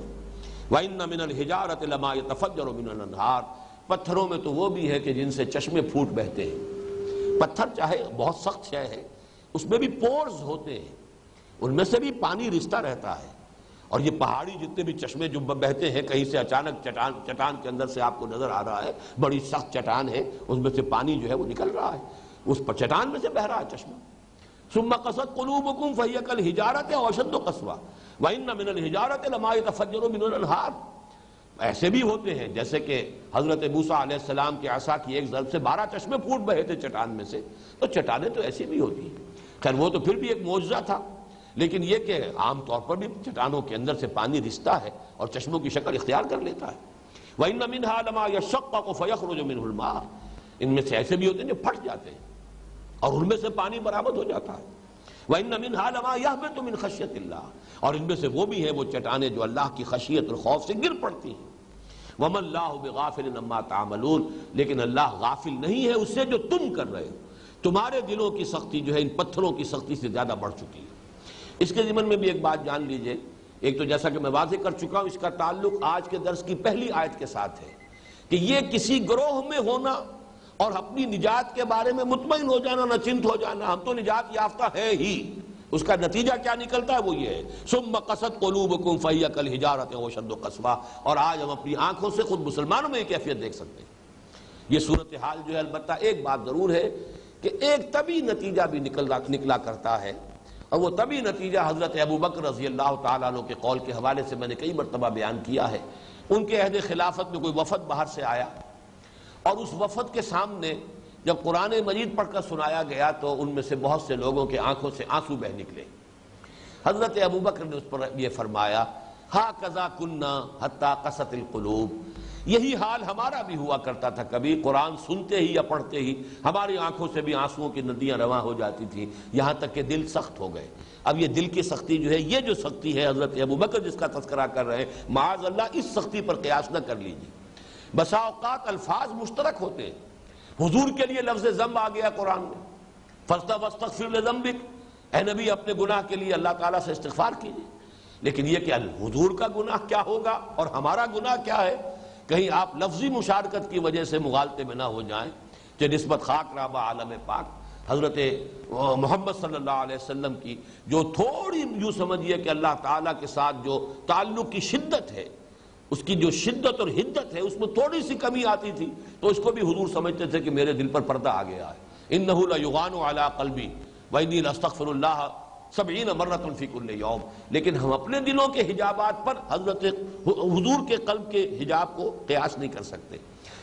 وَإِنَّ مِنَ الْحِجَارَةِ لَمَا يَتَفَجَّرُ مِنْهُ الْأَنْهَارُ، پتھروں میں تو وہ بھی ہے کہ جن سے چشمے پھوٹ بہتے ہیں۔ پتھر چاہے بہت سخت شے ہے، اس میں بھی پورز ہوتے ہیں، ان میں سے بھی پانی رستا رہتا ہے، اور یہ پہاڑی جتنے بھی چشمے جو بہتے ہیں، کہیں سے اچانک چٹان کے اندر سے آپ کو نظر آ رہا ہے بڑی سخت چٹان ہے، اس میں سے پانی جو ہے وہ نکل رہا ہے، اس پر چٹان میں سے بہہ رہا ہے چشمہ۔ ثم قست قلوبکم فہی کالحجارۃ او اشد قسوۃ وان من الحجارۃ لما يتفجر منه الانہار، ایسے بھی ہوتے ہیں جیسے کہ حضرت موسیٰ علیہ السلام کے عصا کی ایک ضرب سے 12 چشمے پھوٹ بہے تھے چٹان میں سے، تو چٹانیں تو ایسی بھی ہوتی ہیں۔ خیر وہ تو پھر بھی ایک معجزہ تھا، لیکن یہ کہ عام طور پر بھی چٹانوں کے اندر سے پانی رستا ہے اور چشموں کی شکل اختیار کر لیتا ہے۔ وان منها لما يشقق فيخرج منه الماء، ان میں سے ایسے بھی ہوتے ہیں جو پھٹ جاتے ہیں اور ان میں سے پانی برآمد ہو جاتا ہے۔ وَإِنَّ مِنْهَا لَمَا يَهْبِطُ مِنْ خَشْيَةِ اللَّهِ، اور ان میں سے وہ بھی ہے وہ چٹانیں جو اللہ کی خشیت اور خوف سے گر پڑتی ہیں۔ وَمَا اللَّهُ بِغَافِلٍ عَمَّا تَعْمَلُونَ، لیکن اللہ غافل نہیں ہے اس سے جو تم کر رہے ہو۔ تمہارے دلوں کی سختی جو ہے ان پتھروں کی سختی سے زیادہ بڑھ چکی ہے۔ اس کے ضمن میں بھی ایک بات جان لیجئے، ایک تو جیسا کہ میں واضح کر چکا ہوں، اس کا تعلق آج کے درس کی پہلی آیت کے ساتھ ہے کہ یہ کسی گروہ میں ہونا اور اپنی نجات کے بارے میں مطمئن ہو جانا، نہ چنت ہو جانا، ہم تو نجات یافتہ ہے ہی، اس کا نتیجہ کیا نکلتا ہے وہ یہ ہے ثم قست قلوبکم فہی کالحجارۃ او اشد قسوۃ۔ اور آج ہم اپنی آنکھوں سے خود مسلمانوں میں یہ کیفیت دیکھ سکتے ہیں۔ یہ صورتحال جو ہے، البتہ ایک بات ضرور ہے کہ ایک طبی نتیجہ بھی نکلا کرتا ہے، اور وہ طبی نتیجہ حضرت ابوبکر رضی اللہ تعالیٰ عنہ کے قول کے حوالے سے میں نے کئی مرتبہ بیان کیا ہے۔ ان کے عہد خلافت میں کوئی وفد باہر سے آیا، اور اس وفد کے سامنے جب قرآن مجید پڑھ کر سنایا گیا تو ان میں سے بہت سے لوگوں کے آنکھوں سے آنسو بہ نکلے۔ حضرت ابوبکر نے اس پر یہ فرمایا، ہاکذا کنا حتی قست القلوب، یہی حال ہمارا بھی ہوا کرتا تھا، کبھی قرآن سنتے ہی یا پڑھتے ہی ہماری آنکھوں سے بھی آنسوؤں کی ندیاں رواں ہو جاتی تھیں، یہاں تک کہ دل سخت ہو گئے۔ اب یہ دل کی سختی جو ہے، یہ جو سختی ہے حضرت ابوبکر جس کا تذکرہ کر رہے ہیں، معاذ اللہ اس سختی پر قیاس نہ کر لیجیے۔ بسا اوقات الفاظ مشترک ہوتے ہیں، حضور کے لیے لفظ ذنب آ گیا قرآن میں، فاستغفر لذنبک، اے نبی اپنے گناہ کے لیے اللہ تعالیٰ سے استغفار کیجیے، لیکن یہ کہ حضور کا گناہ کیا ہوگا اور ہمارا گناہ کیا ہے، کہیں آپ لفظی مشارکت کی وجہ سے مغالطے میں نہ ہو جائیں کہ نسبت خاک رابہ عالم پاک حضرت محمد صلی اللہ علیہ وسلم کی جو تھوڑی یوں سمجھیے کہ اللہ تعالیٰ کے ساتھ جو تعلق کی شدت ہے، اس کی جو شدت اور حدت ہے، اس میں تھوڑی سی کمی آتی تھی تو اس کو بھی حضور سمجھتے تھے کہ میرے دل پر پردہ آ گیا ہے۔ انہ لیغان علی قلبی وانی لاستغفر اللہ 70 مرۃ فی کل یوم، لیکن ہم اپنے دلوں کے حجابات پر حضرت حضور کے قلب کے حجاب کو قیاس نہیں کر سکتے۔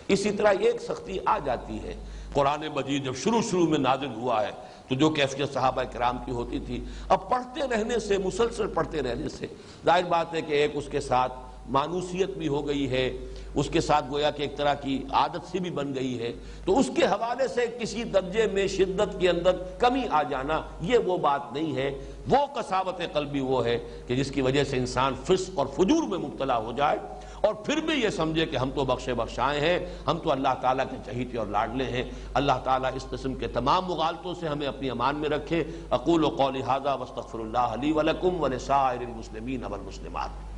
اسی طرح ایک سختی آ جاتی ہے، قرآن مجید جب شروع میں نازل ہوا ہے تو جو کیفیت صحابہ کرام کی ہوتی تھی، اب پڑھتے رہنے سے، مسلسل پڑھتے رہنے سے ظاہر بات ہے کہ ایک اس کے ساتھ مانوسیت بھی ہو گئی ہے، اس کے ساتھ گویا کہ ایک طرح کی عادت سی بھی بن گئی ہے، تو اس کے حوالے سے کسی درجے میں شدت کے اندر کمی آ جانا یہ وہ بات نہیں ہے۔ وہ قساوت قلبی وہ ہے کہ جس کی وجہ سے انسان فسق اور فجور میں مبتلا ہو جائے اور پھر بھی یہ سمجھے کہ ہم تو بخشے بخشائے ہیں، ہم تو اللہ تعالیٰ کے چہیتے اور لاڈلے ہیں۔ اللہ تعالیٰ اس قسم کے تمام مغالطوں سے ہمیں اپنی امان میں رکھے۔ اقول قولی ھذا واستغفر اللہ لی ولکم ولسائر المسلمین والمسلمات۔